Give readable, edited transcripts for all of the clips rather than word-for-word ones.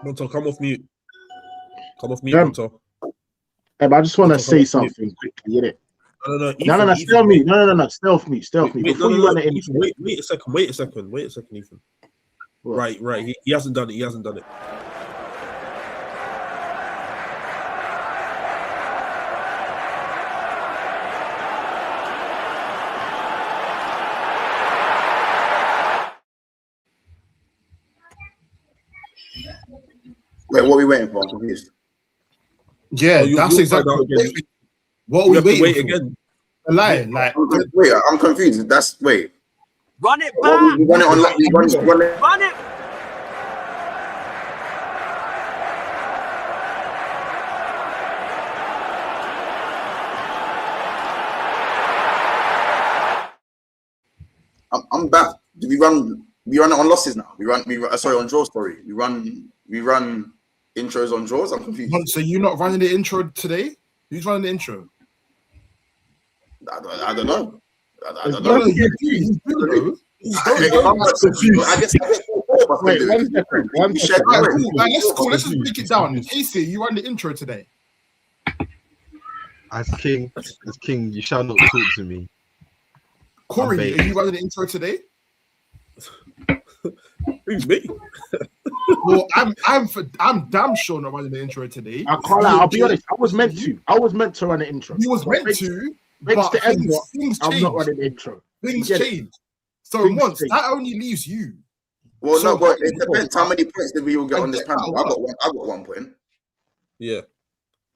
Monto, come off mute. Come off mute, Monto. I just want to say something quickly, innit? No, stealth mute. No, stealth mute. Before you run it in. Ethan, wait a second, Ethan. What? Right. He hasn't done it. Wait, what are we waiting for? I'm confused. Yeah, that's exactly what are we waiting for? Again. Lying, like wait, I'm confused. Wait. Run it back. We run it on. Run it. I'm back. Do we run it on losses now? On draws. Sorry, we run intros on draws. I'm confused. So you're not running the intro today? Who's running the intro? I don't know. I don't know. I guess. Wait, 1 second. 1 second. Let's just break it down. Casey, you run the intro today. As king, you shall not talk to me. Corey, are you running the intro today? Who's me? Well, I'm damn sure not running the intro today. I can't lie, I'll be honest. I was meant to run the intro. You was meant to, but things I'm not running the intro. Things change. So once that only leaves you. Well, no, but it depends. How many points did we all get on this panel? I got 1 point. Yeah.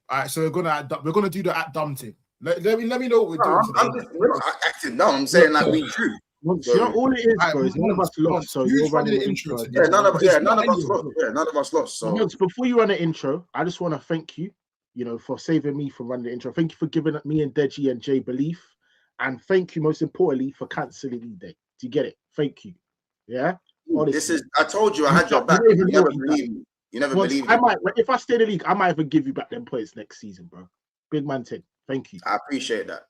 All right, so we're gonna do the at dumb thing. Let me know what we're doing. We're not acting down. I'm saying like we drew. All it is, bro, is none of us lost. So you're running the intro. None of us lost. Yeah, none of us lost. So before you run the intro, I just want to thank you, for saving me from running the intro. Thank you for giving me and Deji and Jay belief, and thank you most importantly for cancelling E-Day. Do you get it? Thank you. Yeah. Honestly. I told you I had your back. You never believe me. You never believe me. If I stay in the league, I might even give you back them points next season, bro. Big man 10. Thank you. I appreciate that.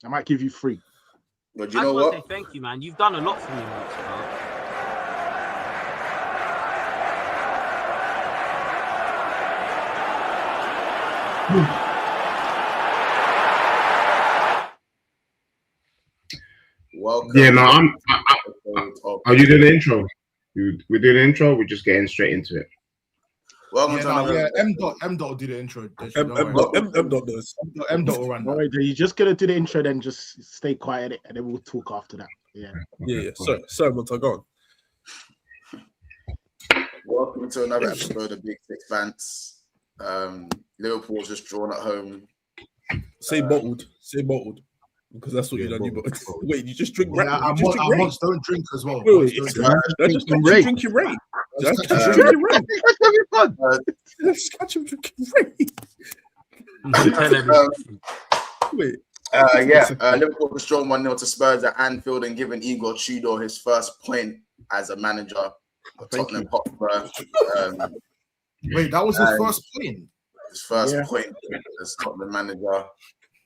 I might give you 3. But you know what? Say thank you, man. You've done a lot for me, man. Welcome. Yeah, no, are you doing the intro? We're doing the intro. We're just getting straight into it. Welcome to another. M dot will do the intro. M dot does. M dot will run. All right, you're just gonna do the intro, then just stay quiet, and then we'll talk after that. Yeah. Sorry, Monta, go on. Welcome to another episode of Big Six Bants. Liverpool's just drawn at home. Say bottled. Because that's what you done. Wait, you just drink. Yeah, I don't drink as well. Wait, just drink your rain. Just catch him drinking rain. Wait. Liverpool was drawn 1-0 to Spurs at Anfield and given Igor Tudor his first point as a manager of Tottenham Hotspur. Wait, that was his first point? His first point as Tottenham manager.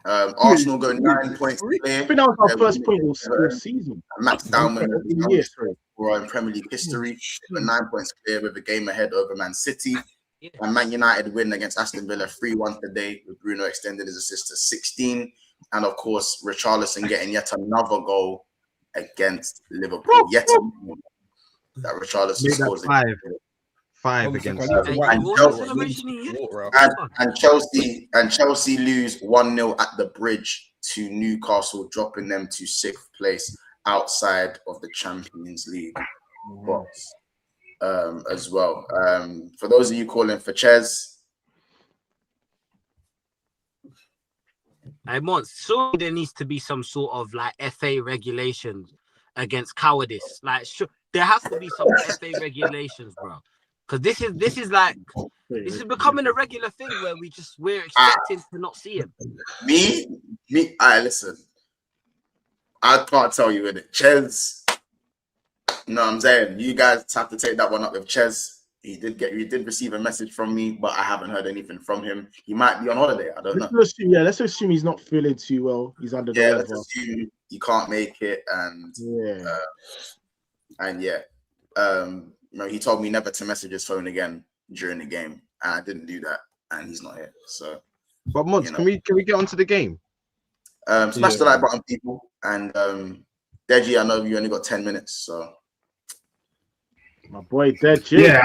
Arsenal go 9 points clear. I think that was our first point of the season. Max Dowman in Premier League history, 9 points clear with a game ahead over Man City. And Man United win against Aston Villa 3-1 today, with Bruno extending his assist to 16. And of course, Richarlison getting yet another goal against Liverpool. Yet another that Richarlison scores. 5 against and Chelsea lose 1-0 at the Bridge to Newcastle, dropping them to 6th place outside of the Champions League box as well. For those of you calling for Ches, so there needs to be some sort of like FA regulations against cowardice. Like, there has to be some FA regulations, bro. Because this is like this is becoming a regular thing where we're expecting to not see him. Me. Alright, listen. I can't tell you in it. Ches. You know what I'm saying? You guys have to take that one up with Ches. He did receive a message from me, but I haven't heard anything from him. He might be on holiday. I don't know. Let's assume he's not feeling too well. He's under the weather. Let's assume he can't make it, and he told me never to message his phone again during the game, and I didn't do that, and he's not here. So, but Mods, can we get onto the game? Smash the like button, people, and Deji, I know you only got 10 minutes, so. My boy Deji. Yeah,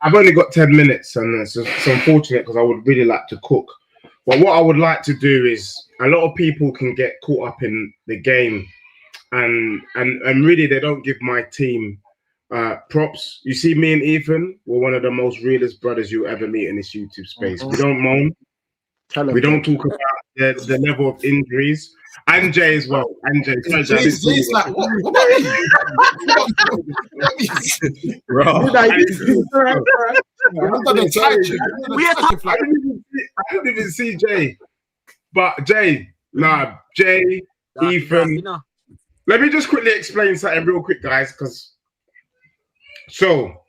I've only got 10 minutes, and it's unfortunate because I would really like to cook. But what I would like to do is, a lot of people can get caught up in the game, and really they don't give my team props. You see, me and Ethan were one of the most realest brothers you'll ever meet in this YouTube space. We don't moan. We don't talk about the level of injuries. And Jay as well. And Jay. Jay's like, what? Bro. I didn't even see Jay. But Jay, Ethan. Let me just quickly explain something real quick, guys, so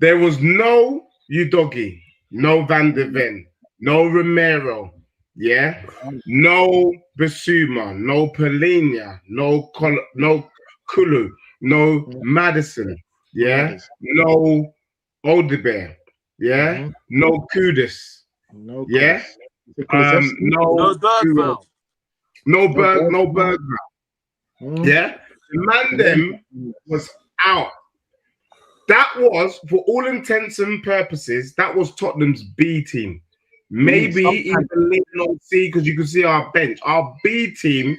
there was no Udogie, no Van de Ven, no Romero, no Basuma, no Polina, no Kulu, no Madison, no Odebear, no Kudus, no Bergman. The man them was out. That was, for all intents and purposes, that was Tottenham's B team. Maybe even later on C, because you can see our bench. Our B team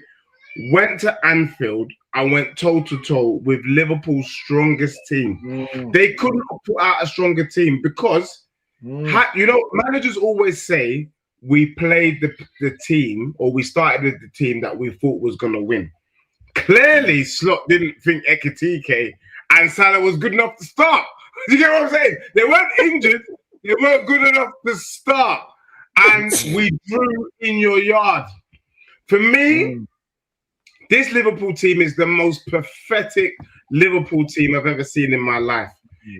went to Anfield and went toe-to-toe with Liverpool's strongest team. They couldn't put out a stronger team because, managers always say we played the team, or we started with the team that we thought was going to win. Clearly, Slot didn't think Ekitike and Salah was good enough to start. You get what I'm saying? They weren't injured. They weren't good enough to start. And we drew in your yard. For me, this Liverpool team is the most pathetic Liverpool team I've ever seen in my life.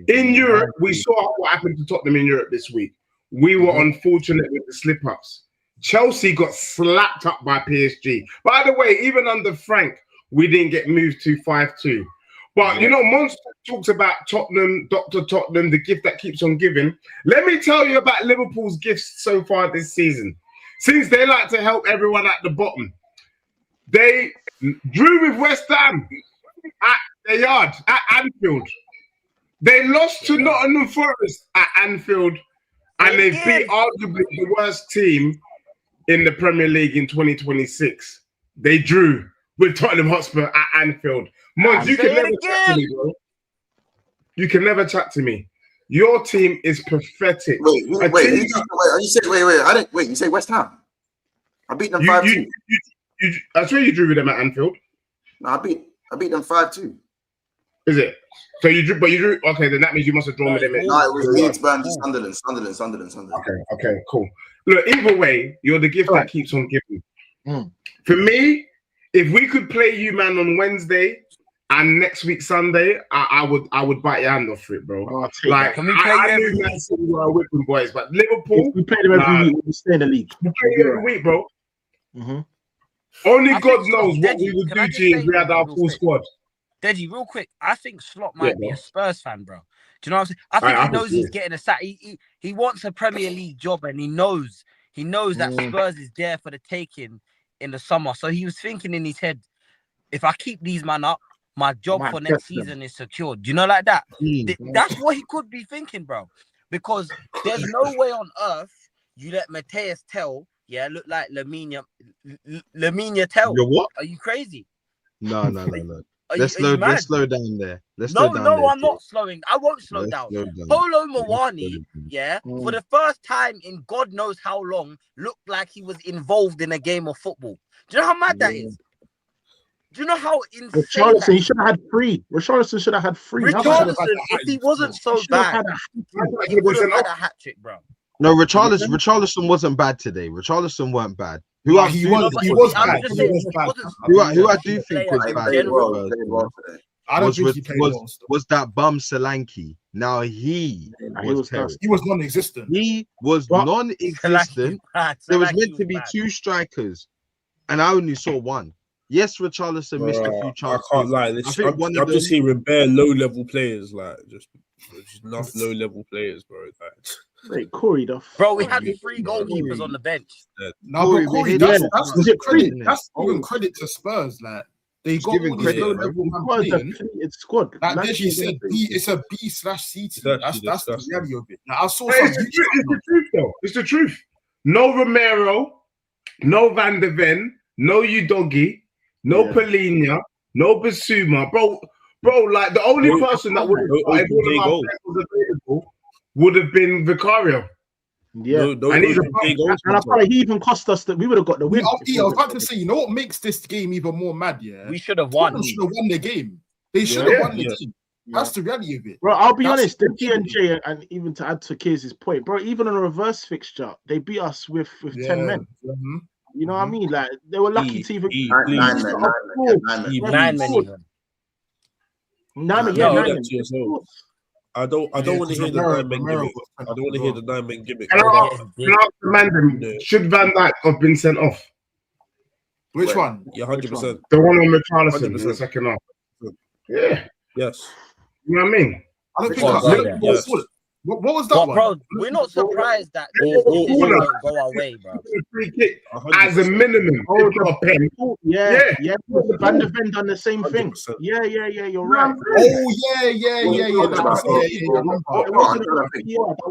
In Europe, we saw what happened to Tottenham in Europe this week. We were unfortunate with the slip-ups. Chelsea got slapped up by PSG. By the way, even under Frank, we didn't get moved to 5-2. But, Monster talks about Tottenham, Dr. Tottenham, the gift that keeps on giving. Let me tell you about Liverpool's gifts so far this season. Since they like to help everyone at the bottom, they drew with West Ham at their yard, at Anfield. They lost to Nottingham Forest at Anfield, and they beat arguably the worst team in the Premier League in 2026. They drew with Tottenham Hotspur at Anfield. Mons, you can never chat to me, bro. You can never chat to me. Your team is pathetic. Wait. You say West Ham? I beat them 5-2. I swear you drew with them at Anfield. No, I beat them 5-2. Is it? So you drew, okay, then that means you must have drawn with them. No, it was Leeds, Burnley, Sunderland. Okay, cool. Look, either way, you're the gift that keeps on giving. For me, if we could play you, man, on Wednesday and next week Sunday, I would bite your hand off for it, bro. Can we play every week? We are whipping boys, but Liverpool, we play them every week. We stay in the league. We play them every week, bro. Only God knows what we would do to you if we had our full squad. Deji, real quick, I think Slot might be a Spurs fan, bro. Do you know what I'm saying? I think he knows he's getting a sack. He wants a Premier League job, and he knows that Spurs is there for the taking in the summer. So he was thinking in his head, if I keep these man up, my job for next season is secured. Do you know, like that? That's what he could be thinking, bro. Because there's no way on earth you let Mateus Tell, look like Lamine Tell. You're what? Are you crazy? No. Let's slow down there. I'm not slowing. I won't slow down. Polo Mawani, for the first time in God knows how long, looked like he was involved in a game of football. Do you know how mad that is? Do you know how insane? Richarlison, he should have had 3. Richarlison should have had 3. Richarlison, if he wasn't so bad, he would have had a hat trick, bro. No, Richarlison wasn't bad today. Richarlison weren't bad. He was bad. Who I do think was bad. I don't think he played well. Was that bum Solanke? Now he was non-existent. He was non-existent. There was meant to be 2 strikers, and I only saw 1. Yes, Richarlison missed a few chances. I can't lie. I'm just hearing bare low-level players, like just enough low-level players, bro. Wait, Corey, bro, we had 3 goalkeepers on the bench. No, but Corey, that's even credit to Spurs, like. They got all these low-level it's squad. Like Deji said, it's a B/C team. That's the reality of it. Like, I saw it's the truth, though. It's the truth. No Romero, no Van de Ven, no Udogie, no Polina, no Basuma. Bro, like the only person that would have was available would have been Vicario. Yeah, and I probably he even cost us that we would have got the win. I was about to say, you know what makes this game even more mad? Yeah, we should have won. They should have won the game. They should have won the game. That's the reality of it, bro. I'll be honest, the G&J, and even to add to Keys' point, bro, even on a reverse fixture, they beat us with 10 men. Mm-hmm. You know what I mean? Like they were lucky to even 9 men. I don't want to hear the 9-man gimmick. I don't want to hear the 9-man gimmick. Can I command him? Should Van Dijk have been sent off? Which one? Yeah, 100%. The one on Richarlison in the second half. Yeah. Yes. You know what I mean? I don't think what was that one? Bro, we're not surprised that didn't go our way, bro. Free kick as a minimum. Yeah. Van de Ven done the same thing. Yeah, you're right.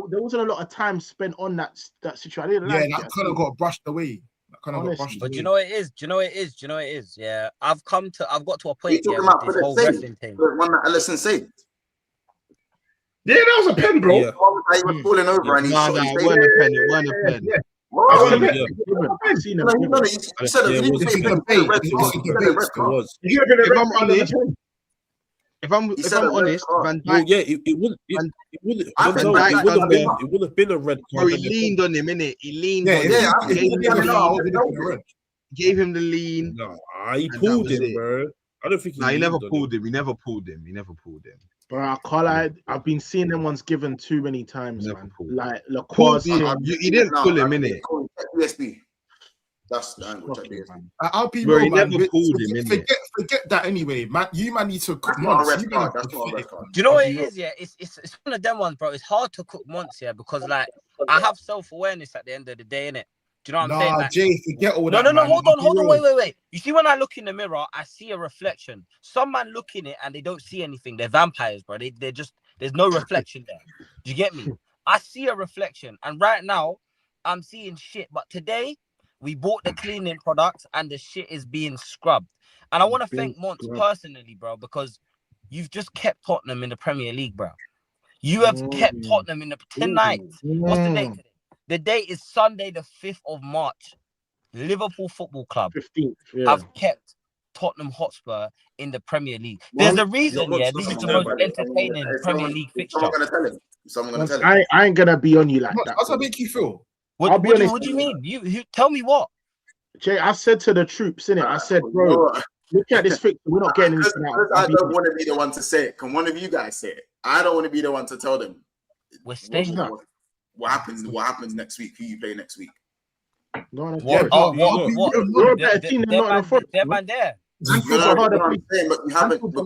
There wasn't a lot of time spent on that situation. That kind of got brushed away. But do you know what it is? Yeah, I've got to a point with this whole wrestling thing. The one that Alisson saved. Yeah, that was a pen, bro. Yeah. He was falling over and he shot. It wasn't a pen. It wasn't a pen. I've seen it. You said If I'm honest, Van Dijk. It would have been a red card. He leaned on him, innit? He leaned on him. Gave him the lean. No, he pulled him, bro. I don't think he never pulled him. He never pulled him. Bro, I can't lie. I've been seeing them ones given too many times, man. Like Lacroix, you didn't pull him, innit? USB. That's the angle. I'll be real, man. Forget that anyway, man. You need to cook months. That's not a red card. Do you know what it is? Yeah, it's one of them ones, bro. It's hard to cook months, yeah, because like I have self-awareness at the end of the day, innit? Do you know what I'm saying? Like, Jay, forget all that. No, hold on, wait. You see, when I look in the mirror, I see a reflection. Some man look in it and they don't see anything. They're vampires, bro. They're just, there's no reflection there. Do you get me? I see a reflection, and right now I'm seeing shit. But today we bought the cleaning products and the shit is being scrubbed. And I want to thank Monts personally, bro, because you've just kept Tottenham in the Premier League, bro. You have kept Tottenham in the 10 nights. What's the date today? The date is Sunday, the 5th of March. Liverpool Football Club 15th, have kept Tottenham Hotspur in the Premier League. There's a reason, this is the most entertaining Premier League fixture. Someone gonna tell him. I ain't gonna be on you like that. How's that make you feel? What do you mean? You tell me what? Jay, I said to the troops, innit? I said, bro, look at this fixture. We're not getting into that. I don't want to be the one to say it. Can one of you guys say it? I don't want to be the one to tell them. We're staying up. What happens next week? Who you play next week? No, what? You're a better team than Nottingham Forest. They're man there. But you haven't, because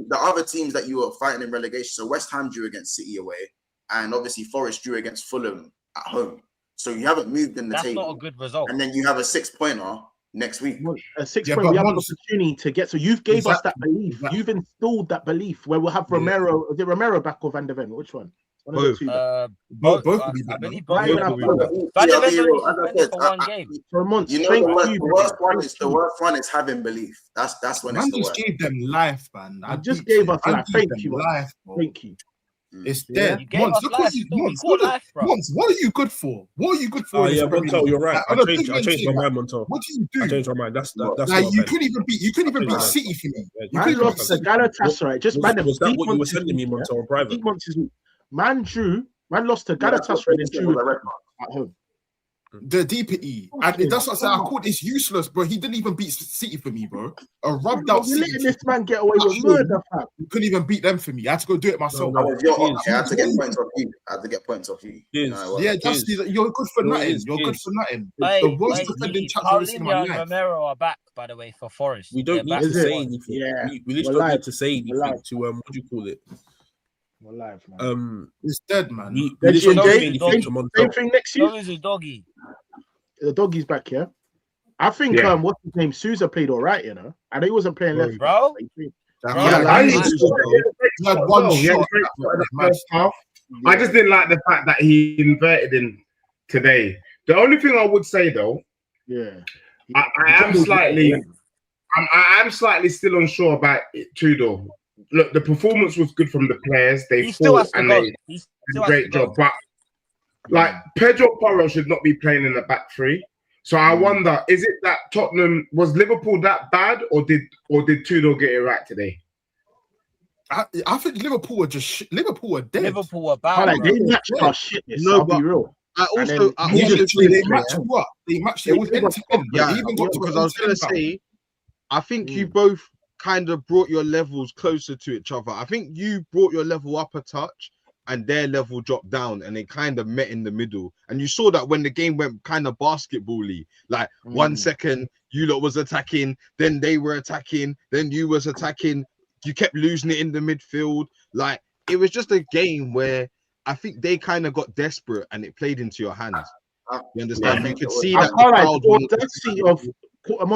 the other teams that you were fighting in relegation. So West Ham drew against City away, and obviously Forest drew against Fulham at home. So you haven't moved in the table. That's not a good result. And then you have a 6-pointer next week. A 6-point, we have an opportunity to get. So you've gave us that belief. You've installed that belief where we'll have Romero. Is it Romero back or Van de Ven? Which one? Both will be back. I believe both will be back. Van de Ven only for one game. For a month. You know, the worst one is having belief. That's when man it's the just gave them life, man. I just gave us life. Thank you. Life, thank you. It's dead. You gave us life. Monts, what are you good for? What are you good for? Oh yeah, Montel, you're right. I changed my mind, Montel. What do you do? I changed my mind. That's like you couldn't even beat City for me. Man lost to Galatasaray. Just man, was that what you were sending me, Montel, private? Man lost to Galatasaray and drew at home. The DPE. And that's what I said. I called this useless, bro. He didn't even beat City for me, bro. A rubbed out City. Letting this man get away with murder, fam. You couldn't even beat them for me. I had to go do it myself. I had to get points off you. Yeah, you're good for nothing. You're good for nothing. The worst defending chance I've seen in my life. Romero are back, by the way, for Forest. We don't need to say anything. Yeah, we literally don't need to say anything to what do you call it? We're live, man. It's dead, man. Same thing next year. So is a doggy. The doggy's back here. I think what's his name? Sousa played all right, you know. I know he wasn't playing left, bro. I just didn't like the fact that he inverted him today. The only thing I would say though, I am slightly still unsure about it too, though. Look, the performance was good from the players. They fought and they did a great job. But like Pedro Porro should not be playing in the back three. So I wonder, is it that Tottenham was Liverpool that bad, or did Tudor get it right today? I think Liverpool were Liverpool were dead. Liverpool were bad. They matched our shit. No, be real. They matched what? They matched it was end-to-end. Yeah, because I was gonna say, I think you both kind of brought your levels closer to each other. I think you brought your level up a touch and their level dropped down, and they kind of met in the middle. And you saw that when the game went kind of basketball-y, like 1 second you lot was attacking, then they were attacking, then you was attacking, you kept losing it in the midfield. Like, it was just a game where I think they kind of got desperate and it played into your hands. You understand? You could see that the audacity of your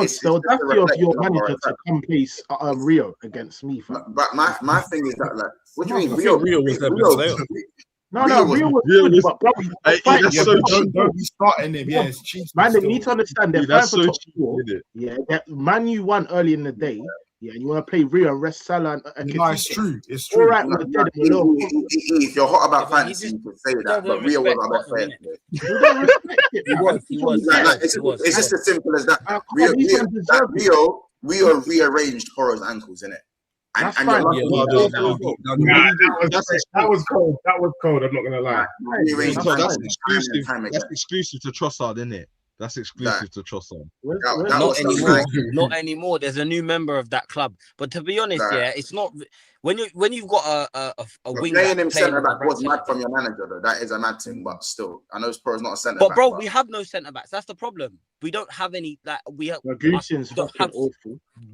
manager to come place Rio against me. But my thing is that, like, what do you mean? Rio was their best player. Rio was good, but bro, don't be starting him. Yeah, it's cheap. Man, you need to understand that top four. Yeah, that Man U won early in the day. Yeah, you want to play Rio and rest Salah and no, it's true. It's true. All right, if you're hot about fantasy, you can say that. But Rio was our best player. It's just as simple as that. Rio rearranged Porro's ankles, innit? That was cold. That was cold. I'm not gonna lie. That's exclusive to Trossard, isn't it? That's exclusive to Trossard. Not anymore. There's a new member of that club. But to be honest, it's not when you've got a wing playing him centre back was mad from your manager though. That is a mad thing, but still, I know Spurs not a centre back. But bro, we have no centre backs. That's the problem. We don't have any. Like we have. Gushin's awful.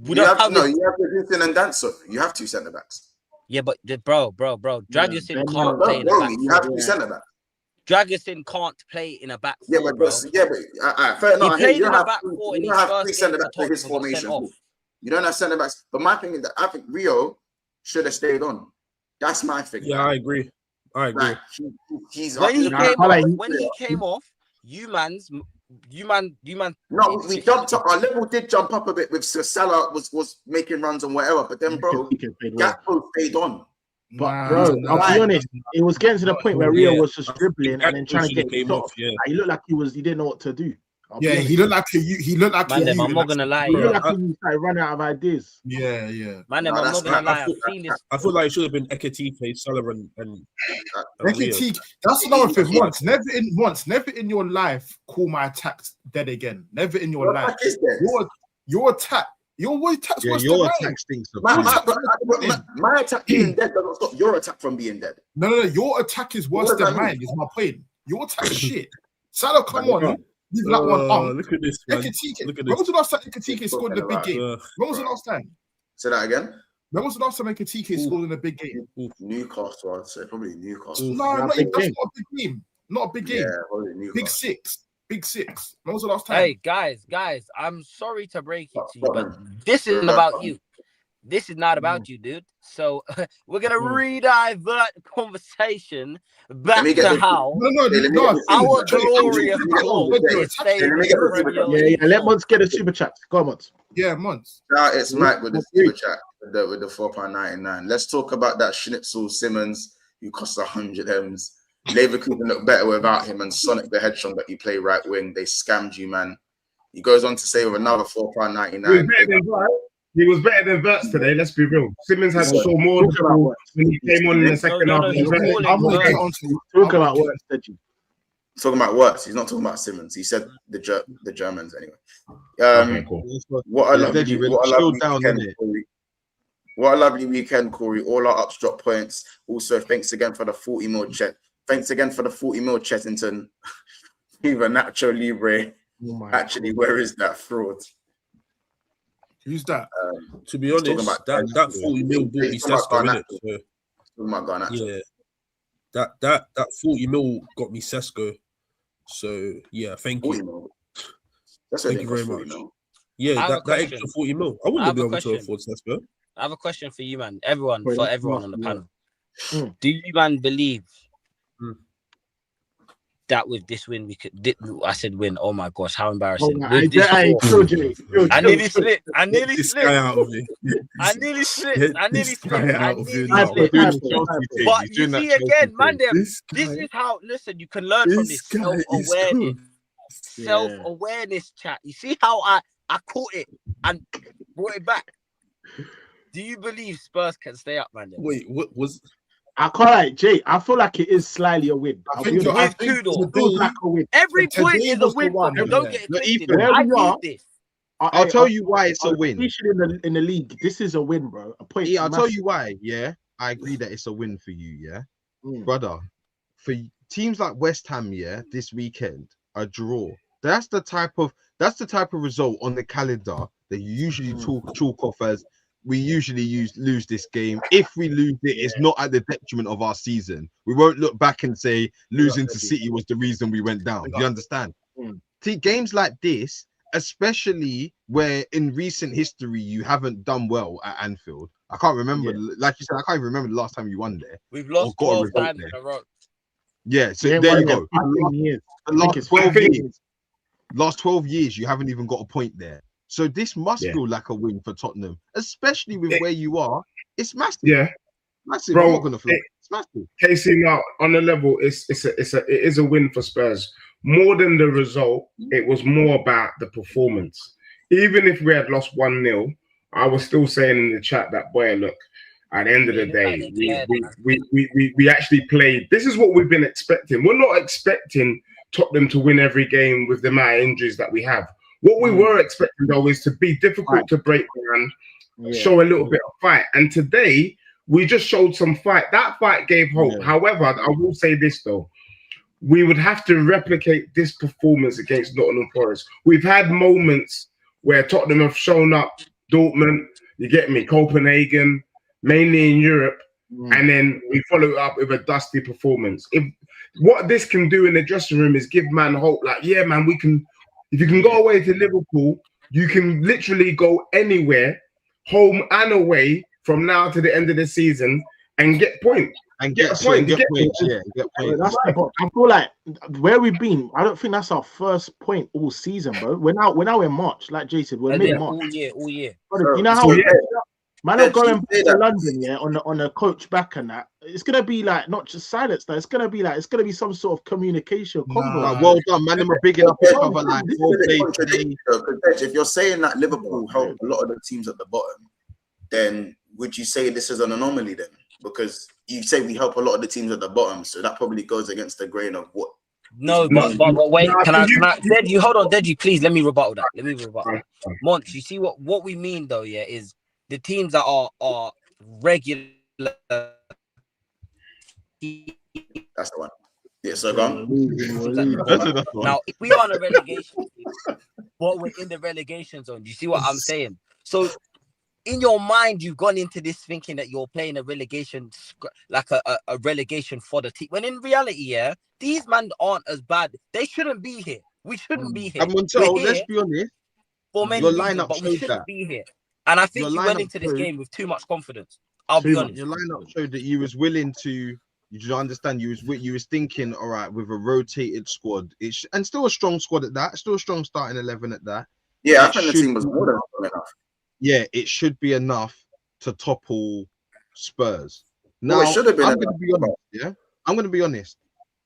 You have Gusin and Danso. You have two centre backs. Yeah, but bro, Dragusin can't play in a back. You have two centre backs. Dragusin can't play in a back four. Fair enough. He played in a back four. You don't have three centre backs for his formation. You don't have centre backs. But my thing is that I think Rio should have stayed on. That's my thing. Yeah, I agree. Like, when he came off, you man. No, we jumped up. Our level did jump up a bit with Salah was making runs and whatever. But then, bro, Gakpo stayed on. But bro, I'll be honest, it was getting to the point where Rio was just dribbling and then trying to get it off. He looked like he didn't know what to do. He looked like he looked like I'm not gonna lie. He looked like he started running out of ideas. Yeah. Man, I'm not gonna lie. I feel like it should have been Ekitike, Sullivan, and Ekitike. That's another thing. Never in your life call my attacks dead again. Never in your life. Your attack. Your attack stinks. My attack being dead doesn't stop your attack from being dead. No. Your attack is worse than mine. Is my point. Your attack is shit. Salah, come on. Leave that one out. Look at this. When was the last time Ekitike scored in a big game? When was the last time? Say that again. When was the last time Ekitike scored in a big game? Newcastle, I'd say probably Newcastle. No, that's not a big game. Not a big game. Yeah, probably Newcastle. Big six. When was the last time? Hey, guys, I'm sorry to break it to you, but this isn't about you. This is not about you, dude. So we're gonna redivert the conversation back to how our glorious club is staying. Let Mons get a super chat. Go on, Mons. Yeah, Mons. It's Mike with the super chat with the £4.99. Let's talk about that Schnitzel Simmons who costs 100 M's. Leverkusen look better without him, and Sonic the Hedgehog that you play right wing. They scammed you, man. He goes on to say with another £4.99. He was better than Verts today. Let's be real. Simmons had to show more when he came on in the second half. Talk about words, did you? Talking about words. He's not talking about Simmons. He said the Germans anyway. Okay, cool. What a lovely weekend, Corey. All our ups drop points. Also, thanks again for the 40 mil chat. Thanks again for the 40 mil Chettington. Even Nacho Libre. Actually, where is that fraud? Who's that? To be honest, that 40 mil bought me Sesko, innit? Yeah. That 40 mil got me Sesko. So yeah, thank you. Thank you very much. Yeah, that extra 40 mil. I wouldn't be able to afford Sesko. I have a question for you, man. Everyone on the panel. Do you, man, believe that with this win, we could? I said win. Oh my gosh, how embarrassing! I nearly slipped. I nearly slipped. But you see again, man, this is how. Listen, you can learn from this self-awareness chat. You see how I caught it and brought it back. Do you believe Spurs can stay up, man? Wait, what was? I can't lie, Jay. I feel like it is slightly a win. I think like a win. Every point is a win. Don't get it twisted. I'll tell you why it's a win. In the league, this is a win, bro. A point. Yeah, I'll tell you why. Yeah, I agree that it's a win for you. Yeah, brother. For teams like West Ham, yeah, this weekend, a draw. That's the type of result on the calendar that you usually chalk off as. We usually lose this game. If we lose it, it's not at the detriment of our season. We won't look back and say losing to City was the reason we went down. Do you understand? See, games like this, especially where in recent history you haven't done well at Anfield. I can't remember, like you said, I can't even remember the last time you won there. We've lost 12 times in a row. Yeah, so there you go. Last 12 years, you haven't even got a point there. So this must feel like a win for Tottenham, especially with where you are. It's massive. Yeah, massive. Bro, I'm not gonna feel it's massive. Casey, now on the level, it is a win for Spurs. More than the result, it was more about the performance. Even if we had lost 1-0, I was still saying in the chat that look, at the end of the day, we actually played. This is what we've been expecting. We're not expecting Tottenham to win every game with the amount of injuries that we have. What we were expecting, though, is to be difficult to break down, show a little bit of fight. And today, we just showed some fight. That fight gave hope. However, I will say this, though. We would have to replicate this performance against Nottingham Forest. We've had moments where Tottenham have shown up, Dortmund, you get me, Copenhagen, mainly in Europe, and then we follow it up with a dusty performance. What this can do in the dressing room is give man hope. Like, yeah, man, we can... If you can go away to Liverpool, you can literally go anywhere, home and away, from now to the end of the season and get points. And get points. Get points. I feel like where we've been, I don't think that's our first point all season, bro. We're now in March, like Jay said, we're mid-March. All year. You know how man are going back to London, on a coach back and that. It's gonna be like not just silence, though. It's gonna be some sort of communication. Well done, man. I'm bigging up each other like. If you're saying that Liverpool help a lot of the teams at the bottom, then would you say this is an anomaly then? Because you say we help a lot of the teams at the bottom, so that probably goes against the grain of what. No, but wait, can I Deji, hold on, Deji, please let me rebuttal that. Monts, you see what we mean though, is the teams that are regular. That's the one. Yeah, so go on. Now, if we are on a relegation, but we're in the relegation zone, do you see what I'm saying? So, in your mind, you've gone into this thinking that you're playing a relegation, like a relegation for the team. When in reality, these men aren't as bad. They shouldn't be here. We shouldn't be here. And Montel, let's be honest. For many reasons, but we shouldn't be here. And I think you went into this game with too much confidence. I'll be honest. Your lineup showed that you was willing to. You understand? You was thinking, all right, with a rotated squad, and still a strong squad at that. Still a strong starting 11 at that. Yeah, I think the team was more than enough. Yeah, it should be enough to topple Spurs. Now, I'm going to be honest. Yeah, I'm going to be honest.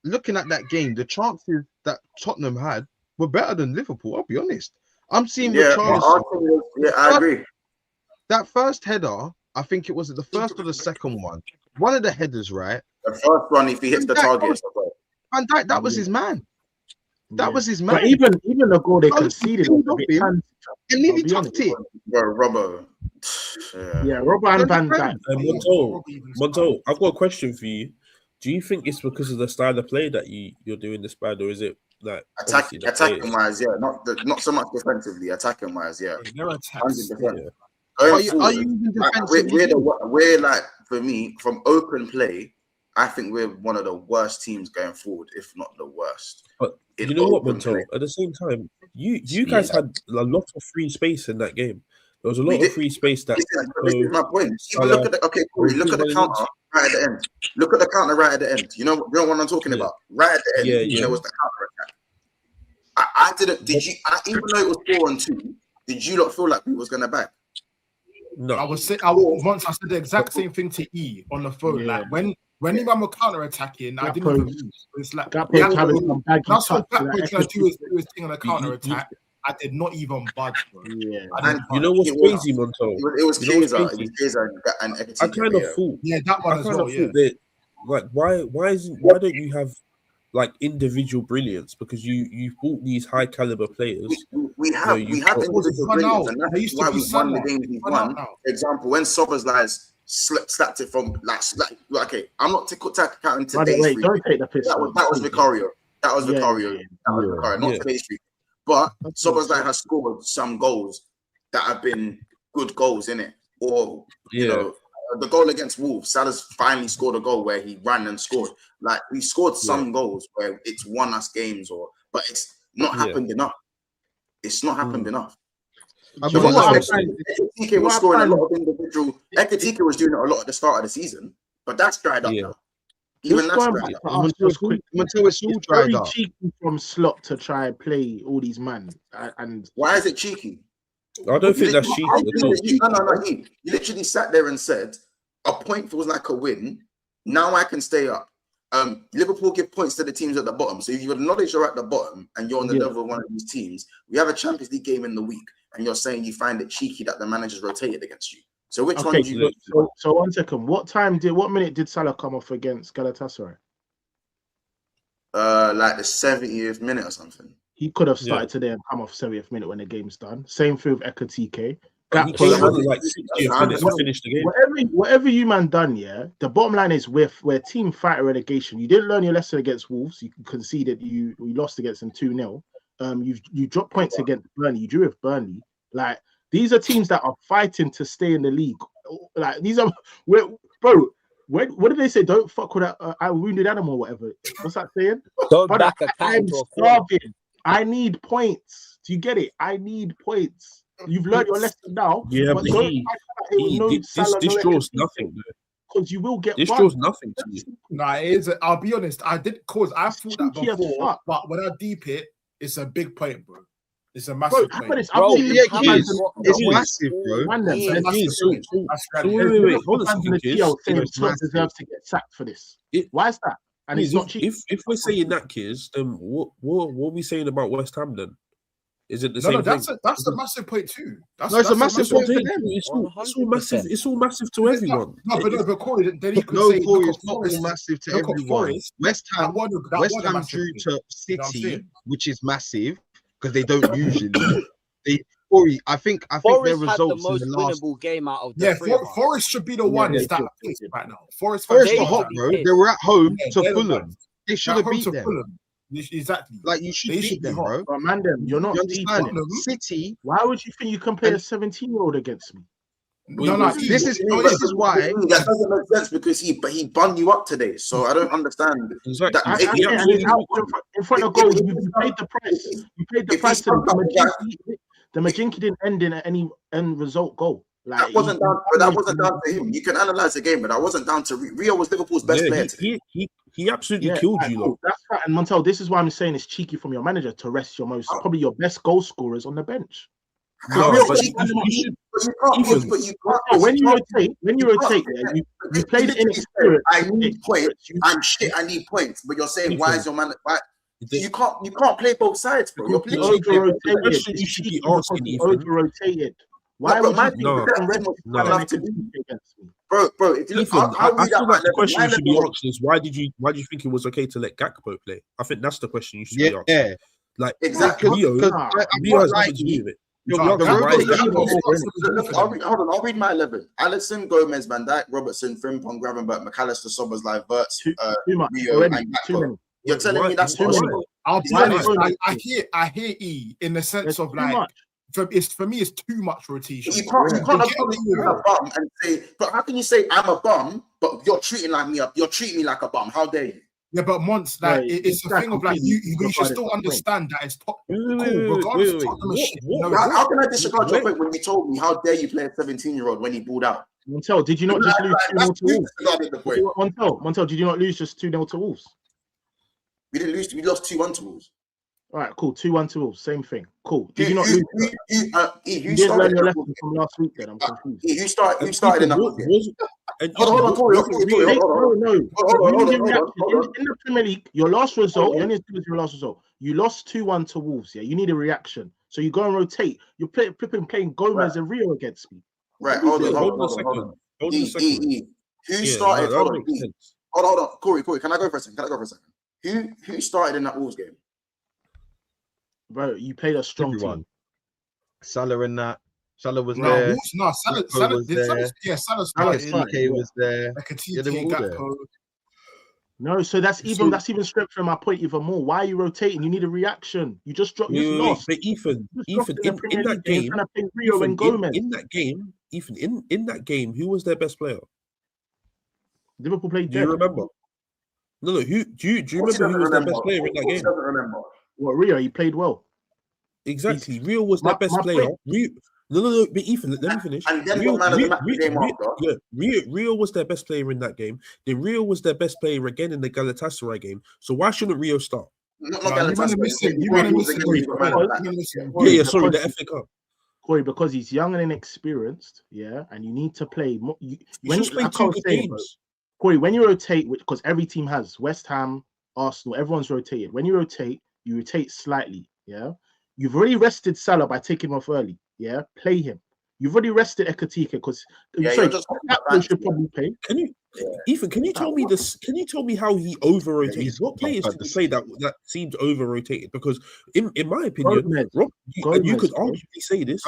Looking at that game, the chances that Tottenham had were better than Liverpool. I'll be honest. I'm seeing Richarlison. Yeah, I agree. That first header, I think it was the first or the second one. One of the headers, right? The first one, if he hits the target, Van Dijk, that was his man. That was his man. But even the goal they conceded, and nearly tucked it. Bro, Robbo. Yeah, Robbo and Van Dijk. Monto, I've got a question for you. Do you think it's because of the style of play that you're doing this bad, or is it like attacking wise? Yeah, not so much defensively. Attacking wise, yeah. They're attacking. Are you even defensively? We're like, for me, from open play, I think we're one of the worst teams going forward, if not the worst. But you know what, Monto? At the same time, you guys had a lot of free space in that game. There was a lot of free space that. This is my point. Look at the counter right at the end. Look at the counter right at the end. You know what I'm talking about? Right at the end, there was the counter attack. I didn't. Did you? Even though it was 4-2, did you not feel like we was gonna back? No. Once I said the exact same thing to E on the phone. Yeah. Like when Imam were counter attacking, I didn't even move. It's like that's what Blackpool trying to do is thing on a counter attack. I did not even budge, bro. Yeah. And you know what's crazy, Monto? It was Kaiser and I kind of thought. Yeah, that one as well. Yeah. That, like, why don't you have like individual brilliance? Because you bought these high caliber players. We have individual brilliance, and that's why we won the games we won. For example, when Szoboszlai slapped it from like okay, I'm not counting today's free. Don't take the piss. That was Vicario. That was Vicario. Not today's free. But Szoboszlai has scored some goals that have been good goals, innit? Or you know, the goal against Wolves, Salah's finally scored a goal where he ran and scored. Like we scored some goals where it's won us games, but it's not happened enough. It's not happened enough. Ekitike was scoring a lot of individual. Ekitike was doing it a lot at the start of the season, but that's dried up now. Even that's dried up. Until it's all dried up. Cheeky from Slot to try and play all these men. And why is it cheeky? I don't think that's cheeky. No. He literally sat there and said, "A point feels like a win. Now I can stay up." Liverpool give points to the teams at the bottom. So if you acknowledge you're at the bottom and you're on the level of one of these teams, we have a Champions League game in the week, and you're saying you find it cheeky that the manager's rotated against you. So which one do you look? So 1 second. What minute did Salah come off against Galatasaray? Like the 70th minute or something. He could have started today and come off 70th minute when the game's done. Same thing with Ekitike. Whatever you man done, the bottom line is we're team fighter relegation. You didn't learn your lesson against Wolves. You conceded. We lost against them 2-0. You dropped points against Burnley. You drew with Burnley. Like these are teams that are fighting to stay in the league. Like these are, bro. What did they say? Don't fuck with a wounded animal, or whatever. What's that saying? I'm starving. I need points. Do you get it? I need points. You've learned your lesson now. Yeah, but this draws nothing. Because you will get. This draws nothing to you. Nah, it is. I'll be honest. I thought that before, but when I deep it, it's a big point, bro. It's a massive point. It's massive, bro. Wait. Deserves to get sacked for this. Why is that? And it's not cheap. If we're saying that, Kiz, then what are we saying about West Ham then? Is it the same thing? That's a massive point too. It's a massive point for them. It's all massive to everyone. But Corey, then you could say it's not all massive to everyone. West Ham drew to City, which is massive because they don't usually. Corey, I think their results had the most winnable game out of the three. Forest should be the ones that are pissed right now. Forest are hot, bro. They were at home to Fulham. They should have beat them. Exactly. Like you should beat them, bro. But man, you're not deep. City. Why would you think you can play a 17-year-old against me? This is why that doesn't make sense because he bun you up today. So I don't understand. Exactly. In front of goals, you paid the price. You paid the price. The Majinki didn't end in any end result goal. Like, that wasn't down to him. You can analyze the game, but that wasn't down to Rio. Was Liverpool's best player today. He absolutely killed you, though. That's right. And Montel, this is why I'm saying it's cheeky from your manager to rest probably your best goal scorers on the bench. No, but When you rotate, yeah, you play the inexperience. I need points. I'm shit. I need points. But you're saying, why is your man? You can't play both sides, bro. You're literally over-rotated. You should be asking, over-rotated. Why would you think against me? Bro, if you look, I feel like the question you should be asking is why do you think it was okay to let Gakpo play? I think that's the question you should be asking. Yeah, like exactly. Rio has nothing to do with it. Hold on, I'll read my 11. Alisson, Gomez, Van Dijk, Robertson, Frimpong, Gravenberch, McAllister, Soboslai, Wirtz, Rio, and Gakpo. You're telling me that's possible? I'll be honest. I hear E in the sense of like. For me, it's too much rotation. You can't you're a bum and say, but how can you say I'm a bum, but you're treating me like a bum? How dare you? Yeah, but once like it's a thing of like you should still understand that it's cool. Regardless of how can I disregard your point when you told me how dare you play a 17-year-old when he balled out? Montel, did you not just lose 2-0 to Wolves? Montel, did you not lose just 2-0 to Wolves? We didn't lose. We lost 2-1 to Wolves. All right, cool. 2-1 to Wolves, same thing. Cool. Did you not lose? You didn't learn your lesson from last week. Then I'm confused. Who started in that game? Hold on. No. In the Premier League, your last result, you only have to do your last result. You lost 2-1 to Wolves. Yeah, you need a reaction, so you go and rotate. You're playing Gomez and Rio against me. Right. Hold on. Who started? Hold on. Corey. Can I go for a second? Who started in that Wolves game? Bro, you played a strong team. Salah in that. Salah was there. Salah was there. Yeah, Salah started. Was there. No, so that's even strengthening my point even more. Why are you rotating? You need a reaction. You just dropped. Lost. But Ethan, in that game, Rio and Gomez. In that game, who was their best player? Liverpool played. Do you remember? No. Who do you remember who was their best player in that game? Doesn't remember. Well, Rio, he played well. Exactly. Rio was their best player. No. But Ethan, let me finish. And then Rio was their best player in that game. Then Rio was their best player again in the Galatasaray game. So why shouldn't Rio start? Not Galatasaray. Yeah. Sorry, the FA Cup. Corey, because he's young and inexperienced, yeah, and you need to play more. Corey, when you rotate, because every team has West Ham, Arsenal, everyone's rotated. When you rotate slightly, yeah. You've already rested Salah by taking him off early, yeah. Play him. You've already rested Ekatike because should probably play. Ethan? Can you tell me this? Can you tell me how he over-rotated? What players did he play that seemed over-rotated? Because in my opinion, you could arguably say this.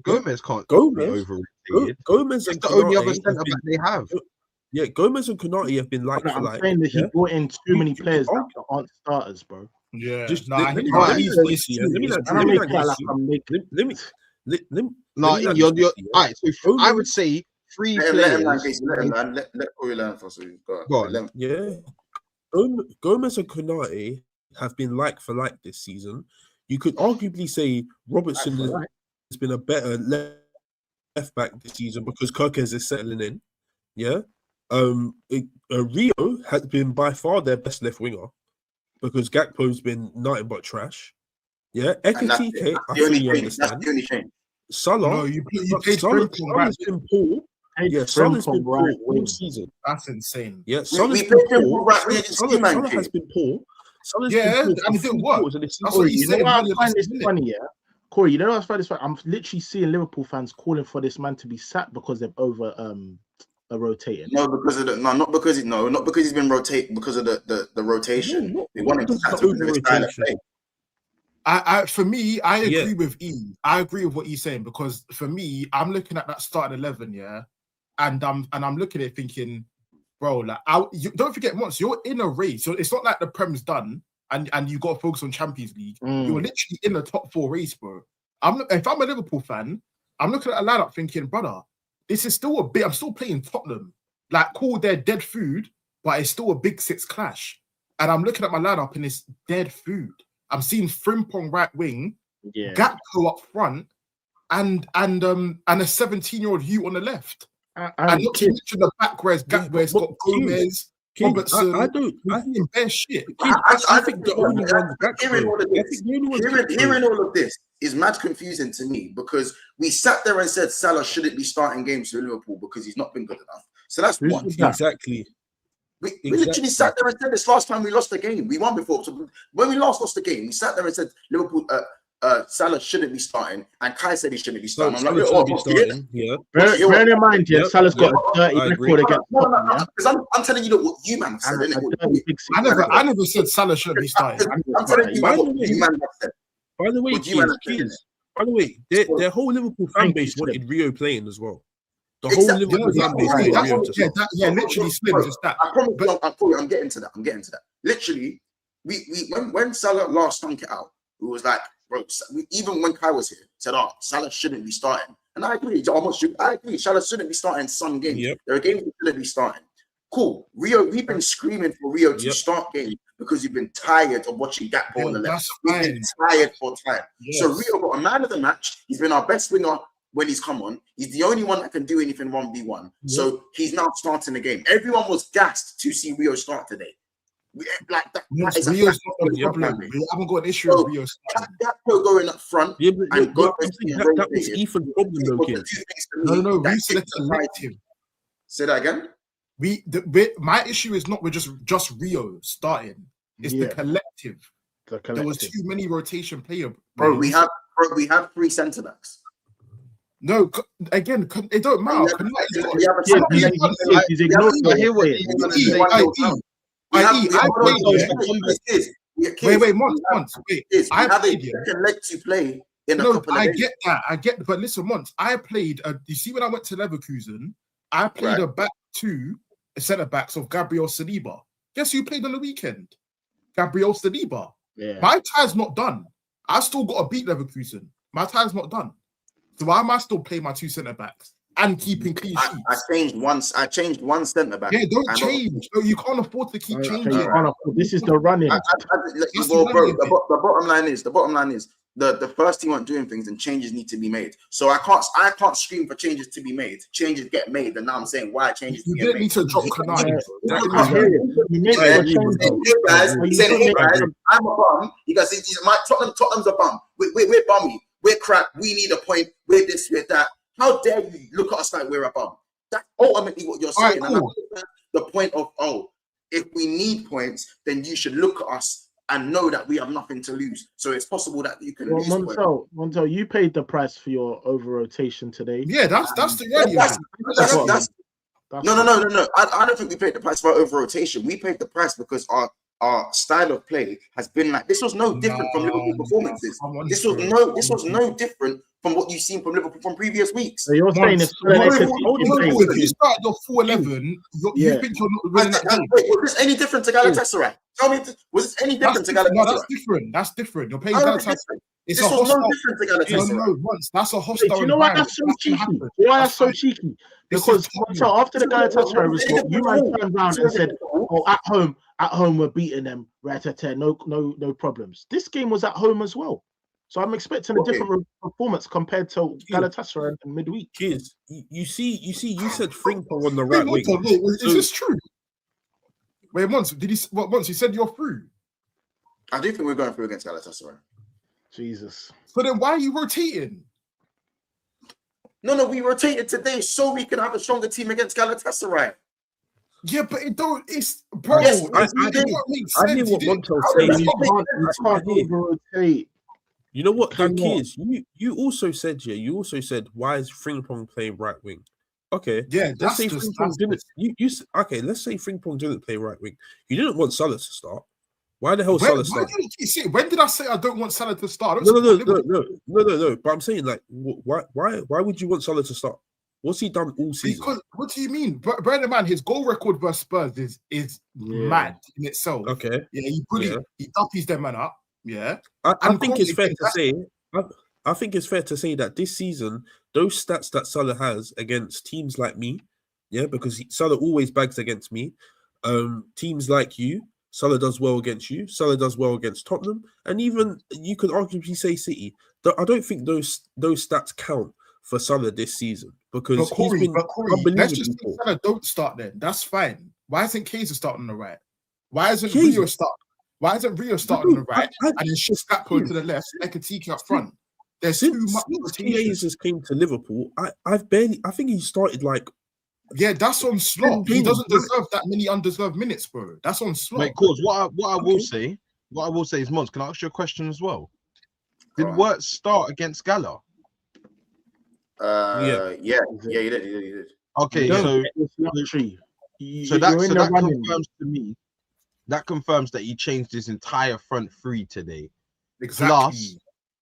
Gomez can't be over-rotated. Gomez is the only other centre back they have. Yeah, Gomez and Konate have been like. I'm saying that he brought in too many players that aren't starters, bro. Yeah, let me. All right. So I would say 3 players. Let Corey learn first. Go on. Yeah, Gomez and Konate have been like for like this season. You could arguably say Robertson has been a better left back this season because Kirkes is settling in. Yeah. Rio has been by far their best left winger because Gakpo's been nothing but trash. Yeah, Ekatike, I fully understand. That's the only change. Salah, you played Salah's been poor. Yeah, Salah's been poor all season. That's insane. Yeah, Salah's been poor. Salah has been poor. And it didn't work. That's what you know why I find this funny, yeah? Corey, you know what I find this funny? I'm literally seeing Liverpool fans calling for this man to be sacked because they've rotated. Not because he's been rotated because of the rotation. They want him to sack because of his style of play. For me, I agree with E. I agree with what he's saying because for me, I'm looking at that starting 11, yeah, and I'm looking at it thinking, bro, like don't forget once you're in a race, so it's not like the Prem's done and you got to focus on Champions League. You're literally in the top 4 race, bro. If I'm a Liverpool fan, I'm looking at a lineup thinking, brother, this is still a bit. I'm still playing Tottenham, like cool, they're dead food, but it's still a big 6 clash, and I'm looking at my lineup and it's dead food. I'm seeing Frimpong right wing, Gakpo up front, and a 17-year-old you on the left. And not to mention the back where it's got Gomez, Robertson. I don't. I think bare shit. I think the only one hearing all of this is mad confusing to me because we sat there and said Salah shouldn't be starting games for Liverpool because he's not been good enough. So that's one. Exactly. We literally sat there and said this last time we lost the game. We won before. So when we last lost the game, we sat there and said Liverpool, Salah shouldn't be starting, and Kai said he shouldn't be starting. I'm like, bear in mind, Salah's got a dirty record against Tottenham. Because I'm telling you what you man said. I never said Salah shouldn't be starting. I'm telling you what you man said. By the way, their whole Liverpool fan base wanted Rio playing as well. The whole Liverpool fan base wanted Rio to start. Literally slim, just that. I'm getting to that. Literally, when Salah last stunk it out, it was like, bro, even when Kai was here, said, Salah shouldn't be starting. And I agree. I agree. Salah shouldn't be starting some games. Yep. There are games he shouldn't be starting. Cool. Rio, we've been screaming for Rio to start games because you've been tired of watching Gakpo on the left. We've been tired for time. Yes. So Rio got a man of the match. He's been our best winger when he's come on. He's the only one that can do anything 1v1. So he's now starting the game. Everyone was gassed to see Rio start today. Like that. Yes, Rio's not the problem. We haven't got an issue with Rio starting. Gakpo going up front and that was Ethan's problem, though, kid. No, we said the collective. Say that again. My issue is not with just Rio starting. It's the collective. There was too many rotation players. Bro, we have 3 centre backs. No, again, it don't matter. I hear what he's going to say. Wait, Monts. I played second leg to play in a couple of days. I get that. But listen, Monts, I played. You see, when I went to Leverkusen, I played a back two centre backs of Gabriel Saliba. Guess who played on the weekend? Gabriel Saliba. Yeah. My time's not done. I still got to beat Leverkusen. My time's not done. So why am I still playing my 2 centre backs and keeping clean sheets? I changed one centre back. Yeah, don't change. No, you can't afford to keep changing. This is the running. The bottom line is the first team aren't doing things and changes need to be made. So I can't scream for changes to be made. Changes get made, and now I'm saying why changes you get didn't made. Need to drop Kanani. Hey guys, I'm a bum. You guys say Tottenham's a bum. We're bummy. We're crap. We need a point. We're this, we're that. How dare you look at us like we're a bum? That's ultimately what you're saying. Right, cool. And the point of, if we need points, then you should look at us and know that we have nothing to lose. So it's possible that you can lose. Montel, you paid the price for your over rotation today. Yeah, that's the reality. No. I don't think we paid the price for our over rotation. We paid the price because our style of play has been like this. Was no different from Liverpool performances. This was no different from what you've seen from Liverpool from previous weeks. So you're saying if you start your 4-11, you think you're not winning that game. Wait, was this any different to Galatasaray? Tell me, was this any different to Galatasaray? No, that's different. You're playing Galatasaray. This was no different to Galatasaray. No, once that's a hostile. Do you know why that's so cheeky? Why that's so cheeky? Because after the Galatasaray result, you man turned around and said, at home we're beating them, no problems. This game was at home as well. So I'm expecting a different performance compared to Galatasaray in midweek. Kids, you said Frimpong on the right wing. Is this true? Wait, once you said you're through? I do think we're going through against Galatasaray. Jesus. So then why are you rotating? No, we rotated today so we can have a stronger team against Galatasaray. Yeah, but it's bro. Yes, I hear what Montel's saying. You can't over-rotate. You know what, that is? You also said, why is Frimpong playing right wing? Okay. Yeah, let's say Frimpong didn't play right wing. You didn't want Salah to start. Why the hell Salah start? When did I say I don't want Salah to start? No. But I'm saying, like, why would you want Salah to start? What's he done all season? Because, what do you mean? Bear in mind, his goal record versus Spurs is mad in itself. Okay. Yeah, he duppies them man up. Yeah. I think it's fair to say. I think it's fair to say that this season, those stats that Salah has against teams like me, because Salah always bags against me. Teams like you, Salah does well against you. Salah does well against Tottenham, and even you could arguably say City. I don't think those stats count for Salah this season because he's been unbelievable. Let's just say Salah don't start then. That's fine. Why isn't Kaiser starting on the right? Why isn't Rio starting? Why isn't Rio starting on the right and then shift Gakpo to the left, Ekatike up front? There's too much rotation. Since came to Liverpool, I think he started like. Yeah, that's on Slot. He doesn't deserve that many undeserved minutes, bro. That's on Slot. Wait, cause what I will say is, Mons, can I ask you a question as well? Did Wirtz start against Gala? Yeah, he did. Okay, so that confirms to me. That confirms that he changed his entire front three today. Exactly. Plus,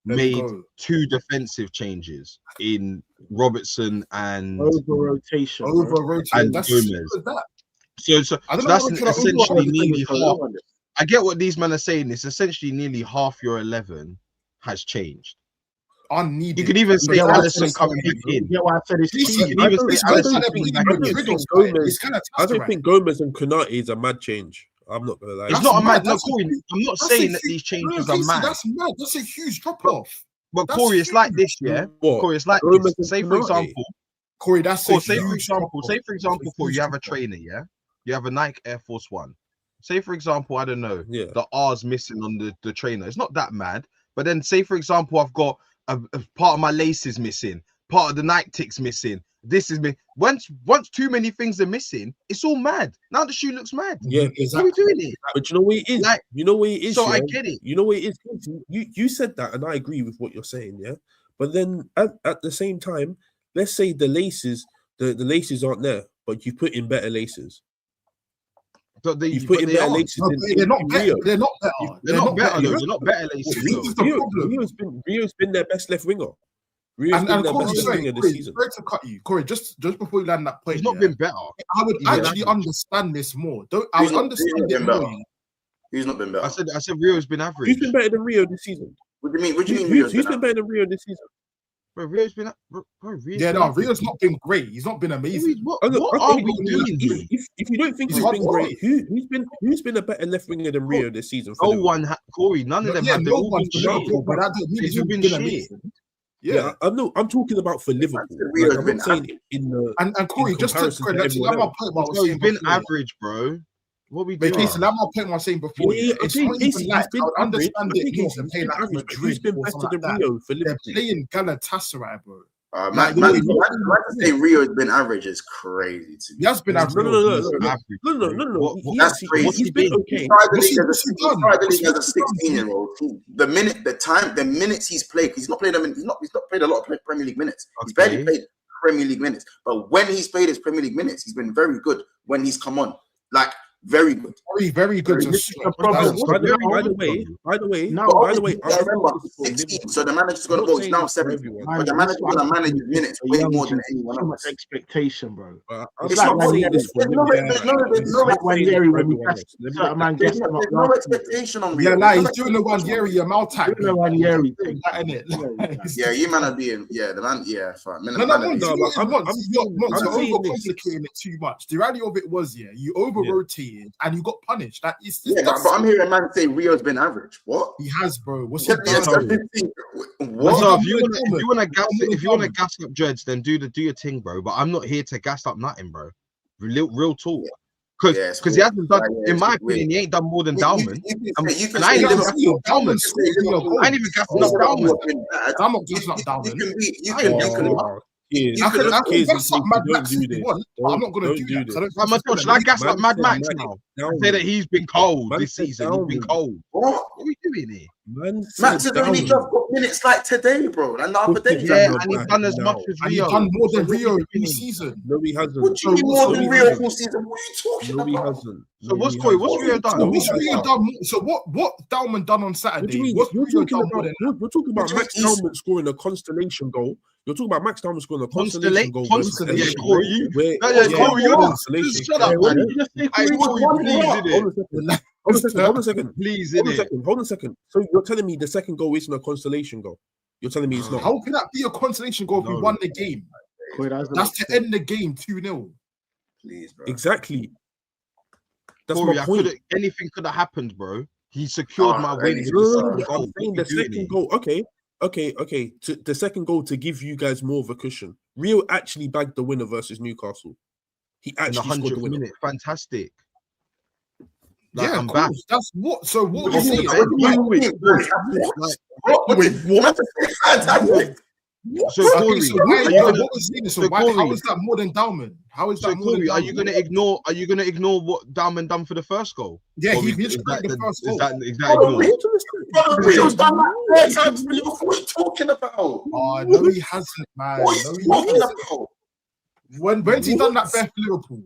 made 2 defensive changes in Robertson and over rotation. And Gomez. So that's essentially nearly half. I get what these men are saying. It's essentially nearly half your 11 has changed. Unneeded. You could even say Alisson coming back in. Yeah, what I said is I don't think Gomez and Konate is a mad change. I'm not gonna lie. It's not a mad. No, Corey, I'm not saying that these changes are mad. That's mad. That's a huge drop off. But Corey, it's like this, yeah. Corey, it's like this. Say for example, Corey, that's say for example, Corey, you have a trainer, yeah. You have a Nike Air Force One. Say for example, I don't know, the R's missing on the trainer. It's not that mad. But then say for example, I've got a part of my laces missing, part of the Nike ticks missing. This is me. Once too many things are missing, it's all mad. Now the shoe looks mad. Yeah, exactly. Why are we doing it? But you know what it is? You know what it is? So I get it. You know what it is? You said that, and I agree with what you're saying, yeah. But then at the same time, let's say the laces aren't there, but you put in better laces. You put in better laces. They're not better. They're not better. They're not better laces. Rio's been their best left winger. And Corey, to cut you, Corey, just before you land that point, he's not been better. I would actually understand this more. I would understand it more. He's not been better. I said Rio's been average. Who's been better than Rio this season? What do you mean? Who's been better than Rio this season? Bro, Rio's been. Rio's not been great. He's not been amazing. What are we doing? If you don't think he's been great, who's been a better left winger than Rio this season? No one, Corey. None of them have. No one's been shit. Yeah, I'm talking about for Liverpool. I'm not saying in the and Corey, just to let my point. What I was saying, he's been average, bro. What we doing? Let my point. What I was saying before. It's not even like I understand it. Who's been better than Rio for Liverpool? They're playing Galatasaray, bro. Man, to say Rio has been average is crazy to me. He has been average. No. That's crazy. He's been okay. He started the league as a 16-year-old. The minutes he's played, he's not played them. He's not played a lot of Premier League minutes. He's barely played Premier League minutes. But when he's played his Premier League minutes, he's been very good when he's come on. Like very good. Very good. By the way, I remember 16. So the manager's gonna go. It's now 17. But the manager's gonna manage his minutes way more than anyone else. So much expectation, bro. It's like there's no expectation on Rio. Yeah, like he's doing the one Yeri mouth tag. Yeah, you man are being the man. Yeah, fine. No, I'm overcomplicating it too much. The reality of it was, you over rotate. And you got punished. But I'm hearing man say Rio's been average. What? He has, bro. What's he done? What? So if you want to gas up Dreads, then do your thing, bro. But I'm not here to gas up nothing, bro. Real talk. Because he hasn't done, in my opinion, he ain't done more than Dalman. And I ain't even gassing up Dalman. I ain't even gassing up Dalman. I'm not gassing up Dalman. You can gas up Mad Max if you want, but I'm not going to do that. Should I gas up Mad Max now? Say that he's been cold this season. He's been cold. What are we doing here? Max has only just got minutes like today, bro. And the other day. Yeah, and he's done as much as Rio. He's done more than Rio in season. No, he hasn't. What do you mean more than Rio full season? What are you talking about? No, he hasn't. So what's Rio done? So what Dalman done on Saturday? You're talking about Max Dalman scoring a constellation goal. You're talking about Max Dalman scoring a constellation goal. Yeah, Corey, shut up, man. Hold on a second. Please, hold on a second. So you're telling me the second goal isn't a constellation goal? You're telling me it's not? How can that be a constellation goal if we won the game? That's to end the game 2-0. Please, bro. Exactly. That's Corey, my point. Anything could have happened, bro. He secured my win. The second goal. Okay. The second goal to give you guys more of a cushion. Rio actually bagged the winner versus Newcastle. He actually scored the winner. Minute. Fantastic. Like, yeah, I'm back. That's what. So what you're saying? Fantastic. So Corey, what was saying? So how is that more than Dalman? How is that more than Dalman? Are you going to ignore what Dalman done for the first goal? Yeah, he missed the first goal. Is that exactly? Rio's done that 4 times for Liverpool. What are you talking about? Oh, no, he hasn't, man. When's he done that for Liverpool?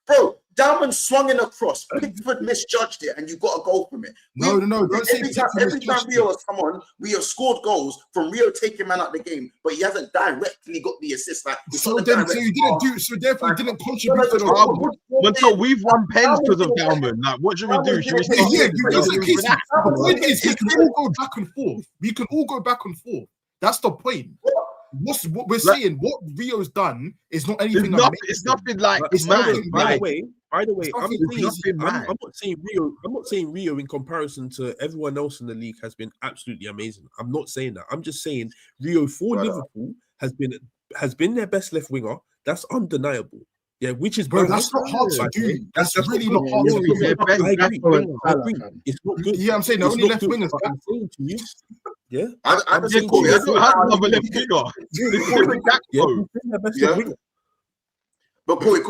Bro, Dalman swung in a cross. Pickford misjudged it, and you got a goal from it. No. Don't say every time Rio has come on, we have scored goals from Rio taking man out the game, but he hasn't directly got the assist. Like, therefore he didn't contribute to the goal. Until we've won pens because of Dalman. Like, what should we do? Should we the point is, we can all go back and forth. We can all go back and forth. That's the point. What we're saying, what Rio's done is not anything. It's nothing like. It's nothing. By the way, I'm not saying Rio in comparison to everyone else in the league has been absolutely amazing. I'm not saying that. I'm just saying Rio for Liverpool has been their best left winger. That's undeniable. Yeah, which is that's not hard to do. That's really not hard to do. I agree. It's not good. Yeah, I'm saying the only left wingers. I'm saying to you. Yeah, I'm saying Corey. I don't have another left winger. But Corey,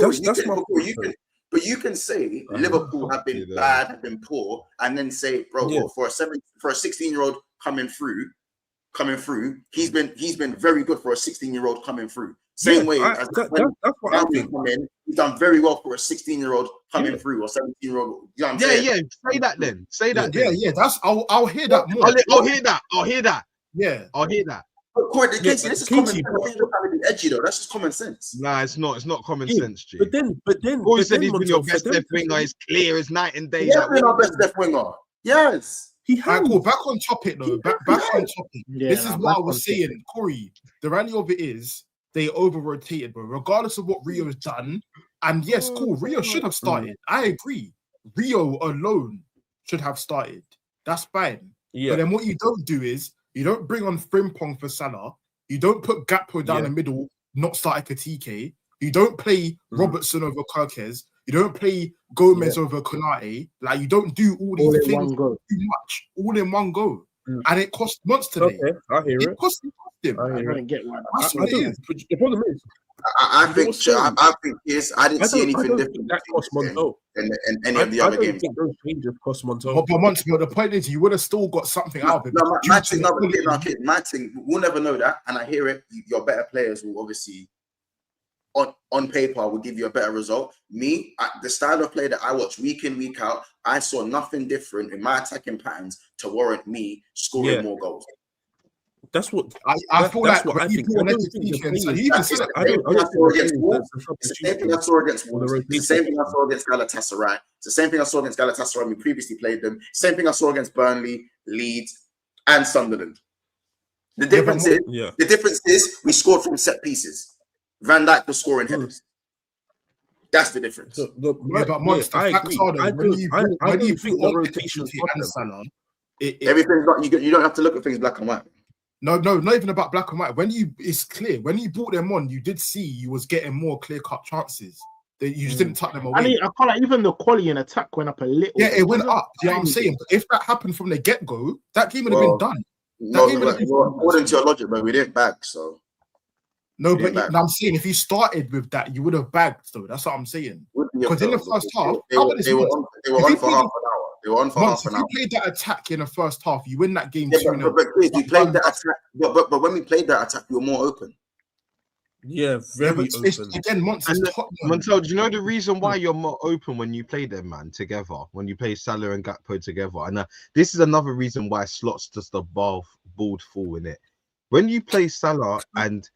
you can say Liverpool have been bad, have been poor, and then say, bro, for a 16-year-old coming through, he's been very good for a 16-year-old coming through. Same way as that's what I think. He's done very well for a 16-year-old coming through or 17-year-old. You know what I'm saying? Yeah. Say that then. Yeah. That's I'll hear that more. I'll hear that. Yeah, I'll hear that. But Corey, this is common sense. Edgy though. That's just common sense. Nah, it's not. It's not common sense, G. But then, Corey said he's been your best left winger. It's clear as night and day. He's been our best left winger. Yes. Cool. Back on topic though. Back on topic. Yeah, this is what I was saying, Corey. The reality of it is they over-rotated, bro. Regardless of what Rio has done, and yes, cool. Rio should have started. I agree. Rio alone should have started. That's fine. Yeah. But then what you don't do is you don't bring on Frimpong for Salah. You don't put Gakpo down the middle, not start Ekitike. You don't play Robertson over Kirkes. You don't play Gomez over Konate. Like, you don't do all these things too much, all in one go. And it cost months today. Okay, I hear it. Cost him. I don't get why. The problem is, I think yes, I didn't see anything different that cost Monteau in any of the other games. I don't think those changes cost Monteau. But the point is, you would have still got something out of it. My thing, we'll never know that, and I hear it. Your better players will obviously, on paper, will give you a better result. Me, the style of play that I watch week in, week out, I saw nothing different in my attacking patterns to warrant me scoring more goals. That's what I feel like. What I think. It's the same thing I saw against Wolves. It's the same thing I saw against Galatasaray. It's the same thing I saw against Galatasaray. We previously played them. Same thing I saw against Burnley, Leeds, and Sunderland. The difference is we scored from set pieces. Van Dijk was scoring headers. That's the difference. I agree. I do think the rotation and Salah. Everything's not. You don't have to look at things black and white. No, not even about black and white. It's clear. When you brought them on, you did see you was getting more clear-cut chances. That you just didn't tuck them away. I feel like even the quality in attack went up a little. Yeah, it went up. You know what I'm saying? But if that happened from the get-go, that game would have been done. According to your logic, but we didn't bag, so. No, but I'm saying if you started with that, you would have bagged, though. That's what I'm saying. Because in the first half, they were on for half an hour. They were on for half an hour. If you played that attack in the first half, you win that game. But we played that attack. But when we played that attack, we were more open. Yeah, very open. Again, Montel, do you know the reason why you're more open when you play them, man, together? When you play Salah and Gakpo together, and this is another reason why slots just the bald fall in it. When you play Salah and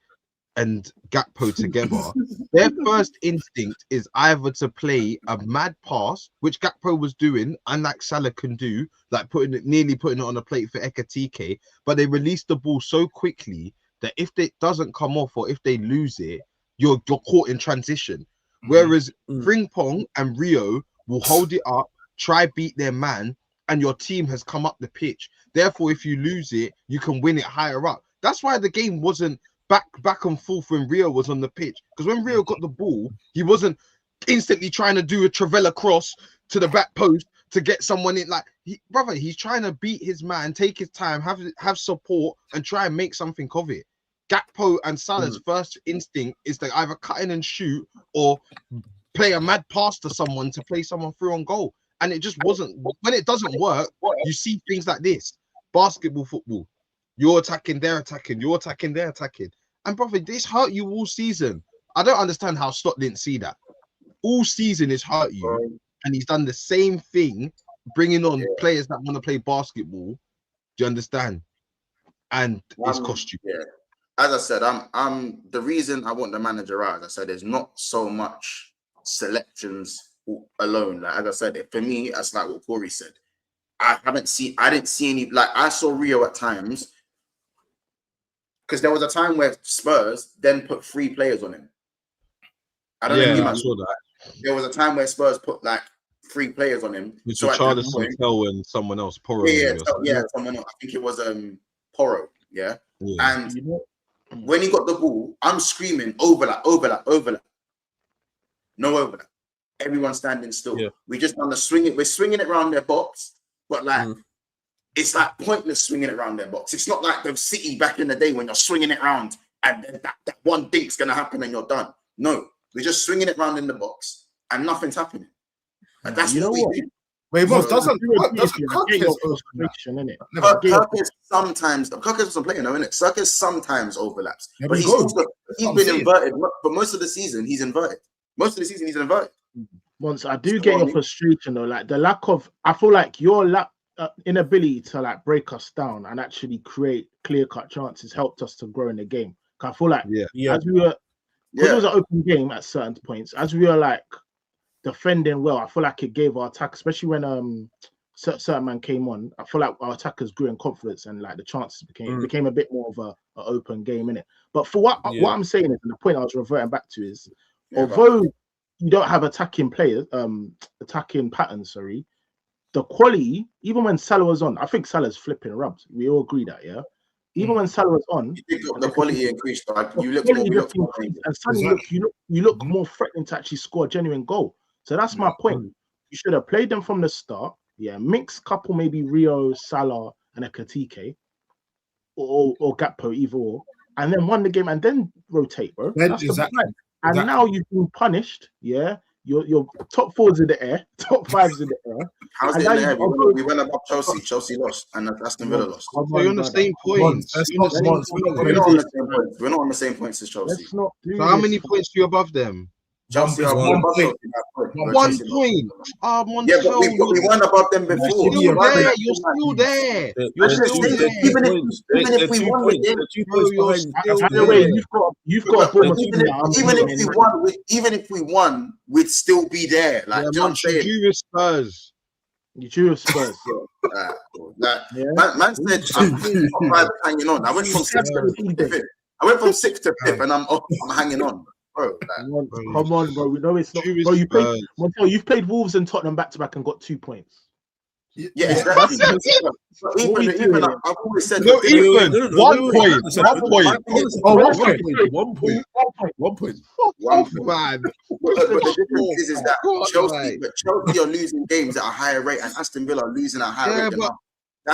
Gakpo together, their first instinct is either to play a mad pass, which Gakpo was doing, unlike Salah can do, like nearly putting it on a plate for Ekitike, but they release the ball so quickly that if it doesn't come off or if they lose it, you're caught in transition. Whereas Frimpong and Rio will hold it up, try beat their man, and your team has come up the pitch. Therefore, if you lose it, you can win it higher up. That's why the game wasn't back and forth when Rio was on the pitch. Because when Rio got the ball, he wasn't instantly trying to do a Travella cross to the back post to get someone in. Like, he's trying to beat his man, take his time, have support, and try and make something of it. Gakpo and Salah's first instinct is to either cut in and shoot or play a mad pass to someone to play someone through on goal. And it just wasn't. When it doesn't work, you see things like this. Basketball, football. You're attacking, they're attacking. You're attacking, they're attacking. And brother, this hurt you all season. I don't understand how Stott didn't see that. All season is hurt you, and he's done the same thing, bringing on players that want to play basketball. Do you understand? And it's cost you. Yeah. As I said, I'm the reason I want the manager out. As I said, there's not so much selections alone. Like, as I said, for me, that's like what Corey said. I didn't see any. Like, I saw Rio at times, because there was a time where Spurs then put 3 players on him. I don't know. I saw that. There was a time where Spurs put like 3 players on him. It's so Charleston Tell and someone else, Porro. Someone else. I think it was Porro. Yeah. And when he got the ball, I'm screaming overlap. No overlap. Everyone standing still. Yeah. We just on the swing it. We're swinging it around their box, but like it's like pointless swinging it around their box. It's not like the City back in the day when you're swinging it around and then that one dink's gonna happen and you're done. No, we're just swinging it around in the box and nothing's happening. And that's what we do. Wait, Moss, doesn't Kirkus sometimes, Kirkus wasn't playing, though, innit? Kirkus sometimes overlaps. Yeah, but he's been inverted. But most of the season, he's inverted. Once I do get your frustration, though, like the lack of, I feel like your inability to like break us down and actually create clear-cut chances helped us to grow in the game. I feel like as we were, because it was an open game at certain points, as we were like defending well, I feel like it gave our attack, especially when certain man came on, I feel like our attackers grew in confidence and like the chances became a bit more of an open game, innit? But for what I'm saying is, and the point I was reverting back to is, although you don't have attacking players, attacking patterns, the quality, even when Salah was on, I think Salah's flipping rubs. We all agree that, yeah? Even when Salah was on, the quality increased. Like, you look more threatening to actually score a genuine goal. So that's my point. You should have played them from the start. Yeah, mix couple, maybe Rio, Salah, and a Katike, or Gakpo, either or, and then won the game and then rotate, bro. That's the plan. And now you've been punished. Yeah, your top 4's in the air, top 5's in the air. How's it in the air? We went above Chelsea. Chelsea lost, and Aston Villa lost. We're on the same points. We're not on the same points as Chelsea. So how many points are you above them? Chelsea are 1 point. 1 point. Yeah, but we weren't above them before. You're still there. Even if we won the game, even if we won, we'd still be there. Like, you drew with Spurs. You drew with Spurs. Man said, I'm hanging on. I went from 6th to 5th, and I'm hanging on. Bro, come on, bro. We know it's not. Bro, you've played Wolves and Tottenham back to back and got 2 points. Yeah, exactly. Even I've always said 1 point. 1 point. 1 point. Man. But the difference is that Chelsea are losing games at a higher rate, and Aston Villa are losing at a higher rate.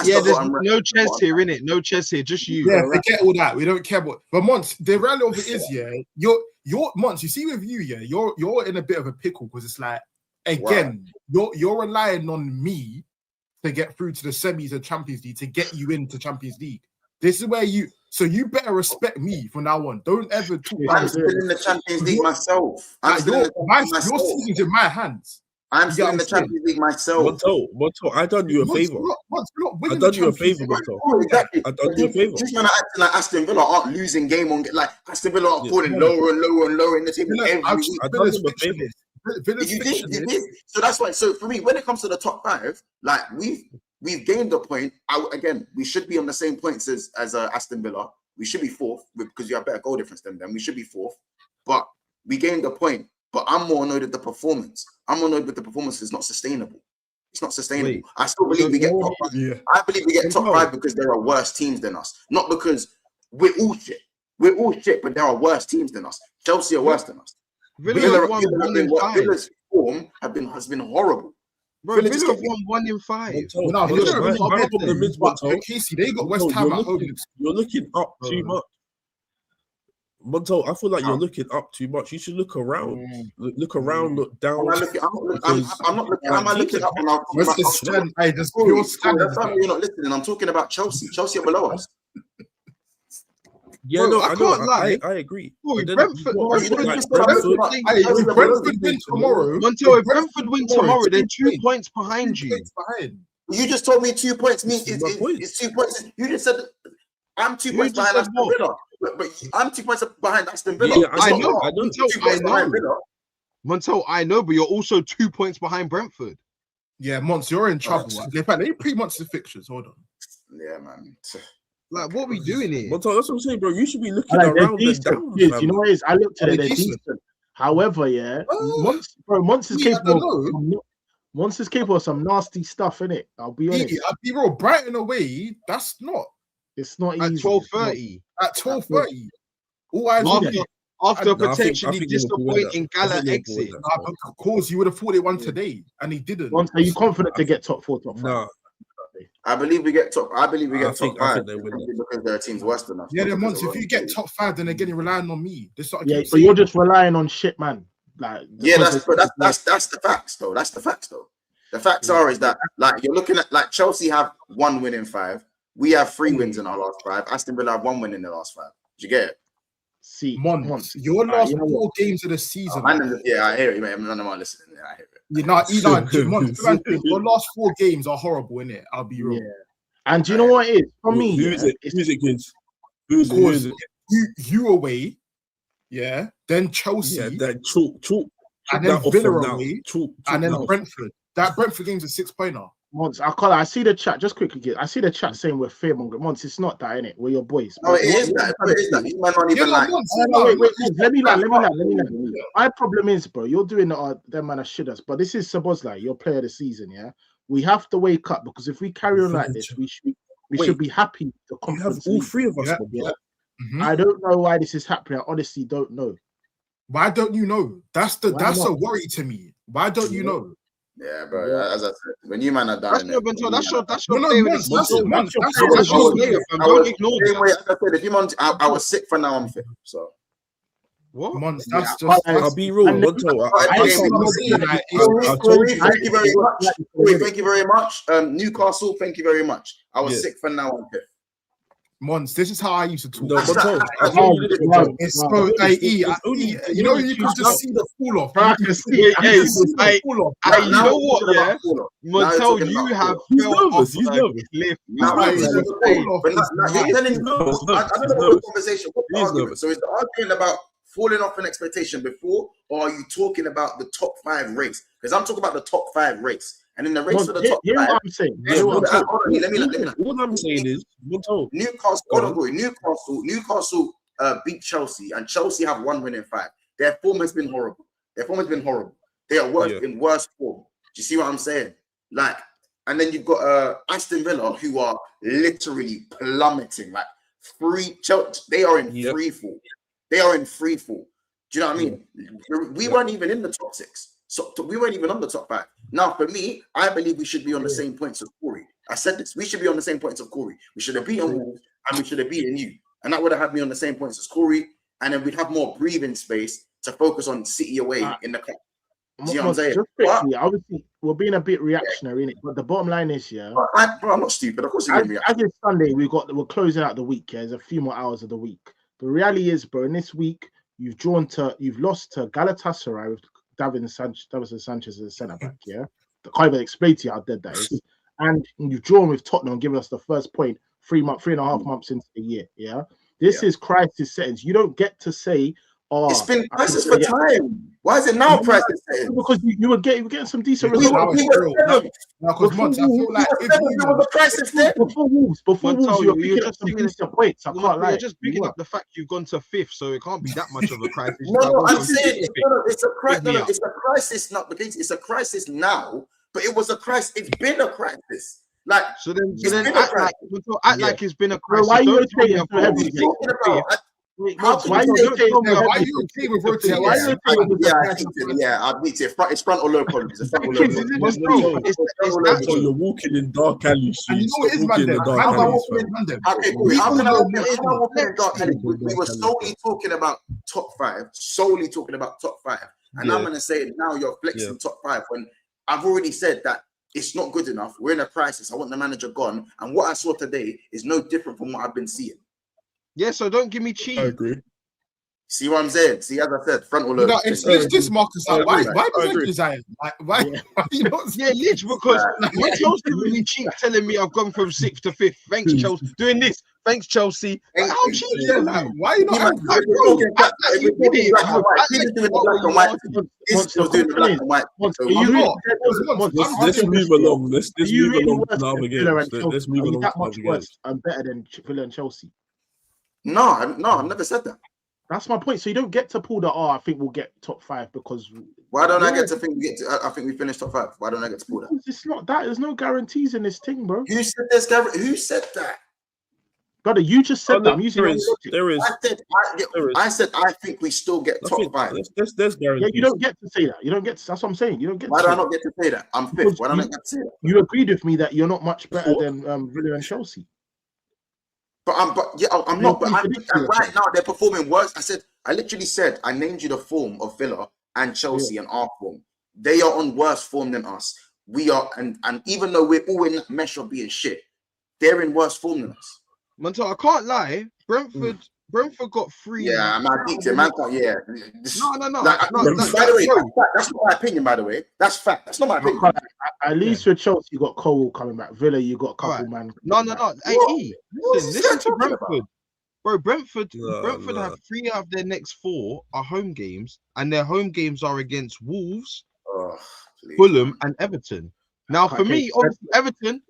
There's no chess here, innit? No chess here, just you. Yeah, forget all that. We don't care what. But Mons, the reality of it is, you're Mons. You see, with you, you're in a bit of a pickle because it's like, again, you're relying on me to get through to the semis of Champions League to get you into Champions League. This is where you better respect me from now on. Don't ever talk. I'm still in the Champions League myself. Your season's in my hands. I'm still in the Champions League myself. Monto, I done you a favor. I done you a favor, Monto. Exactly. I done you a favor. Just trying to act like Aston Villa aren't losing game on like Aston Villa aren't falling lower and lower and lower in the table every week. I done you a favor. You did. So that's why. So for me, when it comes to the top 5, like we've gained a point. Again, we should be on the same points as Aston Villa. We should be 4th because you have better goal difference than them. We should be 4th, but we gained a point. But I'm more annoyed at the performance. I'm annoyed with the performance. It's not sustainable. It's not sustainable. I still believe we get top 5. Yeah. I believe we get top 5 because there are worse teams than us, not because we're all shit. We're all shit, but there are worse teams than us. Chelsea are worse than us. Villa won 1 in 5. Villa's form has been horrible. Bro, Villa have won 1 in 5. No, Casey, they got West Ham at home. You're looking up too much. Monto, I feel like you're looking up too much. You should look around. Look around, look down. I'm not looking. Am I looking up? What's the strength? Hey, there's pure standard. You're not listening. I'm talking about Chelsea. Chelsea are below us. Yeah, bro, no, I can't lie. I agree. Boy, Brentford win tomorrow. Until if Brentford win tomorrow, they're 2 points behind you. You just told me 2 points means it's 2 points. You just said I'm 2 points behind Aston Villa. But I'm 2 points behind Aston Villa. Yeah, I know. Montel, I know, but you're also 2 points behind Brentford. Yeah, Mons, you're in trouble. In fact, they pretty much the fixtures. Hold on. Yeah, man. Like, what are we doing here? Montel, that's what I'm saying, bro. You should be looking around and down. You know what it is? I looked at it, they're decent. However, yeah, Mons is capable. Mons is capable of some nasty stuff, innit? I'll be honest. I'll be real. Brighton away, that's not. It's not at easy. 12:30. At 12:30. All eyes after potentially disappointing Gala exit. Of course, you would have thought they won today, and he didn't. Are you confident to get top 4, top 5? No. I believe we get top 5 because there are teams worse than us. Yeah, then once if you get top 5, then they're getting relying on me. But you're just relying on shit, man. Like, yeah, that's the facts, though. That's the facts, though. The facts are is that like you're looking at like Chelsea have 1 win in 5. We have 3 wins in our last 5. Aston Villa have 1 win in the last 5. Did you get it? See, Mons, your last 4 games of the season. Yeah, I hear it, man. None of my listening. I hear it. Your last 4 games are horrible, innit? I'll be real. Yeah. And do you know what it is? For me, who's it, kids? Who's it? You away, yeah. Then Chelsea, yeah. Then chalk, and then Villa away, and then Brentford. That Brentford game's a 6-pointer. Mons, I see the chat. Just quickly, I see the chat saying we're fearmonger. Mons, it's not that, innit? We're your boys. No, it is that. It is that. You might not even like. Wait. Let me land. My problem is, bro, you're doing them man shit us. But this is Sabozlai, your player of the season, yeah. We have to wake up because if we carry on like this, we should be happy. You have all 3 of us. Yeah. I don't know why this is happening. I honestly don't know. Why don't you know? That's a worry to me. Why don't you know? Yeah, bro. As I said, when you man are done, that's your play. Don't ignore that. If you man, I was sick for now. I'm fit. So what? Mons, that's just. I'll be real. Thank you very much. Newcastle, thank you very much. I was sick for now. I'm fit. Mons, this is how I used to talk. It's so you know you can just see the fall off. You know what? Yeah, Montel, you have felt off the cliff. I don't know what conversation. So is the argument about falling off an expectation before, or are you talking about the top 5 race? Because I'm talking about the top 5 race. And in the race for the top 5, what I'm saying. All I'm saying is Newcastle beat Chelsea, and Chelsea have 1 win in 5. Their form has been horrible. They are in worse form. Do you see what I'm saying? Like, and then you've got Aston Villa, who are literally plummeting. Like they are in free fall. They are in free fall. Do you know what I mean? We weren't even in the top 6. So we weren't even on the top 5. Now, for me, I believe we should be on the same points as Corey. I said this. We should be on the same points as Corey. We should have beaten Wolves, and we should have beaten you. And that would have had me on the same points as Corey. And then we'd have more breathing space to focus on City away in the cup. See what I'm saying? Just quickly, obviously, we're being a bit reactionary, innit? But the bottom line is, yeah. I'm not stupid. Of course, as it's Sunday, we're closing out the week. Yeah, there's a few more hours of the week. The reality is, bro, in this week, you've lost to Galatasaray with Davinson Sanchez as a centre back. Yeah, I can't even explain to you how dead that is. And you've drawn with Tottenham, giving us the first point 3.5 months into the year. Yeah, this is crisis settings. You don't get to say, "Oh, it's been crisis for time." Why is it now crisis settings? Because you were getting some decent results. Because Mons, I feel like if there was a crisis there before Wolves, you're picking up some decent points. I can't lie. You're just picking up the fact you've gone to 5th, so it can't be that much of a crisis. No, I'm saying it's a crisis. Not because it's a crisis now, but it was a crisis. It's been a crisis. Like so then act like it's been a crisis. Why are you talking about? Why are you okay with rotating? I admit it. It's front or low problems. It's front or low problems. So you're walking in dark alleys. And you know what it is, man? How can I walk in dark alleys? We were solely talking about top five. And I'm going to say now you're flexing top five when I've already said that it's not good enough. We're in a crisis. I want the manager gone. And what I saw today is no different from what I've been seeing. Yeah, so don't give me cheat. I agree. See what I'm saying? See, as I said, front or low. No, it's this Marcus. Why Zion? Why? You know, Lich, because when Chelsea really cheap telling me I've gone from 6th to 5th. Thanks, Chelsea. Doing this. Thanks, Chelsea. How cheap is that? Why are you not angry? Let's move along. Let's move along to other games. Let's move along that much worse and better than Villa and Chelsea. No, I've never said that. That's my point. So you don't get to pull the I think we'll get top 5 because why don't I get to think we get to? I think we finished top 5. Why don't I get to pull that? It's not that. There's no guarantees in this thing, bro. Who said there's guarantee? Who said that? Brother, you just said that. I'm using there is. I said I think we still get top 5. There's guarantees. Yeah, you don't get to say that. You don't get to. That's what I'm saying. You don't get. Why do I not get to say that? I'm 5th. Why don't I get to say that? You agreed with me that you're not much better than Villa and Chelsea. I'm not. But right now they're performing worse. I literally said I named you the form of Villa and Chelsea and our form. They are on worse form than us. We are, and even though we're all in that mesh of being shit, they're in worse form than us. Manto, I can't lie. Brentford got 3. Yeah, I'm addicted. Man, yeah. No. By the way, that's not my opinion. By the way, that's fact. That's not my opinion. At least with Chelsea, you got Cole coming back. Villa, you got a couple man. No. Hey, listen to Brentford. Bro, Brentford have 3 out of their next 4 are home games, and their home games are against Wolves, Fulham, and Everton. Now, for me, obviously, Everton.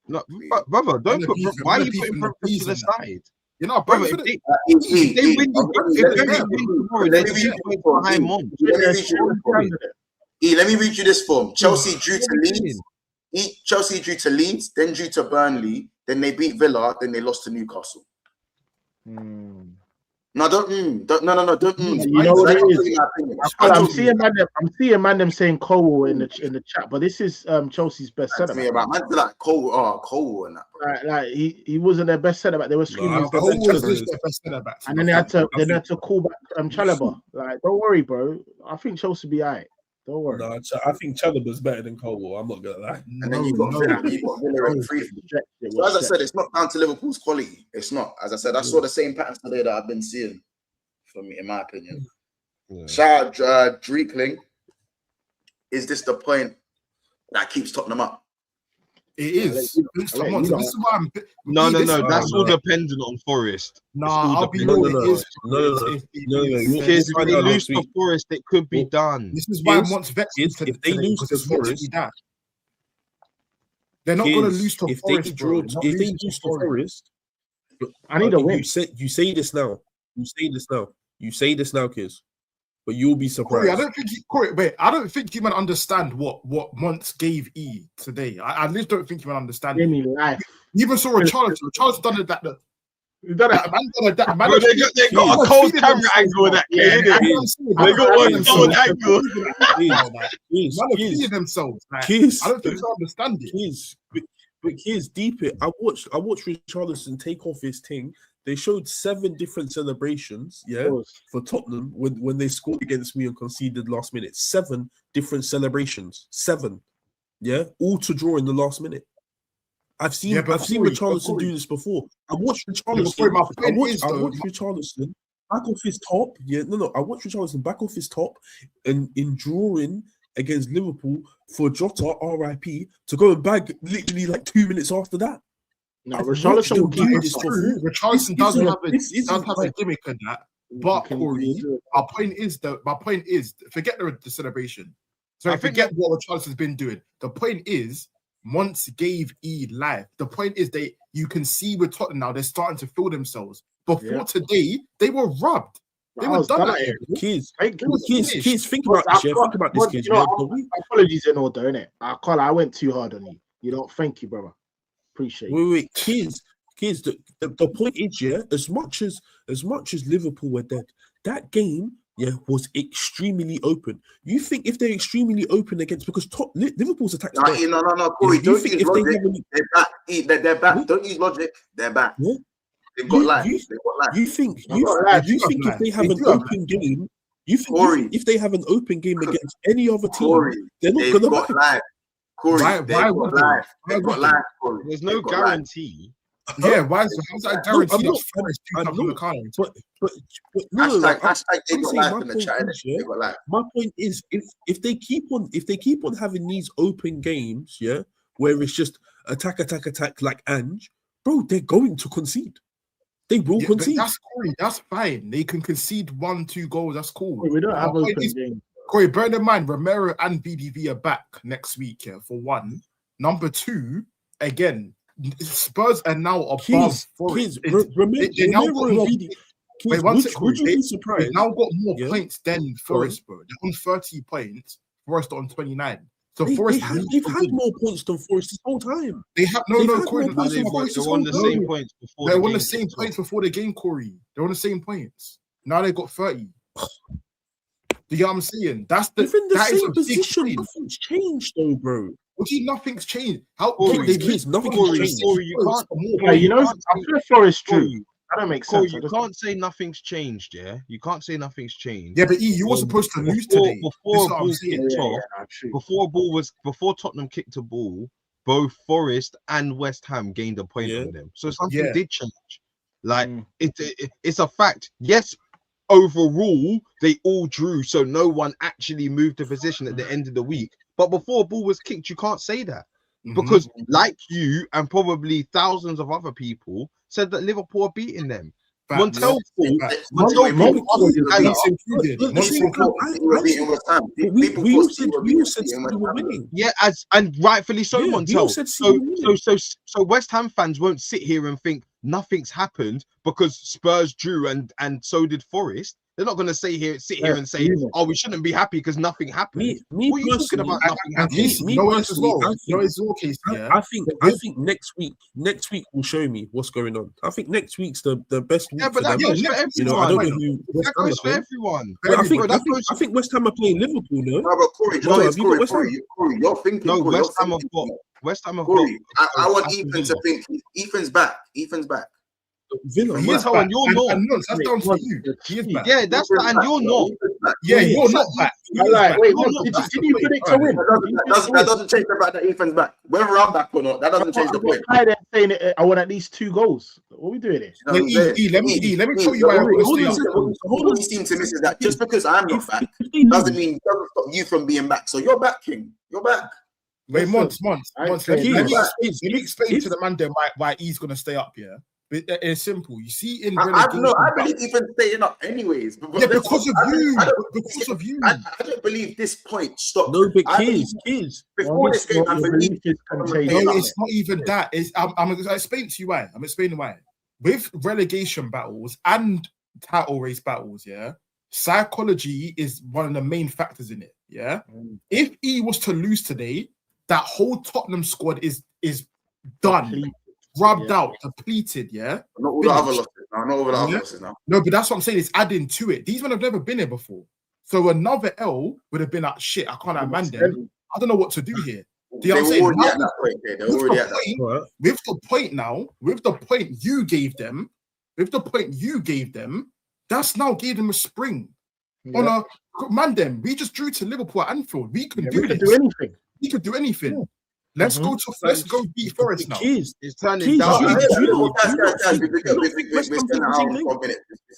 No, brother, don't put. Why are you putting Brentford to the side? You know, brother, Brentford. If they win tomorrow, they're 6 points behind Mons. Let me read you this form. Chelsea drew to Leeds. Then drew to Burnley. Then they beat Villa. Then they lost to Newcastle. No, don't. You know what it is? I'm seeing man saying Cole in the chat, but this is Chelsea's best centre back. Man, like Cole and that. Like he wasn't their best centre back. They were screaming. Cole was their best centre back. And then they had to call back Chalobah. Like, don't worry, bro. I think Chelsea be alright. Don't worry. No, I think Chalobah's better than Cole. I'm not gonna lie. And then you got Villa and free. So as I said, it's not down to Liverpool's quality. It's not. As I said, I saw the same patterns today that I've been seeing. For me, in my opinion, shout out Dreekling. Is this the point that keeps Tottenham up? It is. This is why I'm. No. That's all dependent on Forest. I'll be real. Because if they lose to Forest, it could be done. This is why I want Vexen if they lose to Forest, they're not going to lose to Forest. If they lose to Forest, I need a win. You say this now. You say this now, kids. But you'll be surprised. I don't think you man understand what Mons gave E today. I just don't think you man understand. Give me life. You even saw Richarlison. Richarlison done it that. They got a cold camera angle with that. They got one cold angle. Man, themselves. I don't think you understand it. But kids, deep it. I watched Richarlison take off his thing. They showed 7 different celebrations, for Tottenham when they scored against me and conceded last minute. 7 different celebrations. 7, all to draw in the last minute. I've seen Richarlison do this before. I watched Richarlison. I watched Richarlison back off his top. I watched Richarlison back off his top and in drawing against Liverpool for Jota, RIP, to go and bag literally like 2 minutes after that. No, Richarlison does have a gimmick in that. But Corey, my point is, forget the celebration. So forget what Richarlison's been doing. The point is, Mons gave E life. The point is, you can see with Tottenham now they're starting to feel themselves. Before today, they were robbed. They were done. Kids, think about this. Think about this, kids. Apologies in order, innit? I went too hard on you. Thank you, brother. Appreciate it. Wait, kids, Kids, the point is, yeah, as much as Liverpool were dead, that game, yeah, was extremely open. You think if they're extremely open against because Liverpool's attack? No, Corey, don't use logic. They're back. They're back. Yeah? Don't use logic. They're back. Yeah? They've got life. They've got life. You think if they have an open game? You think if they have an open game against any other team, they're not gonna got life. Corey, they've got life. They've got life. Corey, there's no guarantee. Yeah, why? How's that guarantee? My point is, if they keep on having these open games, yeah, where it's just attack like Ange, bro, they're going to concede. They will concede. That's Corey. That's fine. They can concede 1-2 goals. That's cool. We don't have open games. Corey, bear in mind, Romero and BDV are back next week. Yeah, for one. Number two, again. Spurs are now above Forest. Would you be surprised? They've now got more points than Forest, bro. They're on 30 points. Forest on 29. So they've had more points than Forest this whole time. They have They're on the same points before. They're on the same points before the game, Corey. They're on the same points. Now they've got 30. Do you get what I'm saying? That's the same position. Nothing's changed though, bro. What do you nothing's changed? How nothing's changed. You can't. I feel Forest true. That don't make sense. You can't say nothing's changed. Yeah, you can't say nothing's changed. Yeah, but you were supposed to lose today. Before Tottenham kicked a ball, both Forest and West Ham gained a point on them. So something did change. Like it's a fact. Yes. Overall, they all drew, so no one actually moved the position at the end of the week. But before a ball was kicked, you can't say that because, like you and probably thousands of other people said that Liverpool are beating them. Montel yeah, and rightfully so, Montel. So West Ham fans won't sit here and think nothing's happened because Spurs drew and so did Forest. They're not going to sit here and say, "Oh, we shouldn't be happy because nothing happened." What are you talking about? Nothing happened. I think next week will show me what's going on. I think next week's the best week. Yeah, but that goes for everyone. You know, I don't know who that goes for everyone. I think West Ham are playing Liverpool. No, but Corey, you're thinking. No, West Ham have got. Corey, I want Ethan to think. Ethan's back. Villa. He's how and you're not. That's down to you. He is back. Yeah, that's that, and you're not. Yeah, you're not back. Wait, did you predict a win? That doesn't change the fact that Ethan's back. Whether I'm back or not, that doesn't change the point. I then saying I want at least 2 goals. What are we doing here? Let me show you why. What you seem to miss is that just because I'm not back doesn't stop you from being back. So you're back, King. You're back. Wait, months. Let me explain to the man there why he's gonna stay up here. It's simple. You see, in relegation, I believe even staying up anyways. Because of you. I don't believe this point stopped. No, but kids. Before this game, I believe it's not even that. I'm explaining to you why. I'm explaining why. With relegation battles and title race battles, psychology is one of the main factors in it. Yeah. If he was to lose today, that whole Tottenham squad is done. Rubbed out, depleted, Not all the other losses now. No, but that's what I'm saying. It's adding to it. These men have never been here before. So another L would have been like, shit, I can't have man them. I don't know what to do here. Do you know what I'm saying? With the point now, with the point you gave them, that's now gave them a spring. On a man them. We just drew to Liverpool at Anfield. We could do anything. We could do anything. Yeah. Let's go beat Forest now. It's turning down. We're spending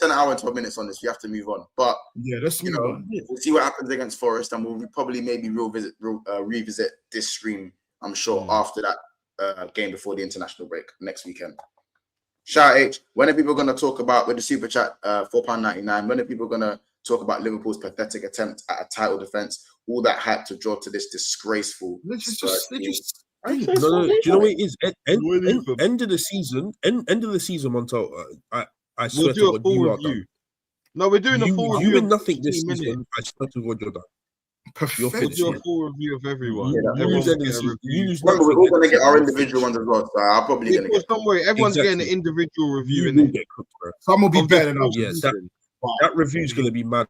an hour and 12 minutes on this. We have to move on. But let's move on. We'll see what happens against Forest, and we'll probably maybe revisit this stream, I'm sure, after that game before the international break next weekend. Shout H, when are people going to talk about, with the super chat, £4.99, when are people going to talk about Liverpool's pathetic attempt at a title defense? All that hype to draw to this disgraceful. Do you know what it is? End of the season, Montel. I swear to God, you are done. No, we're doing a full review. You win nothing this season. I swear to God, you're done. You're We'll do a full review of everyone. Remember, we're all gonna get our individual ones as well. So I'm probably gonna get. Don't worry, everyone's getting an individual review. You will get cooked, bro. Some will be better than others. Yeah, that review's gonna be mad.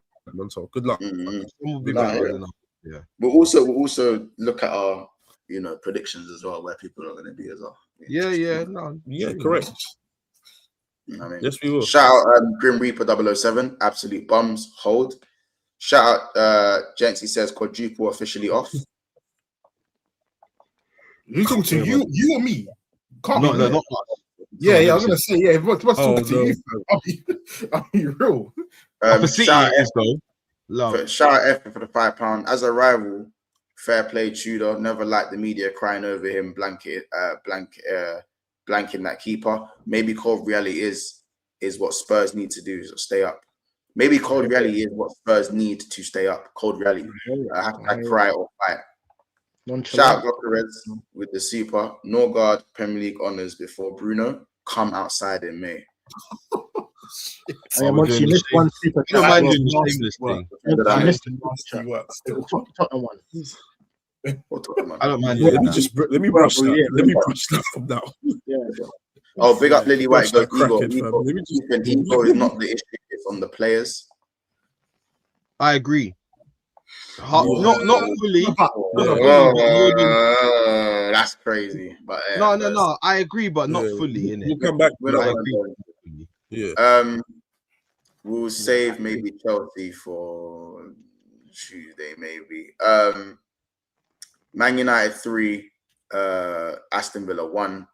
So good luck. Some will be better than others. Yeah. We'll also look at our predictions as well, where people are gonna be as well. Yeah, correct. You know what I mean? Yes, we will. Shout out Grim Reaper 007, absolute bums, hold. Shout out Jency says quadruple officially off. Who's talking to you? You or me? Not us. Yeah, I was gonna say, yeah, what's talking to you? I'll be real. Shout out F for the £5. As a rival, fair play Tudor. Never liked the media crying over him blanking that keeper. Maybe cold reality is what Spurs need to do to stay up. Maybe cold reality is what Spurs need to stay up. Cold reality. Hashtag cry or fight. Shout out Gokkerez with the super. Norgard Premier League honours before Bruno. Come outside in May. Once you missed one super. I don't mind doing the shameless thing. I missed the Tottenham one. I don't mind. Let me brush that from now. Yeah. Oh, big up Lily White. Ego is not the issue. It's on the players. I agree. Not fully. That's crazy. But no. I agree, but not fully. Innit? We'll come back. I agree. Yeah. We'll save maybe Chelsea for Tuesday, maybe. Man United 3, Aston Villa 1,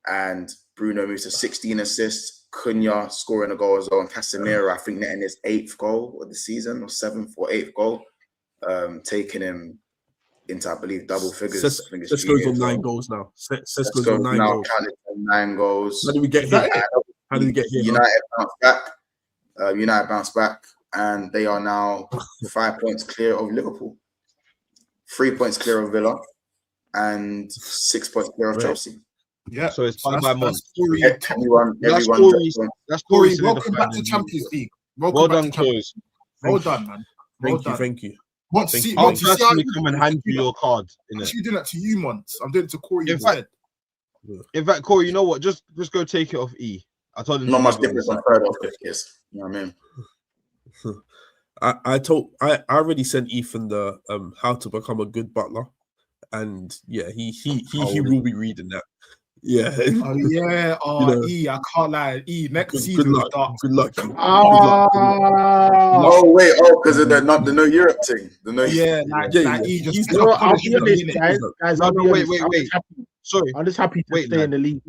and Bruno moves to 16 assists. Cunha scoring a goal as well, and Casemiro, I think, netting his 8th goal of the season, or 7th or 8th goal, taking him into, I believe, double figures. Sesko's on 9 goals now. Sesko's on 9 goals. Counted 9 goals. How did we get here? United bounced back, and they are now 5 points clear of Liverpool, 3 points clear of Villa, and 6 points clear of Chelsea. Yeah, so it's by month. That's Corey. Welcome back to Champions League. Well done, Corey. Well done, man. Thank you. I'll personally come and hand you your card. You doing that to you once. I'm doing it to Corey instead. In fact, Corey, you know what? Just go take it off E. I told him not much difference on third off this. You know what I mean? I already sent Ethan the how to become a good butler, and yeah, he will be reading that. Yeah. E, I can't lie. E, next season. Good luck. Oh wait, because of the no Europe thing. E just. I'll be honest, guys. Wait. Sorry, I'm just happy to stay in the league.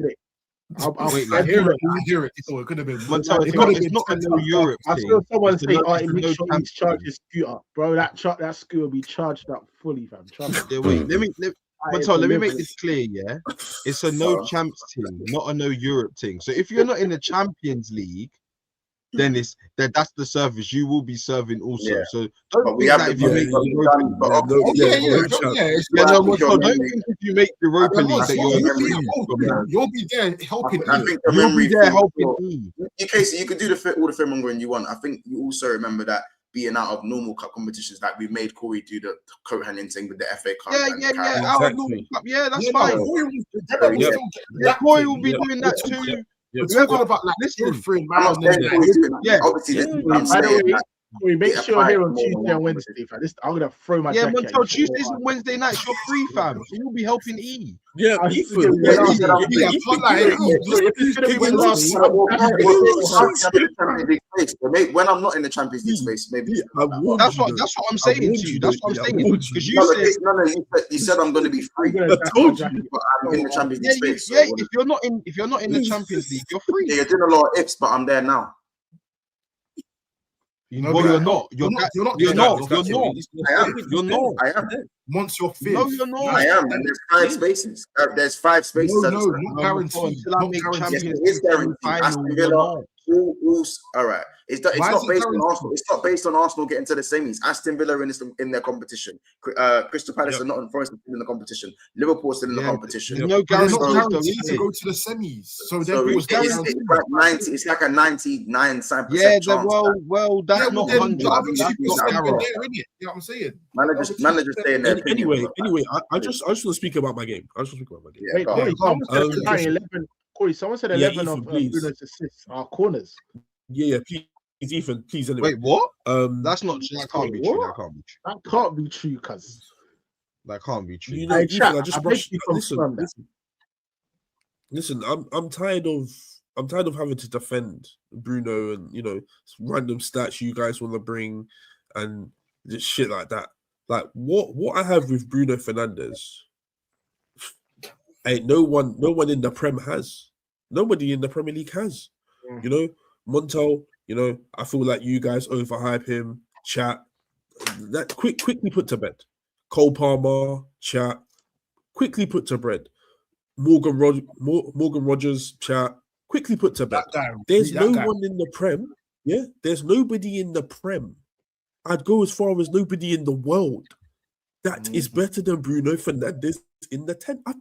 I hear it. So it could have been. It's not a no Europe thing. I saw someone say, make sure he's charged his scooter, bro. That scooter will be charged up fully, fam. Let me make this clear, yeah? It's a no champs team, not a no Europe thing. So if you're not in the Champions League, then that's the service you will be serving also. Yeah. So don't think that if you make you make Europa League that you'll be there helping. You'll be there helping. In case you could do all the filmongering you want. I think you also remember that being out of normal cup competitions, like we made Corey do the coat handling thing with the FA Cup. That's fine. Corey will be doing that too. About obviously. Make sure you're here on Tuesday and Wednesday, fam. I'm gonna throw my jacket. Montel, Tuesdays and Wednesday nights you're free, fam. So you'll be helping E. Yeah, when I'm not in the Champions League space, maybe that's what I'm saying to you. That's what I'm saying. Because you said I'm going to be free. I told you, but I'm in the Champions League space. Yeah, if you're not in the Champions League, you're free. Yeah, you're doing a lot of ifs, but I'm there now. You're not. You're not. I am. Once you're fit. No, you're not. I am. And there's 5 spaces. There's 5 spaces. No, not guaranteed. It is guaranteed. Aston Villa. All right. It's not based on Arsenal. It's not based on Arsenal getting to the semis. Aston Villa in their competition. Crystal Palace and Nottingham Forest are still in the competition. Liverpool still in the competition. There's no guarantee to go to the semis. So it's like a 99% yeah, chance. Well, that's not 100. You know what I'm saying? Manager staying there. Anyway, I just want to speak about my game. Yeah, Corey, someone said 11 of Bruno's assists are corners. Yeah, please, Ethan, please. Anyway. Wait, what? That's not true. That can't be true. That can't be true, cuz. That can't be true. You know, Ethan, I just brushed. Listen. I'm tired of having to defend Bruno and random stats you guys want to bring and just shit like that. Like what I have with Bruno Fernandez. Ain't no one in the Prem has. Nobody in the Premier League has. Montel, I feel like you guys overhype him. Chat. That quickly put to bed. Cole Palmer, chat. Quickly put to bed. Morgan Rogers, chat. Quickly put to bed. There's no one in the Prem. Yeah, there's nobody in the Prem. I'd go as far as nobody in the world that is better than Bruno Fernandez in the 10. I've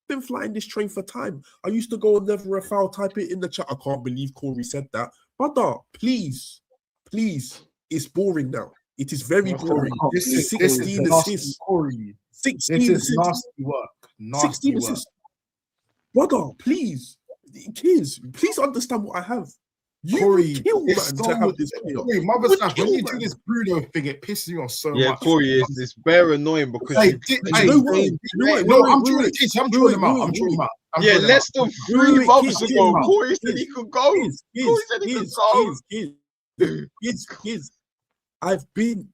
been flying this train for time. I used to go on Never a Foul, type it in the chat. I can't believe Corey said that. Brother, please, it's boring now. It is very boring. This is 16 assists. Corey. 16 this is assists. nasty work. 16 assists. Brother, please. Kids, please understand what I have. Corey, kill man to have this player. Corey, mother slash, when you do this Bruno thing, it pisses me off so much. Yeah, Corey, it's bare annoying because I'm drawing him out. Yeah, less than 3 months ago, Corey said he could go. Corey said he could go. Kids, I've been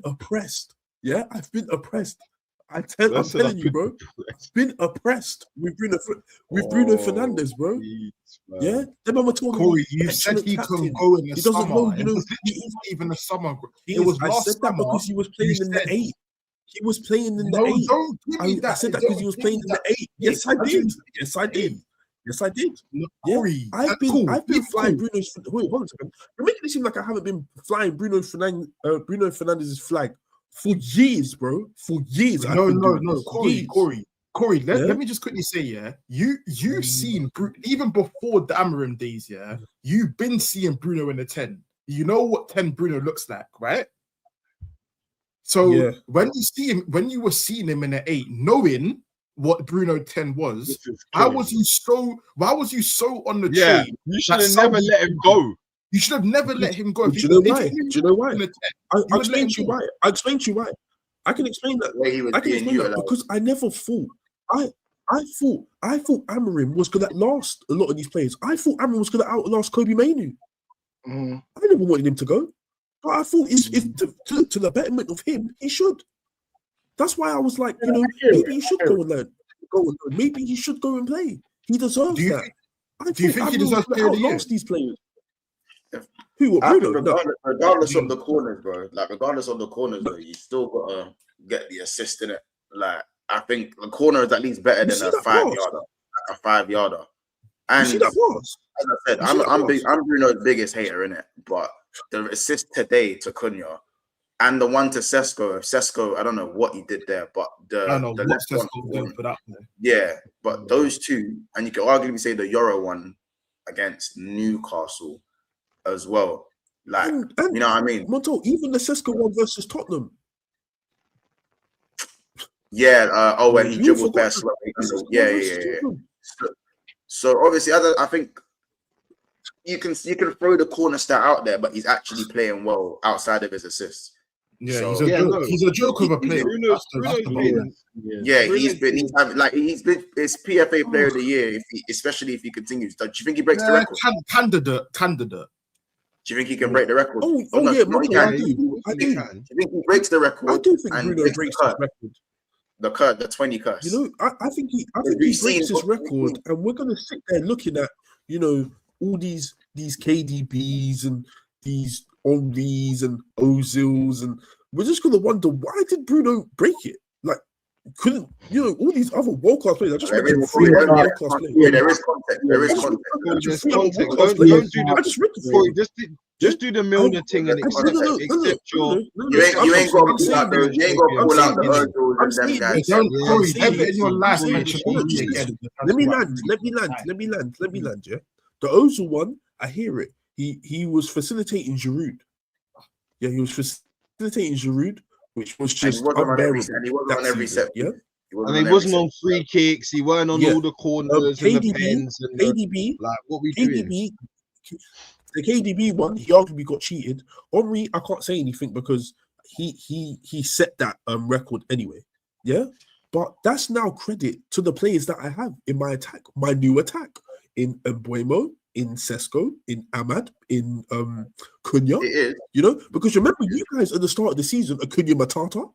oppressed. Yeah, I've been oppressed. I'm telling you, bro. Been oppressed with Bruno Fernandez, bro. Yeah, the man talking. Corey, you said he couldn't go in the summer. He doesn't know, he's not even the summer. It was last summer because he was playing in the 8. He was playing in the 8. Don't give me that. I said that because he was playing in the 8. Yes, I did. Corey, I've been flying Bruno's. Wait, hold on a second. You're making it seem like I haven't been flying Bruno Fernandez's flag for years, bro. For years. No. Corey, let me just quickly say, you've seen even before the Amarim days, you've been seeing Bruno in the 10. You know what 10 Bruno looks like, right? So when you were seeing him in the 8, knowing what Bruno 10 was, why was you so on the train? You should have never let him go. You should have never let him go. Do you know why? I'll explain to you why. I can explain that. Because I never thought. I thought Amarim was going to outlast a lot of these players. I thought Amarim was going to outlast Kobe Mainoo. I never wanted him to go. But I thought if to the betterment of him, he should. That's why I was like, maybe he should go and learn. Maybe he should go and play. He deserves that. Do you think he deserves to outlast these players? Regardless of the corners, bro. Like regardless of the corners, though, you still gotta get the assist in it. Like I think the corner is at least better than a 5-yarder. Like a 5-yarder. And you see that was? As I said, I'm Bruno's biggest hater in it. But the assist today to Cunha and the one to Sesko, I don't know what he did there, but the left one for that. Yeah, but those two, and you can arguably say the Euro one against Newcastle as well. Like, and you know what I mean? Monto, even the Sesko one versus Tottenham. Yeah, when he dribbled best. Yeah. So obviously, I think you can throw the corner stat out there, but he's actually playing well outside of his assists. Yeah, so, he's a joke of a player. He's been his PFA Player of the Year, especially if he continues. Do you think he breaks the record? Candidate. Do you think he can break the record? I do. I do. Do you think he breaks the record? I do think Bruno breaks the record. The 20 curse. You know, I think he breaks his record, and we're gonna sit there looking at all these KDBs and these Henrys and Ozils, and we're just gonna wonder, why did Bruno break it? Like, couldn't, you know, all these other world class players. I just mentioned three world class players. Yeah, there is context. There is context. Just do the Milner thing and accept your. You ain't got to pull out those. You ain't got to pull out the Ozils and them guys. Never in your life mention again. Let me land. Yeah, the Ozil one, I hear it. He was facilitating Giroud. Yeah, he was facilitating Giroud, which was just unbearable. And he wasn't on every set. Yeah. And he wasn't on free kicks. He weren't on all the corners and the pens. And KDB, like what we doing? The KDB one, he arguably got cheated. Henry, I can't say anything because he set that record anyway. Yeah, but that's now credit to the players that I have in my attack, my new attack in Mbuemo, in Sesko, in Ahmad, in Cunha. You know, because remember, you guys at the start of the season, Cunha Matata. Do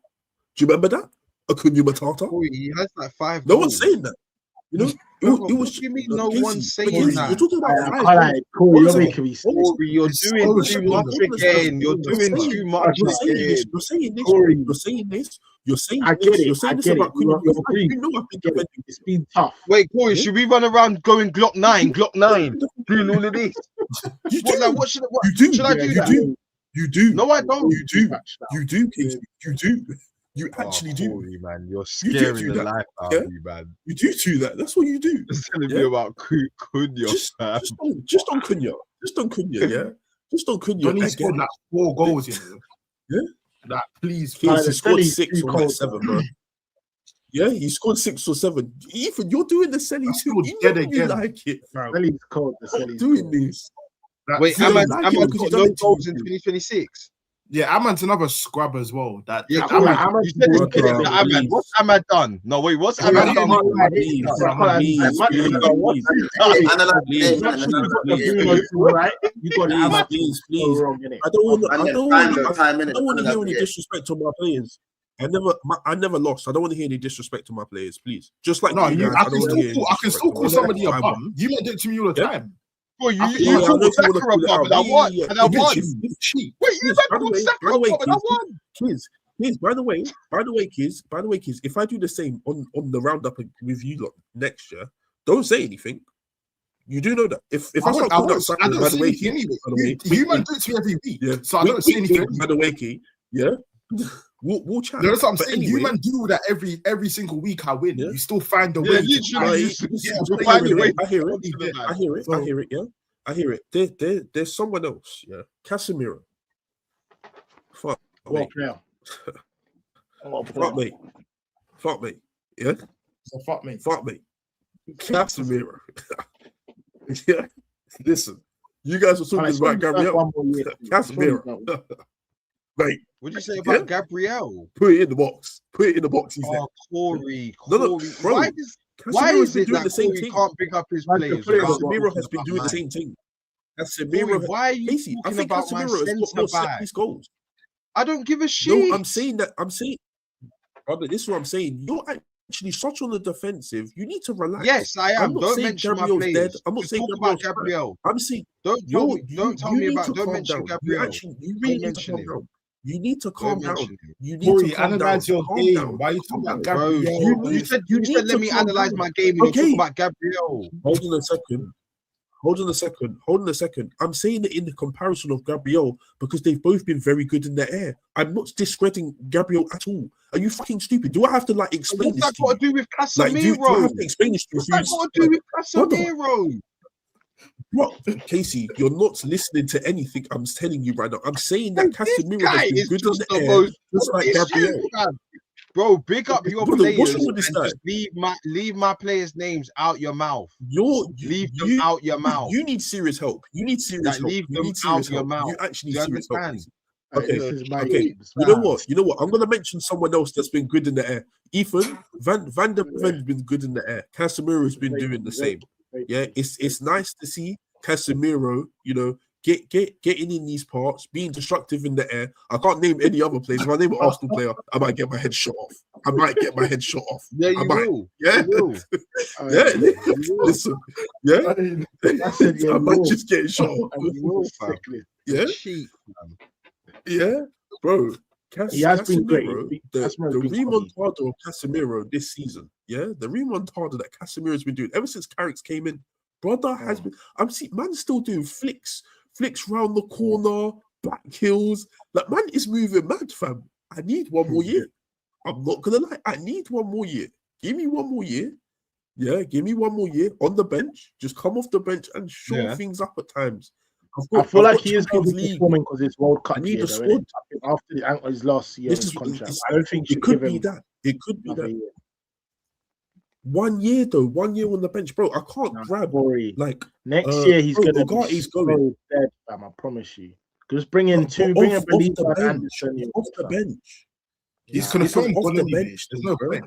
you remember that? Cunha Matata. Oh, he has like 5 goals. No one's saying that. You know, it was. What do you mean no one's saying that? You're talking about you're making me You're doing too much again. You're doing too much again. You're saying this. I get it. You're saying this about Cunha. You know I've been defending. It's been tough. Wait, Corey, should we run around going Glock 9, doing all of this? What should I do that? You do. No, I don't. You do, Casey. You do. You actually do. Corey, man. You're scaring the life out of me, man. You do that. That's what you do. It's telling me about Cunha. Just on Cunha. Just on Cunha, yeah? Just on Cunha. Donny scored like 4 goals, yeah? Like, please. He scored 6 or like 7, bro. Yeah, he scored 6 or 7. Ethan, you're doing the Selly too. You like it, fam. Selly's cold. Selly's doing this. Wait, Ahmad got no goals in 2026. Yeah, Ahmad's another scrub as well. What's Ahmad done? No, wait, what's Ahmad done? I don't want to hear any disrespect to my players. I never lost. I don't want to hear any disrespect to my players, please. Just like I can still call somebody a bum. You might do it to me all the time. Well, you called Saka a bum, and I won. Wait, you called Saka a bum, and I won. Kids, by the way, kids, if I do the same on the roundup with you lot next year, don't say anything. You do know that. If I start calling out Saka, by the way, you might do it to me every week. Yeah, so I don't say anything. By the way, yeah. We'll chat. That's what I'm saying. Anyway, you man do that every single week. I win. Yeah. You still find a way. I hear it. Yeah, I hear it. There's someone else. Yeah, Casemiro. Fuck me. Fuck me. Yeah. So fuck me. Casemiro. Yeah. Listen, you guys were talking about Gabriel. Casemiro. Right. What did you say about Gabriel? Put it in the box. Corey. No, bro. Why is it that Corey can't pick up his players? Casemiro has been doing the same thing. Casemiro. Why are you talking about my centre back? Goals. I don't give a shit. No, I'm saying, brother, this is what I'm saying. You're actually such on the defensive. You need to relax. Yes, I am. Don't mention my players. Dead. I'm not saying about Gabriel. I'm saying don't mention Gabriel. You really need to calm down. You need to calm down. You need to analyze your game. Why are you talking about Gabriel? You said let me analyze my game. And you're talking about Gabriel. Hold on a second. I'm saying it in the comparison of Gabriel because they've both been very good in the air. I'm not discrediting Gabriel at all. Are you fucking stupid? Do I have to explain this to you? What's that got to do with Casemiro? Do I have to explain this to you? What's that got to do with Casemiro? What, Casey? You're not listening to anything I'm telling you right now. I'm saying that Casemiro has been good in the air, just like Gabriel. Bro, big up your players and just leave my players' names out your mouth. Leave them out your mouth. You need serious help. Leave them out your mouth. You actually need serious help. Okay. You know what? I'm gonna mention someone else that's been good in the air. Ethan Van der Ven's been good in the air. Casemiro's been doing the same. Yeah, it's nice to see Casemiro, getting in these parts, being destructive in the air. I can't name any other players. If I name an Arsenal player, I might get my head shot off. Yeah, you will. Yeah, yeah. Listen, yeah. I might just get shot off. Yeah, yeah, bro. He has been great. The remontada of Casemiro this season, the remontada that Casemiro's been doing ever since Carrick's came in, brother has been. I'm seeing man still doing flicks round the corner, back heels. Like man is moving mad, fam. I need one more year. I'm not gonna lie. I need one more year. Give me one more year. Yeah, give me one more year on the bench. Just come off the bench and show things up at times. I feel like he is going to be performing because it's World Cup. I need a squad. After his last year of his contract. I don't think it could be that. It could be that. Year. 1 year though, 1 year on the bench, bro. I can't grab like next year. He's going to be so dead, fam. I promise you. Just bring in bring in Benito and Anderson off the bench. He's confirmed off the bench. There's no point.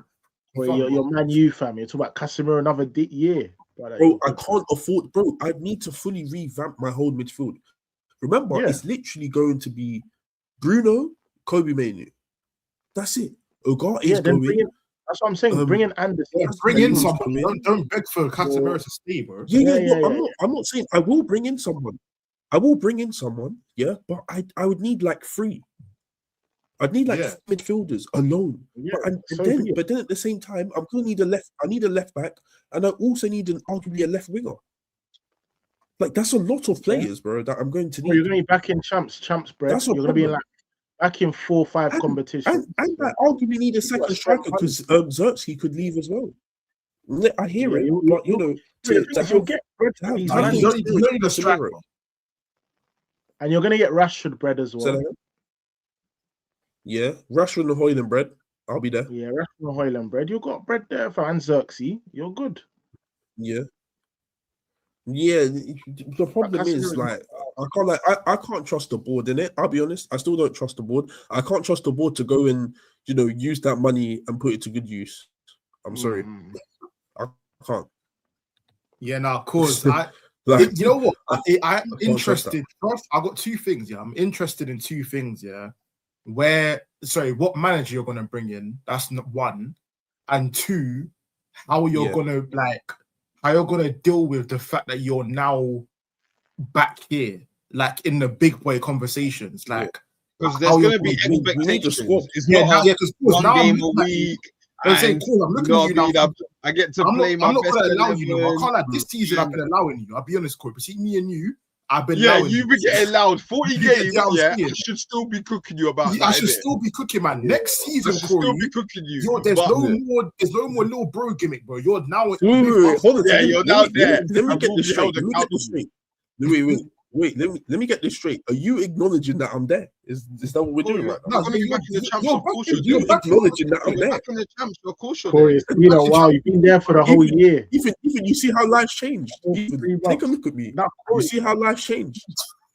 Your Man U, fam. You're talking about Casemiro another year. Bro, I can't afford, bro. I need to fully revamp my whole midfield. Remember, it's literally going to be Bruno, Kobe Mainoo. That's it. Ugarte is going. That's what I'm saying. Bring in Anderson. Bring in someone. Don't beg for Casemiro to stay, bro. I'm not saying I will bring in someone. But I would need like 3. I'd need like midfielders alone. But then at the same time, I'm gonna need I need a left back, and I also need arguably a left winger. Like that's a lot of players, bro. That I'm going to need. You're gonna be back in champs, bro. You're gonna be in back in 4 or 5 competitions. And I arguably need a second striker because Xerxes could leave as well. I hear it, but you know, you'll get the striker. And you're gonna get Rashford bread as well. Yeah, Rashford and Hoyland bread. I'll be there. Yeah, Rashford and Hoyland bread. You got bread there for Xerxes. You're good. Yeah. The problem is like I can't trust the board in it. I'll be honest. I still don't trust the board. I can't trust the board to go and use that money and put it to good use. I'm sorry. I can't. Yeah, no, of course. You know what? I'm interested. First, I got 2 things. Yeah, I'm interested in 2 things. Yeah. What manager you're gonna bring in? That's not 1, and 2, how you're gonna deal with the fact that you're now back here, like in the big boy conversations, like because there's gonna be expectations. It's not one game a week. I'm looking at you now. I get to play my best. I'm not gonna allow you. I can't this season. I've been allowing you. I'll be honest, Corey. But see, me and you. I've been you've been getting allowed 40 games. I should still be cooking you about that. I should still be cooking, man. Next season, Corey, still be cooking you. There's no more little bro gimmick, bro. You're now. Hold on. You're now there. Let me get this straight. Wait. Let me get this straight. Are you acknowledging that I'm there? Is that what we're doing right now? No, you're back in the champs. Of course you're acknowledging that I'm there. Back in the champs. Of course you're there. Wow, you've been there for the whole year. Even you see how life's changed. Take a look at me. You see how life's changed.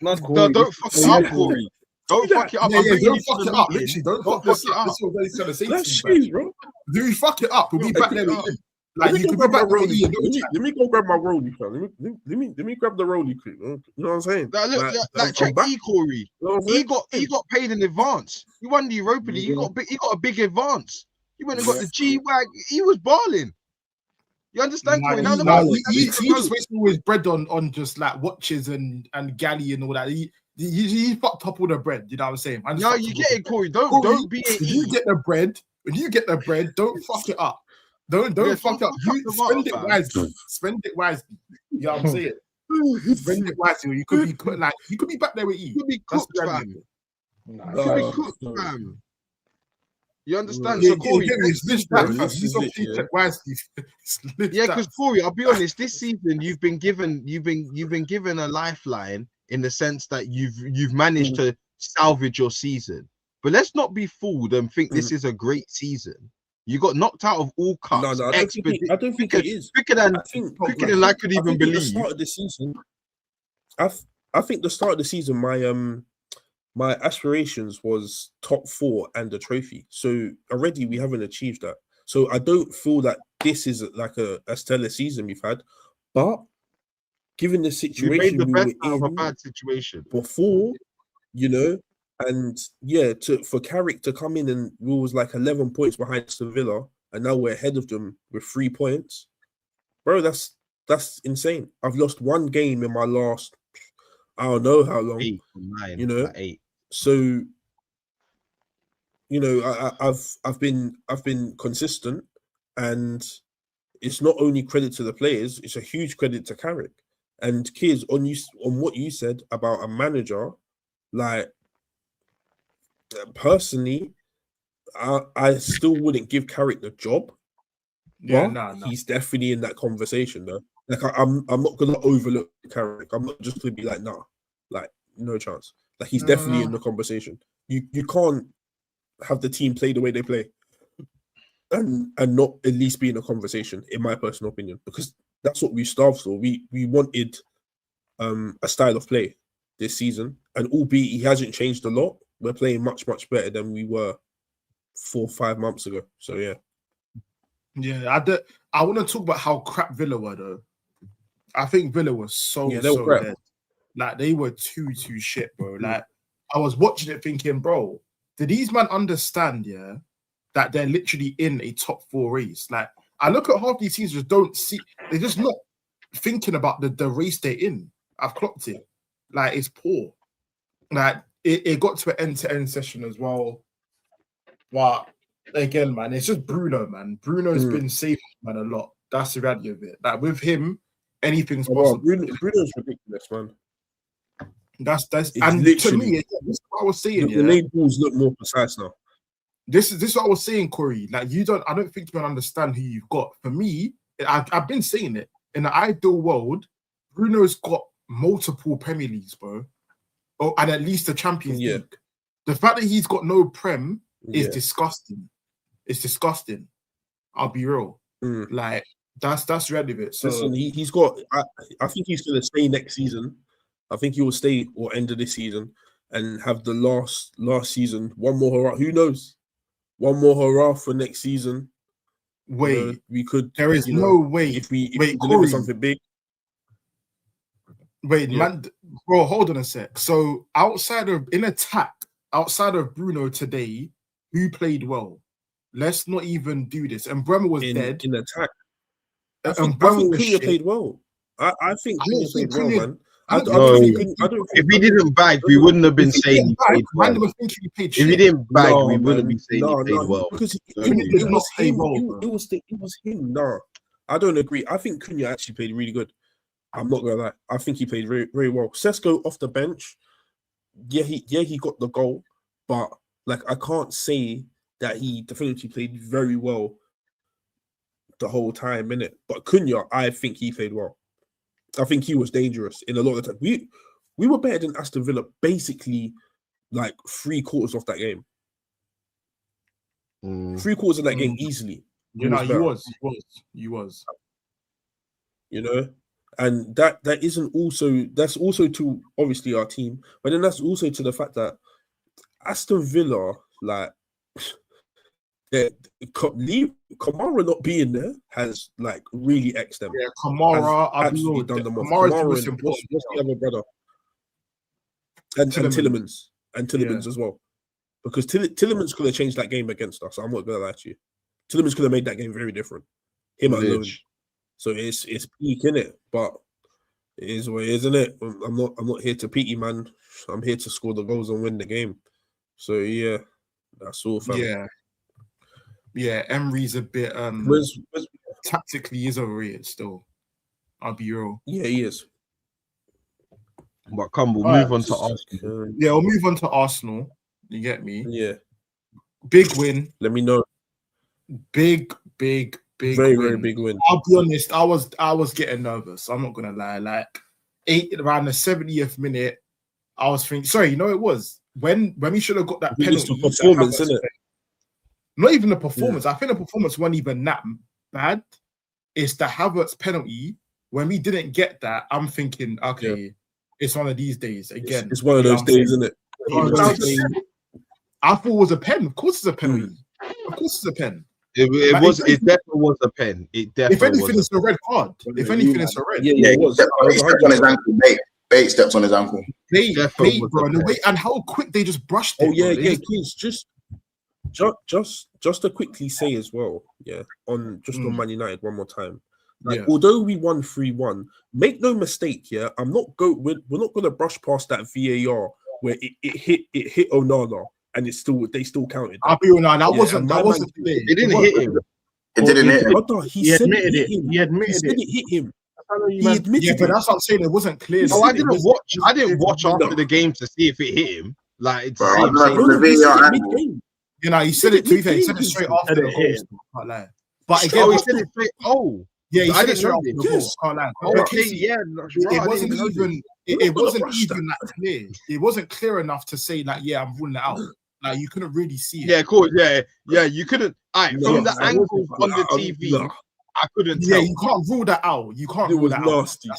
No, don't fuck it up, Corey. Don't fuck it up. Don't fuck it up. Literally, don't fuck it up. That's what he's trying to say. That's shit, bro. Do we fuck it up? We'll be back there. Like you can go back let me go grab my rollie, fam. Let me grab the rollie quick. You know what I'm saying? Check Corey. He got paid in advance. He won the Europa League. He got a big advance. He went and got the G-Wag. He was balling. You understand, Corey? He just wasting all his bread on just like watches and galley and all that. He fucked up all the bread. You know what I'm saying? No, you get it, Corey. Don't be. When you get the bread, don't fuck it up. Don't fuck up. You spend it wisely. Spend it wisely. You know what I'm saying? Spend it wisely. You could be back there with you. You could be cooked, fam. You could be cooked, fam. You understand? So Corey, because Corey, I'll be honest. This season, you've been given a lifeline in the sense that you've managed to salvage your season. But let's not be fooled and think this is a great season. You got knocked out of all cups. No, I don't think it is. Quicker than I could even believe. The start of the season, I think the start of the season, my aspirations was top 4 and a trophy. So already we haven't achieved that. So I don't feel that this is like a stellar season we've had. But given the situation, we made the best out of a bad situation before, and for Carrick to come in and we was like 11 points behind Sevilla, and now we're ahead of them with 3 points, bro. That's insane. I've lost 1 game in my last, I don't know how long. 8 or 9, 8. So you know, I've been consistent, and it's not only credit to the players; it's a huge credit to Carrick. And kids, on what you said about a manager, like personally, I still wouldn't give Carrick the job. Yeah, nah. He's definitely in that conversation though. Like I'm not gonna overlook Carrick. I'm not just gonna be like, nah, like no chance. Like he's definitely in the conversation. You can't have the team play the way they play and not at least be in a conversation, in my personal opinion, because that's what we starved for. We wanted a style of play this season, and albeit he hasn't changed a lot, we're playing much better than we were 4 or 5 months ago. So yeah. Yeah, I want to talk about how crap Villa were though. I think Villa was so dead. Like they were too shit, bro. Like I was watching it thinking, bro, do these men understand, that they're literally in a top 4 race? Like I look at half these teams, just don't see, they're just not thinking about the race they're in. I've clocked it. Like it's poor. Like it got to an end-to-end session as well. But again, man, it's just Bruno, man. Bruno's been saving man a lot. That's the reality of it. Like with him, anything's possible. Bruno's ridiculous, man. That's and to me, this is what I was saying. The lane balls look more precise now. This is what I was saying, Corey. Like I don't think you can understand who you've got. For me, I've been saying it. In the ideal world, Bruno's got multiple Premier Leagues, bro. Oh, and at least the Champions League. The fact that he's got no Prem is disgusting. It's disgusting. I'll be real. Like that's really of it. So listen, he's got. I think he's going to stay next season. I think he will stay or end of this season and have the last season. One more hurrah. Who knows? One more hurrah for next season. Wait, we could. There is no way if we deliver something big. Wait, man, bro, hold on a sec. So outside of Bruno today, who played well? Let's not even do this. And Bremer was dead in attack. I think Cunha played well. I think Cunha played well, man. If he didn't bag, we wouldn't have been saying he played well. If he didn't bag, we wouldn't be saying he played well. Because it was him. No, I don't agree. I think Cunha actually played really good. I'm not gonna lie. I think he played very, very well. Sesko off the bench, he got the goal, but like I can't say that he definitely played very well the whole time, innit? But Cunha, I think he played well. I think he was dangerous in a lot of the time. We were better than Aston Villa basically like 3/4 of that game. 3/4 of that game easily. You was. You know? And that's also to obviously our team, but then that's also to the fact that Aston Villa, like Kamara not being there has like really X'd them. Yeah, Kamara, actually done them off. Kamara and what's the other brother? And Tillemans as well. Because Tillemans could have changed that game against us. I'm not gonna lie to you. Tillemans could have made that game very different. Him alone. So it's peak, innit? But it is what it is, isn't it? I'm not here to pity, man. I'm here to score the goals and win the game. So yeah, that's all, fam. Yeah, Emery's a bit tactically he's overrated still. I'll be real. Yeah, he is. But we'll move on to Arsenal. Yeah, we'll move on to Arsenal. You get me? Yeah. Big win. Let me know. Big very, very big win. I'll be honest, I was getting nervous. I'm not gonna lie. Like around the 70th minute, I was thinking, sorry, you know it was when we should have got that penalty. Performance, isn't it? Not even the performance. Yeah. I think the performance wasn't even that bad. It's the Havertz penalty. When we didn't get that, I'm thinking, okay, it's one of these days again. It's one of those days, isn't it? I thought it was a pen. Of course, it's a penalty. Of course, it's a pen. It definitely was a pen. It definitely. If anything, it's a red card. If anything, it's a red. Yeah, it was. He stepped on his ankle. Bait steps on his ankle. Bait, bro. And how quick they just brushed it. Oh yeah, please just to quickly say as well, on Man United one more time. Like, although we won 3-1, make no mistake, we're not going to brush past that VAR where it hit Onana and they still counted. I'll be honest, that wasn't clear. It didn't hit him. It didn't hit him. He admitted it. He admitted it hit him. He admitted it. But that's what I'm saying. It wasn't clear. No, I didn't watch after the game to see if it hit him. Like it's you know, he said it. To be fair, he said it straight after the goal. Can't lie. But again, he said it straight. Oh, yeah, he said it straight after the goal. Can't lie. Okay, yeah, it wasn't even. It wasn't even that clear. It wasn't clear enough to say like, yeah, I'm ruling it out. Like you couldn't really see it. Yeah, cool. Yeah, you couldn't. From the angle on the TV, I couldn't tell. Yeah, you can't rule that out. You can't rule that nasty. out.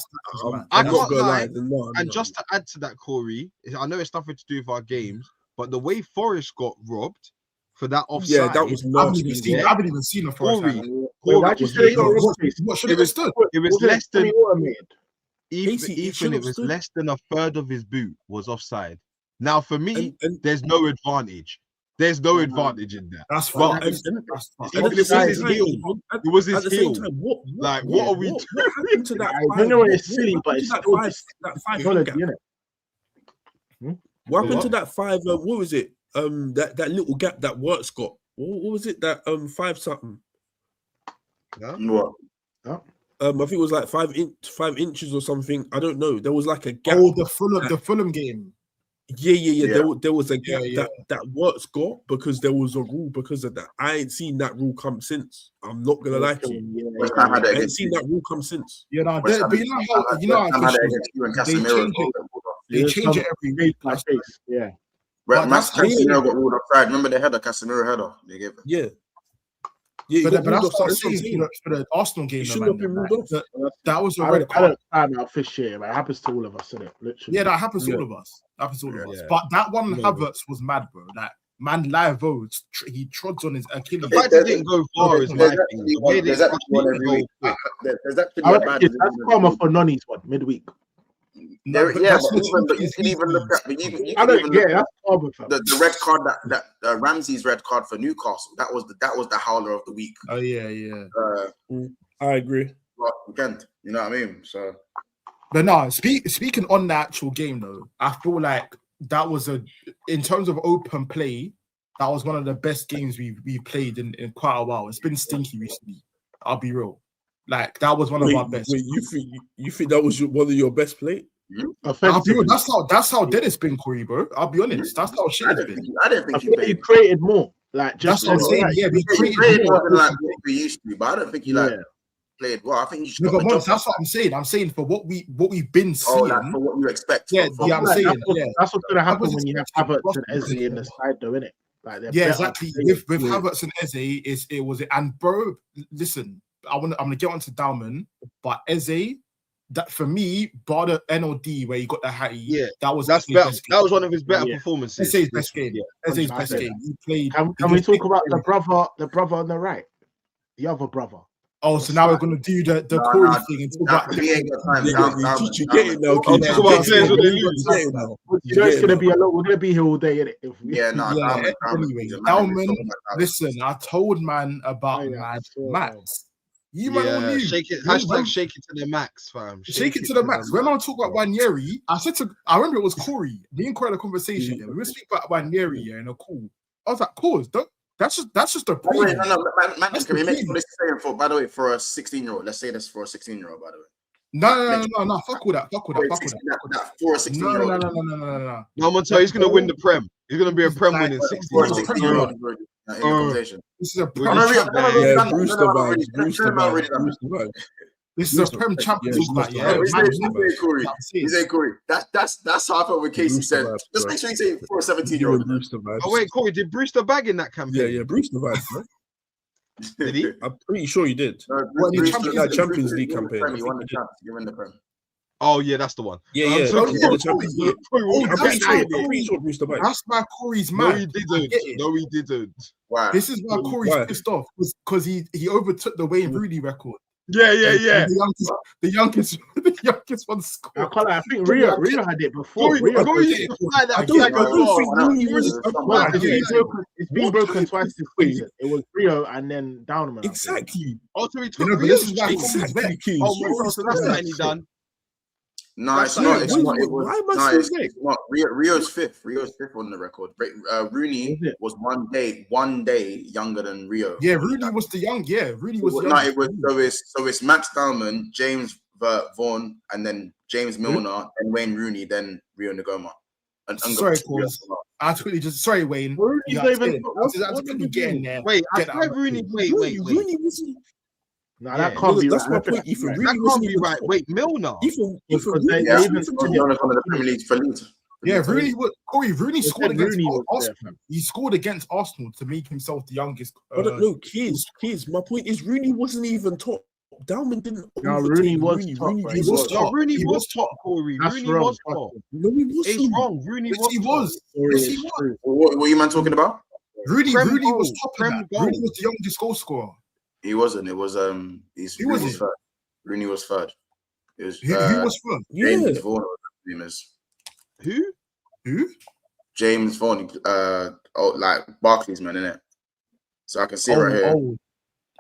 I can't lie. And just to add to that, Corey, I know it's nothing to do with our games, but the way Forest got robbed for that offside, yeah, that was nasty. I haven't even seen a Forest. What should it have stood? It was less than Ethan. It was less than a third of his boot was offside. Now, for me, there's no advantage. There's no advantage in that. That's fine. It was his heel. Like, what are we doing? What happened to that? I know it's silly, but it's that five gap. What happened to that 5? What was it? That little gap that Wirtz got. What was it? That 5 something. What? I think it was like 5 inches or something. I don't know. There was like a gap. Oh, the Fulham game. Yeah. There was a gap that Wirtz got because there was a rule because of that. I ain't seen that rule come since. I'm not gonna lie to you. I ain't seen that rule come since. You know, but you know how they change it every week. Yeah. Casemiro got ruled offside. Remember the header, Casemiro header? They gave it. Yeah. But that's what I'm saying for the Arsenal game. That was a red card. I don't fish here, but it happens to all of us, isn't it? Literally. Yeah, that happens to all of us. But that one Havertz was mad, bro. That man live votes. He trods on his Achilles. The fact that didn't go far is my thing. There's actually that's karma for Nonny's one midweek. But you can even look at the red card that Ramsey's red card for Newcastle. That was the howler of the week. Oh yeah. I agree. Again, you know what I mean? So, but no, speaking on the actual game though, I feel like that was in terms of open play, that was one of the best games we played in quite a while. It's been stinky recently. I'll be real. Like that was one of our best. Wait, you think that was one of your best play? That's how dead it's been, Corey, bro. I'll be honest. That's how shit it's been. I didn't think you created more. Like just that's what I'm saying. Yeah, we created more than like what we used to, but I don't think you played well. I think you should. That's what I'm saying. I'm saying for what we've been seeing. For what you expect. I'm saying. That's what's gonna happen when you have Havertz and Eze in the side, though, innit? Like exactly. With Havertz and Eze, it was and bro. Listen, I'm gonna get on to Dalman, but Eze. That for me, bar the NOD where he got the hattie, that was better. That was one of his better performances. Eze's best game. Eze's best game. He played. Can we talk about the brother on the right, the other brother? Oh, so now we're gonna do the Corey thing and talk about. You get it now. Talk about players when they lose. It's gonna be we're gonna be here all day, innit? Anyway, Dalman, listen, I told man about Max. You might all knew. Shake it. Hashtag shake it to the max, fam. Shake it to the max. When I talk about Wanyeri, I remember it was Corey. Me and Corey had a conversation. We were speaking about Wanyeri in a call. I was like, pause. That's just a point. No, man, can we make this saying for, by the way, for a 16-year-old? Let's say this for a 16-year-old, by the way. No. Fuck all that. For a 16-year-old. No. I'm gonna tell you, he's gonna win the Prem. He's gonna be a Prem winning 16-year-old. This is a Prem. Brewster vibes. This is a Prem Champions League. He said Corey. That's how I felt when Casey said. Just make sure you say for a 17-year-old. Oh wait, Corey, did Brewster bag in that campaign? Yeah, Brewster vibes, man. Did he? I'm pretty sure he did. Champions League campaign. He won the Champions. He won the Prem. Oh yeah, that's the one. Yeah. The Champions League. I'm pretty sure Brewster back. That's why Corey's mad. No, he didn't. Wow. This is why Corey's pissed off because he overtook the Wayne Rooney record. Yeah. The youngest one scored. I think Rio had it before. It's been broken twice this season. It was Rio and then Downman. Exactly. Also, he took Rio. This is very key. So that's done. No, it's not. It's not. It was. No, it's not. Rio's fifth. Rio's fifth on the record. Rooney was one day younger than Rio. Yeah, Rooney was the young. Yeah, Rooney was the young. No, so it's Max Dowman, James Vaughan, and then James Milner, and Wayne Rooney, then Rio Ngoma. Sorry, I totally just sorry, Wayne. Rooney's even getting there. Wait, I said Rooney. Wait. Rooney wasn't. No, that can't be that's right. my point. Ethan, that can't be right. Wait, Milner. Milner's one of the Premier League for Leeds. Yeah, Rooney. Rooney scored against Arsenal. He scored against Arsenal to make himself the youngest. No, kids. My point is Rooney wasn't even top. Dowman didn't. No, Rooney was top. Rooney was top, Corey. Rooney was top. No, he wasn't. It's wrong. Rooney was. He was. Yes, he was. What are you man talking about? Rooney was top. Rooney was the youngest goal scorer. He wasn't. It was he was third. Rooney was third. It was. Who was third? James Vaughan. Name is. Who? James Vaughan. Like Barclays man, innit? So I can see right here.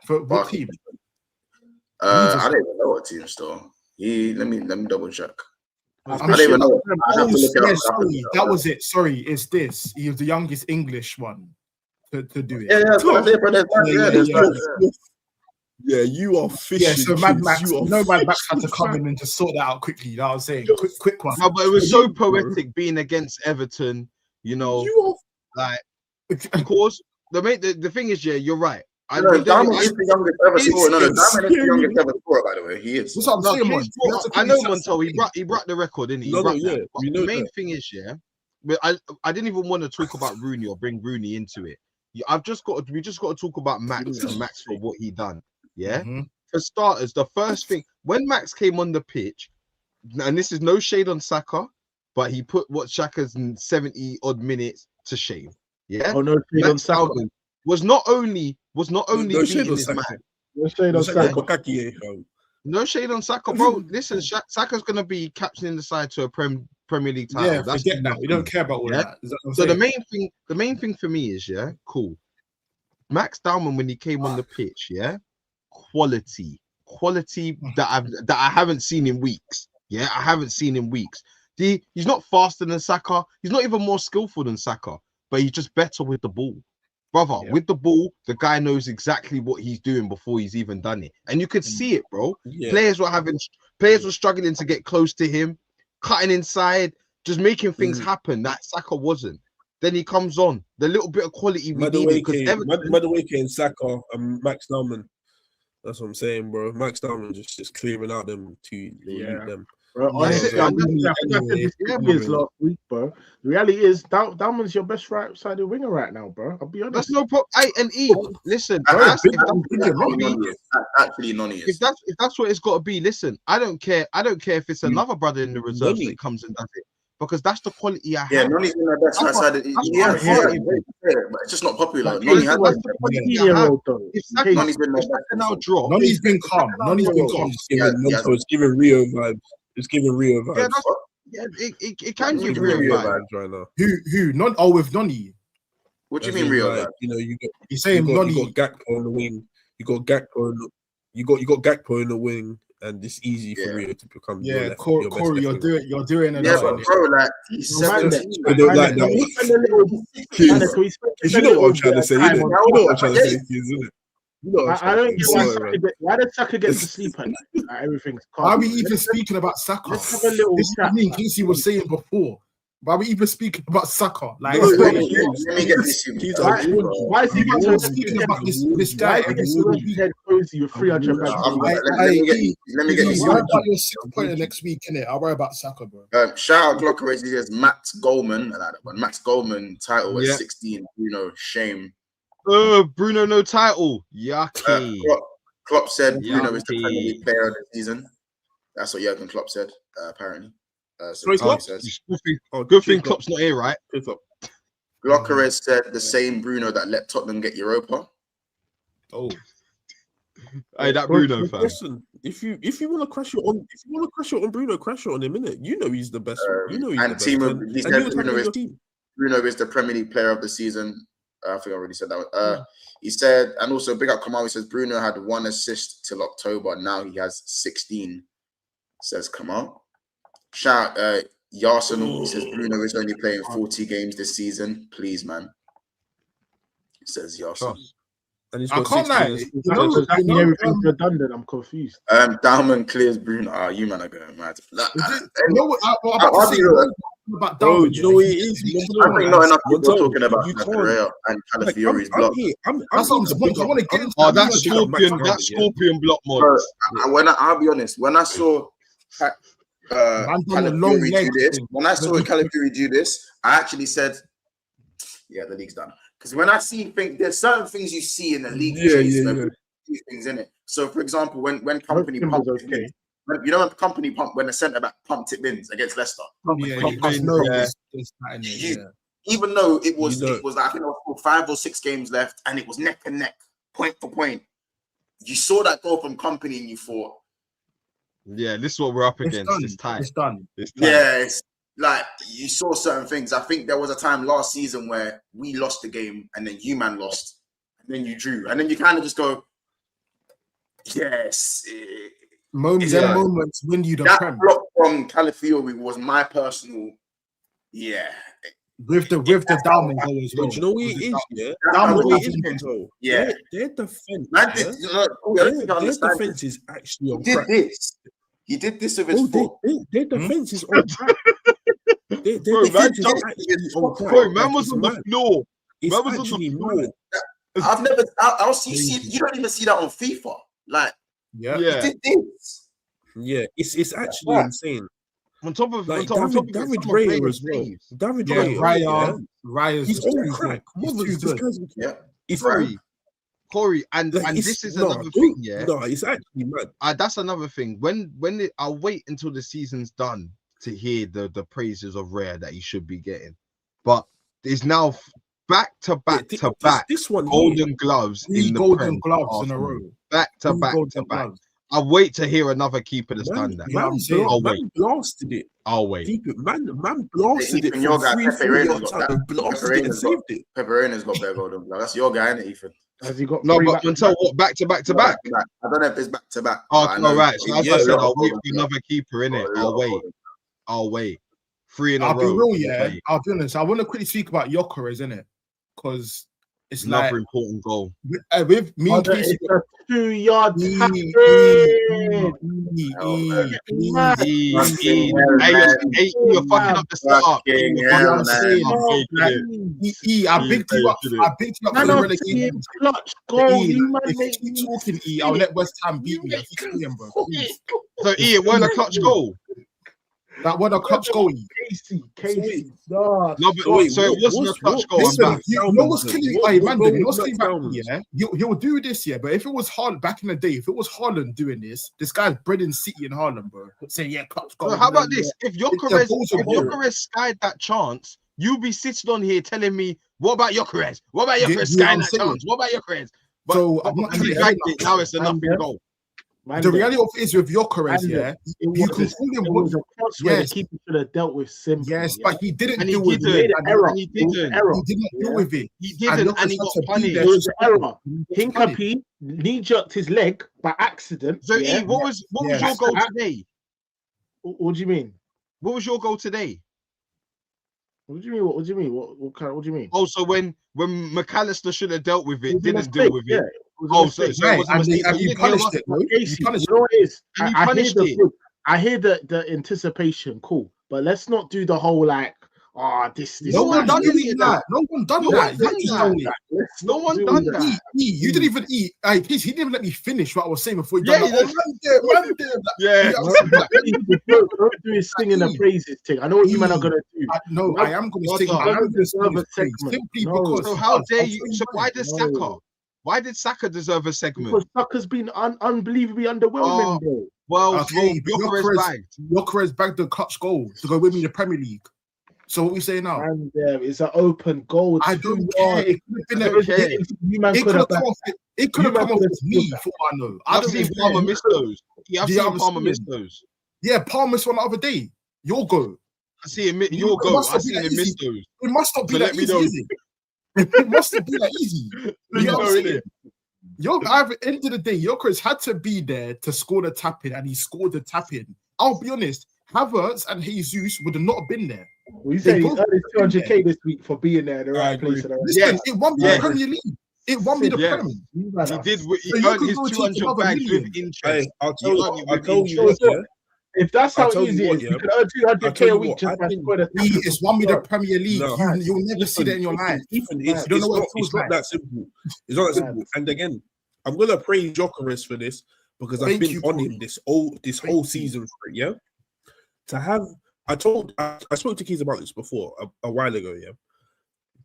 For what team? I don't even know what team still. Let me double check. I don't even know. That was it. Sorry, it's this. He was the youngest English one to do it. Yeah, you are fishing. Yeah, so Mad Max. Mad Max had to come in and just sort that out quickly. You know what I'm saying? Quick one. No, but it was so poetic being against Everton. You know, like of course the thing is, yeah, you're right. Diamond is the youngest ever scorer. Diamond is the youngest ever scorer, by the way. He is. What's up, I know Montel. He brought the record, didn't he? The main thing is, I didn't even want to talk about Rooney or bring Rooney into it. We just got to talk about Max and Max for what he done. Yeah. Mm-hmm. For starters, the first thing when Max came on the pitch, and this is no shade on Saka, but he put what Shaka's 70 odd minutes to shame. Yeah. Oh no, shade on Saka. Was not only beating his man. No shade on Saka. No shade on Saka, bro. Listen, Saka's gonna be captaining the side to a Premier League title. Yeah, forget that. We don't care about all that. So the main thing for me is cool. Max Dowman when he came on the pitch, quality that I haven't seen in weeks. Yeah, I haven't seen in weeks. He's not faster than Saka. He's not even more skillful than Saka, but he's just better with the ball. Brother, with the ball, the guy knows exactly what he's doing before he's even done it. And you could see it, bro. Yeah. Players were struggling to get close to him, cutting inside, just making things happen that Saka wasn't. Then he comes on. The little bit of quality we needed. Madueke and Saka and Max Dowman. That's what I'm saying, bro. Max Dowman just clearing out them to them. Bro, honestly, I said this last week, bro. The reality is, Dowman's your best right-sided winger right now, bro. I'll be honest. That's no problem. Listen, actually, Noni is. If that's what it's got to be, listen. I don't care. I don't care if it's another brother in the reserves that comes and does it, because that's the quality I have. Yeah, Noni's in the best right-sided. But it's just not popular. Noni has Noni's been calm. Noni's been calm. It's giving Rio vibes. It's giving Rio vibes. It can give Rio vibes right now. Who? With Noni. What do you mean Rio vibes? You're saying Noni. You got Gakpo on the wing. You got Gakpo in the wing, and it's easy for Rio to become. Yeah, Corey, you're doing it. Yeah, but bro, like he's 17. I don't like that. You know what I'm trying to say. You know what I'm trying to say, isn't it? I don't get why does Saka get to sleep at night? Everything's calm. Why are we even speaking about Saka? Let's have a little chat. In case you were saying before. Why are we even speaking about Saka? Like, let me get this. Why is he speaking about this guy? Head cozy with 300 Let me get this. I'll about your 6 pointer next week, innit? I'll worry about Saka, bro. Shout out Glocker as he says Max Goldman. I like that one. Max Goldman title at 16. Shame. Bruno no title. Yucky. Klopp said Bruno is the Premier League player of the season. That's what Jurgen Klopp said, apparently. Good thing Klopp's not here, right? Glocker has said the same Bruno that let Tottenham get Europa. Oh. Hey, that Bruno fan. Listen, if you want to crash it on Bruno, crash it on him, innit? You know he's the best. You know he's the best. He said Bruno is the Premier League player of the season. I think I already said that one. He said, and also big up Kamal. He says Bruno had 1 assist till October. Now he has 16. Says Kamal. Shout out Yarsenal. He says Bruno is only playing 40 games this season. Please, man. It says Yarsenal. And he's I got can't 16 lie. Everything's redundant. I'm confused. Diamond clears Bruno. You man are going mad. Bro, you know what it is? I think not enough people are talking about Correa and Calafiori's block. That's what I want to get into. Oh, that Scorpion block mod. I'll be honest, when I saw Calafiori do this, Calafiori do this, I actually said, yeah, the league's done. Because when I see things, there's certain things you see in the league. These things in it. So, for example, when company pumped it in, you know, when company when the centre back pumped it in against Leicester. Even though it was I think there was 5 or 6 games left, and it was neck and neck, point for point. You saw that goal from company, and you thought, yeah, this is what we're up against. It's tight. It's done. Yeah, it's like you saw certain things. I think there was a time last season where we lost the game, and then you man lost, and then you drew, and then you kind of just go, yes. Moments when you that block from Calafiori was my personal, with the Dalman goal as well. Do you know what it is? Yeah, their defense. Their defense is actually on track. He did this with his foot. Their defense is on track. Their defense is actually on track. Man was on the floor. It's actually more. I'll see. You don't even see that on FIFA. Like, he did this. Yeah, it's actually insane. On top of David Raya as well. David Raya, he's on crack. He's Corey, and this is another thing. Yeah, no, it's actually mad. That's another thing. I'll wait until the season's done to hear the praises of Raya that he should be getting, but it's now back to back. This one, golden gloves in the golden gloves in a row. Back to back. I'll wait to hear another keeper that's done that. Man blasted it. I'll wait. Man blasted it. Your guy, Pepe Reina's got better golden glove. That's your guy, isn't it, Ethan? Has he got but until what? Back to back. I don't know if it's back to back. Oh, all right. So as I said, I'll wait for another keeper in it. I'll wait. 3 in a row. I'll be real, yeah. I'll be honest. I want to quickly speak about Gyökeres, innit? Because it's another important goal. With me, it's a 2-yard tackle. You're fucking up the start. I picked you up. I picked you up for the relegation. Clutch goal. If you keep talking, I'll let West Ham beat me. Bro. So, it wasn't a clutch goal. That was a clutch goal. Casey. No, but wait, so it wasn't a clutch goal. Listen, you know what's killing you? Yeah, he'll do this, yeah. But if it was Haaland back in the day, if it was Haaland doing this, this guy's bred in City and Haaland, bro. Saying, yeah, clutch goal. So how about this? If Gyökeres skied that chance, you'll be sitting on here telling me, what about Gyökeres? What about Gyökeres skying that chance? What about Gyökeres? So I'm not now it's a nothing goal. The reality of it is with Gyökeres, you can call him was a cross where the keeper should have dealt with simply. Yes, but he didn't deal with it. He didn't deal with it. He didn't, and he got punished. It was an error. Hincapie knee-jerked his leg by accident. So, what was your goal today? What do you mean? What was your goal today? What do you mean? What do you mean? What do you mean? Oh, so when McAllister should have dealt with it, didn't deal with it. Oh, so it was and you punished it, bro. You punished it. I hear the anticipation, cool, but let's not do the whole like, this. No one done that. No one done that. No one done that. You didn't even eat. He didn't even let me finish what I was saying before. Don't do his singing the praises thing. I know what you men are gonna do. I am gonna sing. I am gonna sing simply because. So how dare you? So why does Saka? Why did Saka deserve a segment? Because Saka's been unbelievably underwhelming, bro. Well, Gyökeres bagged the clutch goal to go with me in the Premier League. So what we say now? And it's an open goal. I don't care. It could have come off with me, for all I know. I've seen Palmer miss those. I've seen Palmer miss those. Yeah, Palmer missed one the other day. Your goal. I see him. Your goal. I see him miss those. It must not be that easy, is it? It mustn't be that easy. At the end of the day, Gyökeres had to be there to score the tap in, and he scored the tap in. I'll be honest, Havertz and Jesus would have not been there. We say he's earned 200k this week for being there in the right place. Listen, it won me the Premier League. It won me the Premier. He did. He earned his 200 bags with interest. I'll tell you. If that's how easy it is, you can earn 200k a week just by scoring a tackle. It's won me the Premier League. You'll never see that in your life. It's not that simple. It's not that simple. And again, I'm gonna praise Gyökeres for this because I've been on him this whole season for it. Yeah, to have I spoke to kids about this before a while ago.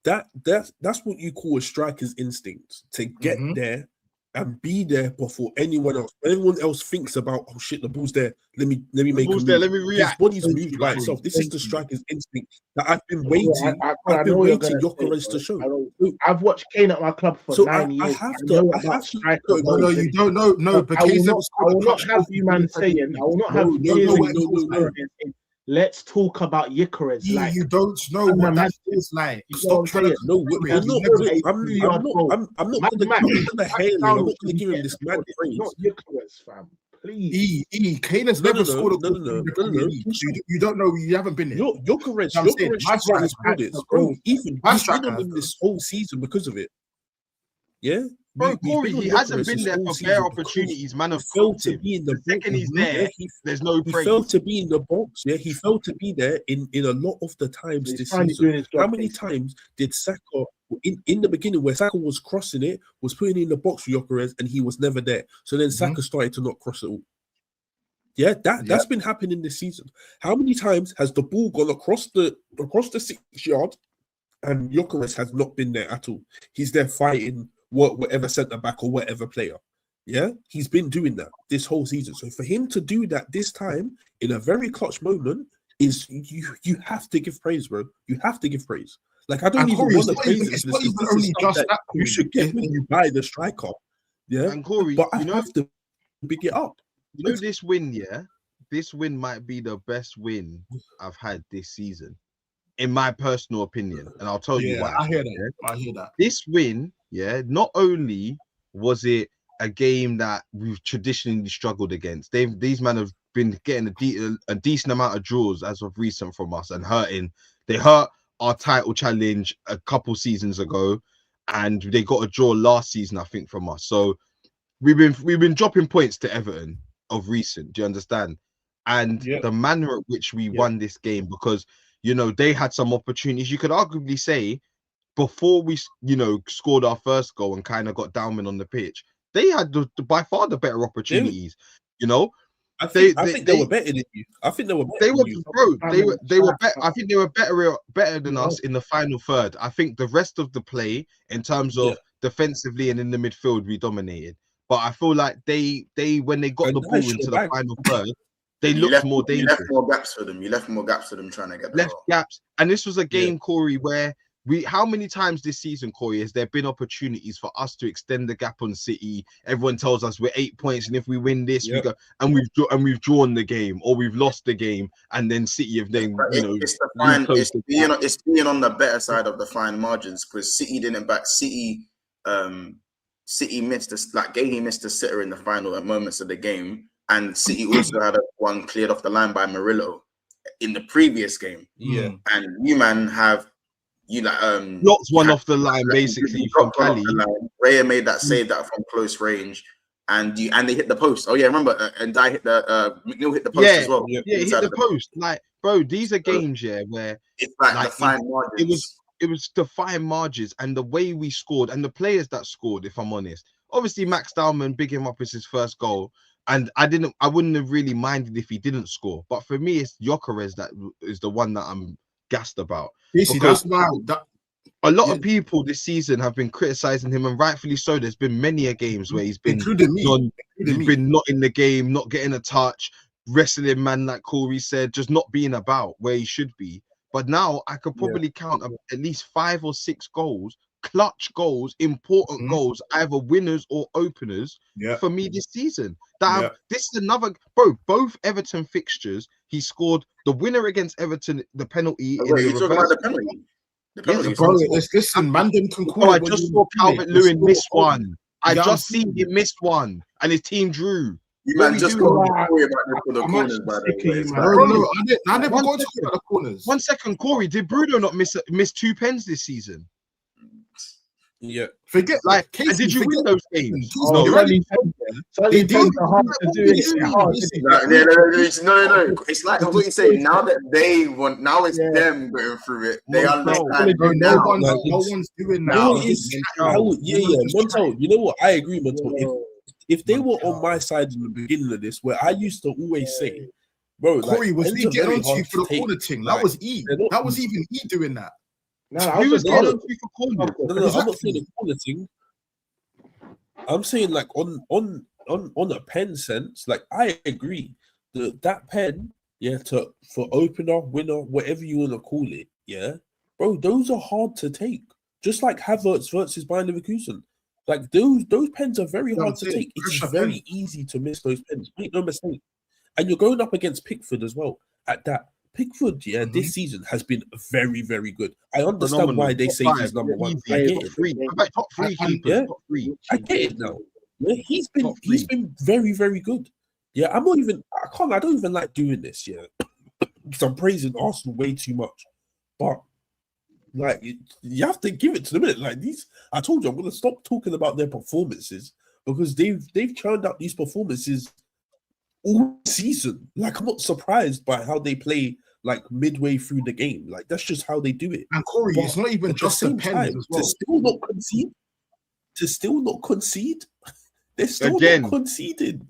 Yeah, that's what you call a striker's instinct to get there and be there before anyone else. Everyone else thinks about, oh shit, the ball's there. Let me make a move. Let me react. His body's moved by itself. This is the striker's instinct that I've been waiting. I've been waiting Gyökeres to show. I've watched Kane at my club for 9 years. I have to. No, you don't know. No, but I will not have you, man, saying. I will not have you. Let's talk about Gyökeres. You don't know what that is like. Stop trying to. No, I'm not going to give him this mad praise. Not Gyökeres, fam. Please. Kane has never scored a goal. You don't know. You haven't been there. Gyökeres scored it. Bro, Ethan, he's been on this whole season because of it. Yeah. Bro, Corey, he hasn't been there for bare opportunities, man. Have failed to be in the second he's there. There's no praise. He failed to be in the box. Yeah, he failed to be there in a lot of the times this season. How many times did Saka in the beginning where Saka was crossing it, was putting it in the box for Gyökeres, and he was never there? So then Saka started to not cross it all. Yeah, that's been happening this season. How many times has the ball gone across the 6 yard, and Gyökeres has not been there at all? He's there fighting whatever centre back or whatever player. Yeah, he's been doing that this whole season. So for him to do that this time in a very clutch moment is you have to give praise, bro. You have to give praise. Like I don't even want to praise this. It's not only just that you should get when you buy the striker. Yeah, and Corey, but I have to pick it up. You know this win, yeah. This win might be the best win I've had this season, in my personal opinion. And I'll tell you why. I hear that. This win. Yeah, not only was it a game that we've traditionally struggled against, these men have been getting a decent amount of draws as of recent from us and hurting. They hurt our title challenge a couple seasons ago, and they got a draw last season, I think, from us. So we've been dropping points to Everton of recent. Do you understand? And the manner at which we won this game, because they had some opportunities. You could arguably say, before we, scored our first goal and kind of got downwind on the pitch, they had by far the better opportunities. I think they were better than you. I think they were better. They were better. I think they were better than us in the final third. I think the rest of the play, in terms of defensively and in the midfield, we dominated. But I feel like they when they got the ball into the final third, they looked more dangerous. You left more gaps for them trying to get the left gaps. And this was a game, Corey, where how many times this season, Corey, has there been opportunities for us to extend the gap on City? Everyone tells us we're 8 points, and if we win this, we go, and we've drawn the game, or we've lost the game, and then City have then it's being on the better side of the fine margins, because City didn't back City. City missed Gahey missed a sitter in the final at moments of the game, and City also had one cleared off the line by Murillo in the previous game. Yeah, and you man have. Knocked one off the line basically from Cali. Raya made that save that from close range, and they hit the post. Oh yeah, remember? And I hit McNeil hit the post as well. Yeah, he hit the post. Like, bro, these are games where it's like the fine margins. It was the fine margins, and the way we scored, and the players that scored. If I'm honest, obviously Max Dowman, big him up, is his first goal. And I wouldn't have really minded if he didn't score. But for me, it's Gyökeres that is the one that I'm gassed about. That's why a lot of people this season have been criticizing him, and rightfully so. There's been many games where he's been not in the game, not getting a touch, wrestling man, like Corey said, just not being about where he should be. But now I could probably count at least 5 or 6 goals, clutch goals, important goals, either winners or openers for me this season. This is another, bro, both Everton fixtures, he scored the winner against Everton, the penalty. The penalty. Listen, man, them can call. I just saw Calvert-Lewin miss one. I just seen him miss one, and his team drew. You man just got to worry about this for the corners, by the way. I never got to talk about the corners. 1 second, Corey. Did Bruno not miss 2 pens this season? Yeah. Forget and did you win those games? No. It's like what you say. Now that they want, now it's them going through it. They understand. No one's doing that. Montel, you know what? I agree, Montel. If they were on my side in the beginning of this, where I used to always say, bro, Corey, was he getting on to you for the corner thing? That was E. That was even E doing that. No, he was getting on to you for corner. No, I'm not saying the corner thing. I'm saying like on a pen sense, like I agree that pen, for opener, winner, whatever you want to call it, bro, those are hard to take. Just like Havertz versus Bayern Leverkusen. Like those pens are very hard to take. It's very easy to miss those pens. Make no mistake. And you're going up against Pickford as well. At that, Pickford, this season has been very, very good. I understand why they say he's number 1. I get it. Top 3 keepers. Top 3. I get it now. Yeah, he's been very, very good. Yeah, I don't even like doing this. Yeah, because I'm praising Arsenal way too much. But like, you have to give it to them. Like these, I told you, I'm gonna stop talking about their performances because they've churned out these performances all season. Like, I'm not surprised by how they play like midway through the game. Like, that's just how they do it. And Corey, it's not even just the pen as well. To still not concede, they're still not conceded.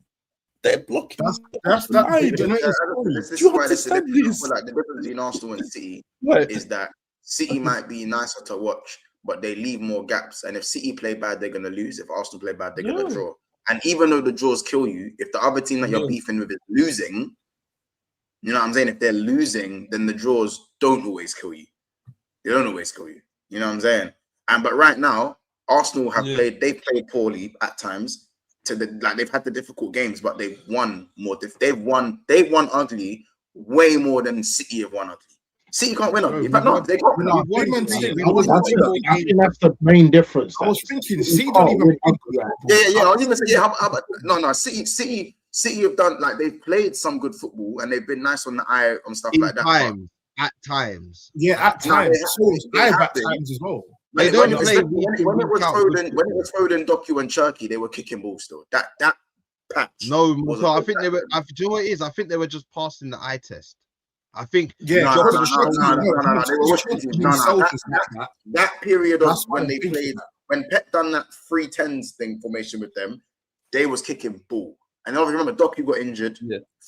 They're blocking. That's the difference between Arsenal and City is that City might be nicer to watch, but they leave more gaps. And if City play bad, they're gonna lose. If Arsenal play bad, they're gonna draw. And even though the draws kill you, if the other team that you're beefing with is losing, you know what I'm saying? If they're losing, then the draws don't always kill you. They don't always kill you. You know what I'm saying? But right now, Arsenal have played poorly at times. They've had the difficult games, but they've won more. They've won ugly way more than City have won ugly. City can't win ugly. But no, they can't win ugly. I think that's the main difference. I was thinking City don't even win ugly. Yeah. I was even saying, how about no. City have done, like, they've played some good football and they've been nice on the eye and stuff like that. At times. Yeah, at times. At times as well. When it was Foden, Doku, and Cherky, they were kicking balls still. That patch. No, I think they were. Do you know what it is? I think they were just passing the eye test. I think. Yeah, that period of when they played, when Pep done that 3-10s thing formation with them, they was kicking ball. And I remember Doku got injured,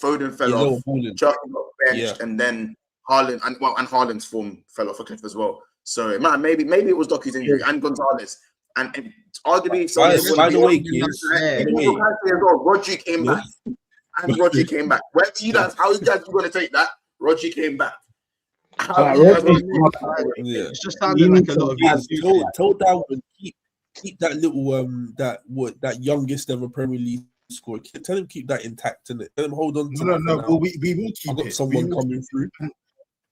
Foden fell off, Cherky got benched, and then Haaland and Haaland's form fell off a cliff as well. So maybe it was Doku's injury and Gonzalez, and arguably. By the way, Rodri came back, and Rodri came back. How you guys going to take that? Rodri came back. It's just sounding like a lot of. Told Darwin keep that little that youngest ever Premier League score. Tell him keep that intact, innit? Tell him hold on. No. Well, we will keep I've got someone coming through.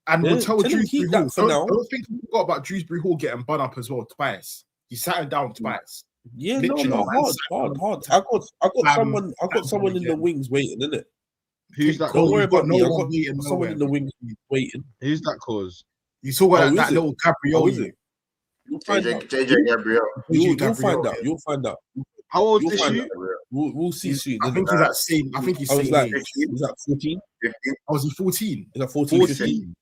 And we'll tell Dewsbury Hall. Don't think we forgot about Dewsbury Hall getting bun up as well twice. He sat him down twice. Yeah, hard. I got someone in the wings waiting, innit? Who's that? Don't worry about me. I got someone in the wings waiting. Who's that cause? You saw that little Gabriel, is it? JJ Gabriel. You'll find out. How old is she? We'll see soon. I think he's at same. I think he's same. Is that 14? Oh, was he 14? Is that 14? 15?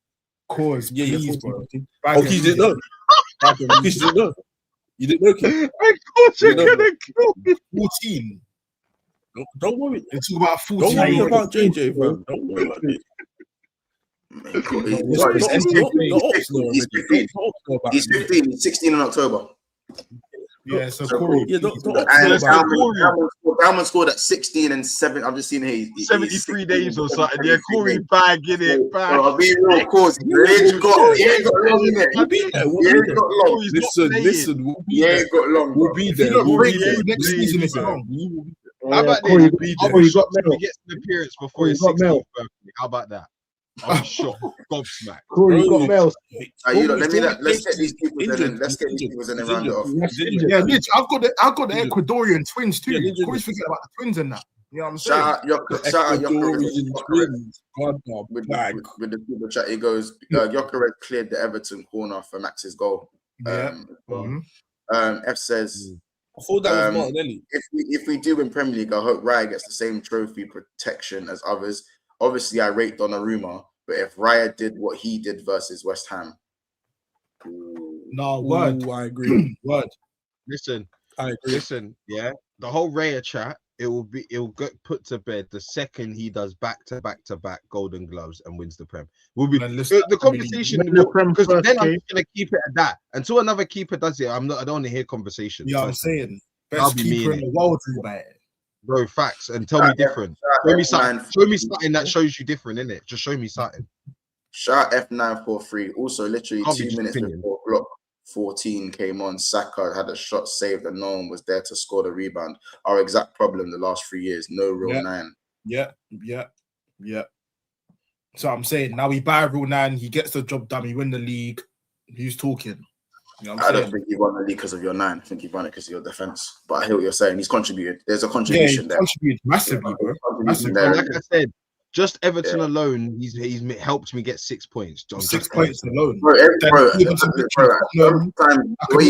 Cause yeah, please, 14. Bro. Oh, you didn't know. You didn't know. You didn't know. Of course you're gonna kill me. 14. Don't worry. It's about 14. Don't worry about JJ, bro. Don't worry about it. He's 15. He's 16 in October. Yeah, so Corey. Bauman scored at 16 and 7. I'm just seeing here. 73 days or something. Yeah, Corey bagging it back. I'll be real, course. He ain't got long in it. He ain't got long. Listen. He ain't got long. We'll be there. Next season is long. How about this? He gets an appearance before his 16th birthday. How about that? I'm shocked. Gobsmacked. Corey, you got Mel. Let's get these people and then round it off. Yeah, Mitch, I've got the Ecuadorian twins too. Always forget about the twins and that. You know what I'm saying? Shout out with the super chat. He goes, Gyökeres cleared the Everton corner for Max's goal. F says, I thought that was Martinelli. If we do win Premier League, I hope Raya gets the same trophy protection as others. Obviously, I rate Donnarumma, but if Raya did what he did versus West Ham, I agree. Word. Listen, yeah, the whole Raya chat, it will get put to bed the second he does back to back Golden Gloves and wins the Prem. The conversation because then I'm just gonna keep it at that until another keeper does it. I don't want to hear conversation. Yeah, I'm saying best keeper in the world, bro. Facts, and tell me different. Show me something that shows you different, innit? Just show me something. Shout F943. Also, literally 2 minutes before Glock 14 came on, Saka had a shot saved and no one was there to score the rebound. Our exact problem the last 3 years, no real 9. Yeah. So I'm saying now we buy a real 9, he gets the job done, we win the league. Who's talking? You know what I'm saying? Don't think he won the league because of your 9. I think he won it because of your defense. But I hear what you're saying. He's contributed. There's a contribution there. Contributed massively, bro. Massively. Like I said, just Everton alone, he's helped me get 6 points. 6 points alone. The way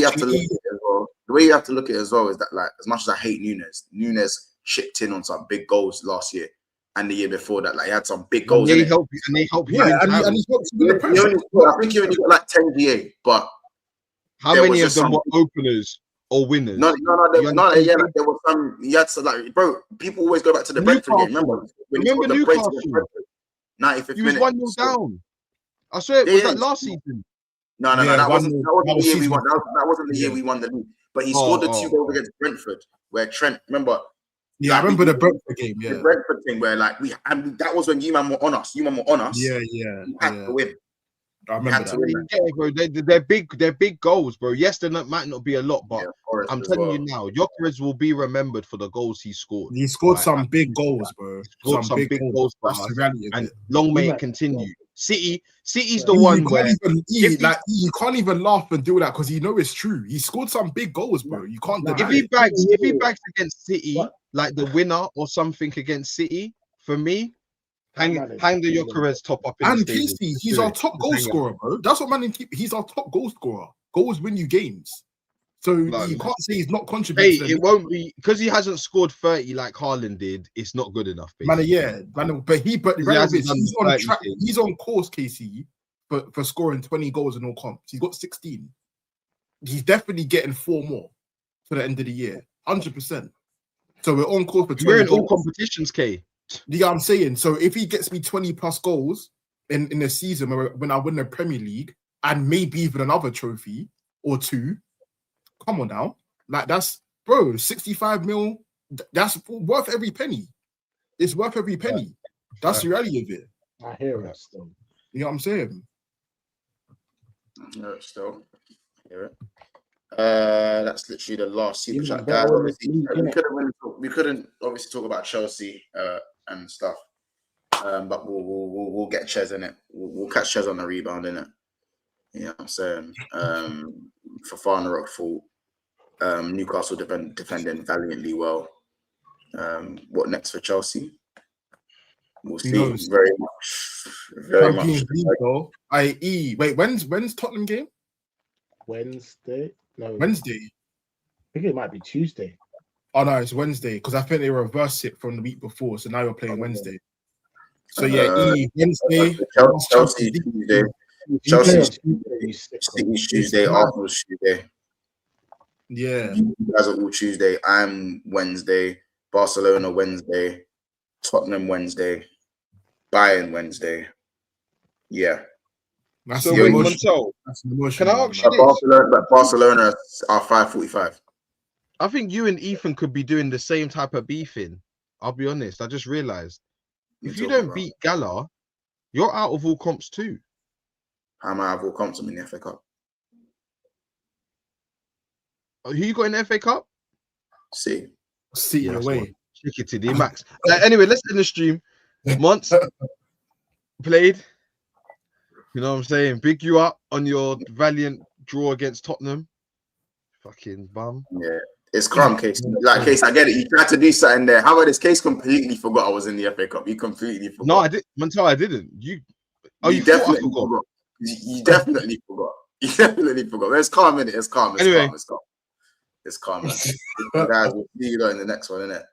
you have to look at it as well is that, like, as much as I hate Nunes chipped in on some big goals last year and the year before that. Like, he had some big goals. And they help you. Yeah, and he helped you with the pressure. I think he only got like 10 GA, but how many of them were openers or winners? No. There was some. You had to, like, bro. People always go back to the Brentford game. Remember Newcastle? 95th he was minute. 1-0 down. I swear, was that last season? No. That wasn't the year we won. That wasn't the year we won the league. But he scored the 2 goals against Brentford, where Trent. Remember? Yeah, I remember the Brentford game. Yeah, the Brentford thing where, like, that was when you man were on us. Yeah. You had to win. I remember that. Yeah, bro. They're big goals, bro. Yes, there might not be a lot, but I'm telling you now, Gyökeres will be remembered for the goals he scored. He scored some big goals, bro. Some big goals for us. And long may it continue. City's the one where you can't even laugh and do that because you know it's true. He scored some big goals, bro. You can't deny if he bags against City, like the winner or something against City, for me, hang the Gyökeres top up. And Casey, he's our top goal scorer, bro. That's what man. He's our top goal scorer. Goals win you games. So you can't say he's not contributing. Hey, it won't be because he hasn't scored 30 like Haaland did. It's not good enough, basically. But he's on track. He's on course, Casey, for scoring 20 goals in all comps. He's got 16. He's definitely getting 4 more for the end of the year, 100%. So we're on course for 20. We're in all competitions, K. You know what I'm saying? So if he gets me 20 plus goals in a season when I win the Premier League and maybe even another trophy or 2. Come on now. Like, that's, bro, 65 mil, that's worth every penny. It's worth every penny. That's the reality of it. I hear it still. You know what I'm saying? No, still. Hear it. That's literally the last super chat, guys. We couldn't obviously talk about Chelsea and stuff. But we'll get Ches in it. We'll catch Ches on the rebound in it. You know what I'm saying? Fofana rock fault. Newcastle defending valiantly well. What next for Chelsea? We'll see. Very much. I.e., wait, when's Tottenham game? Wednesday. No, Wednesday. I think it might be Tuesday. Oh no, it's Wednesday because I think they reversed it from the week before, so now you're playing Wednesday. So Wednesday. Chelsea Tuesday. Chelsea's Tuesday. Arsenal's Tuesday. Yeah, you guys are all Tuesday. I'm Wednesday. Barcelona Wednesday. Tottenham Wednesday. Bayern Wednesday. Yeah. That's so wait, Montel, can I ask you this? Barcelona are 5:45. I think you and Ethan could be doing the same type of beefing. I'll be honest. I just realized if you don't beat Gala, you're out of all comps too. How am I out of all comps? I'm in the FA Cup. Who you got in the FA Cup? See in a way. Check it to the max. Anyway, let's end the stream. Months played. You know what I'm saying? Big you up on your valiant draw against Tottenham. Fucking bum. Yeah. It's calm, Case. Like, Case, I get it. You tried to do something there. How about this? Case completely forgot I was in the FA Cup. You completely forgot. No, I did. Montel, I didn't. You definitely forgot. You definitely forgot. You definitely forgot. It's calm, innit? It's calm. It's calm. It's calm. It's calm, man. Guys, we'll see you in the next one, innit?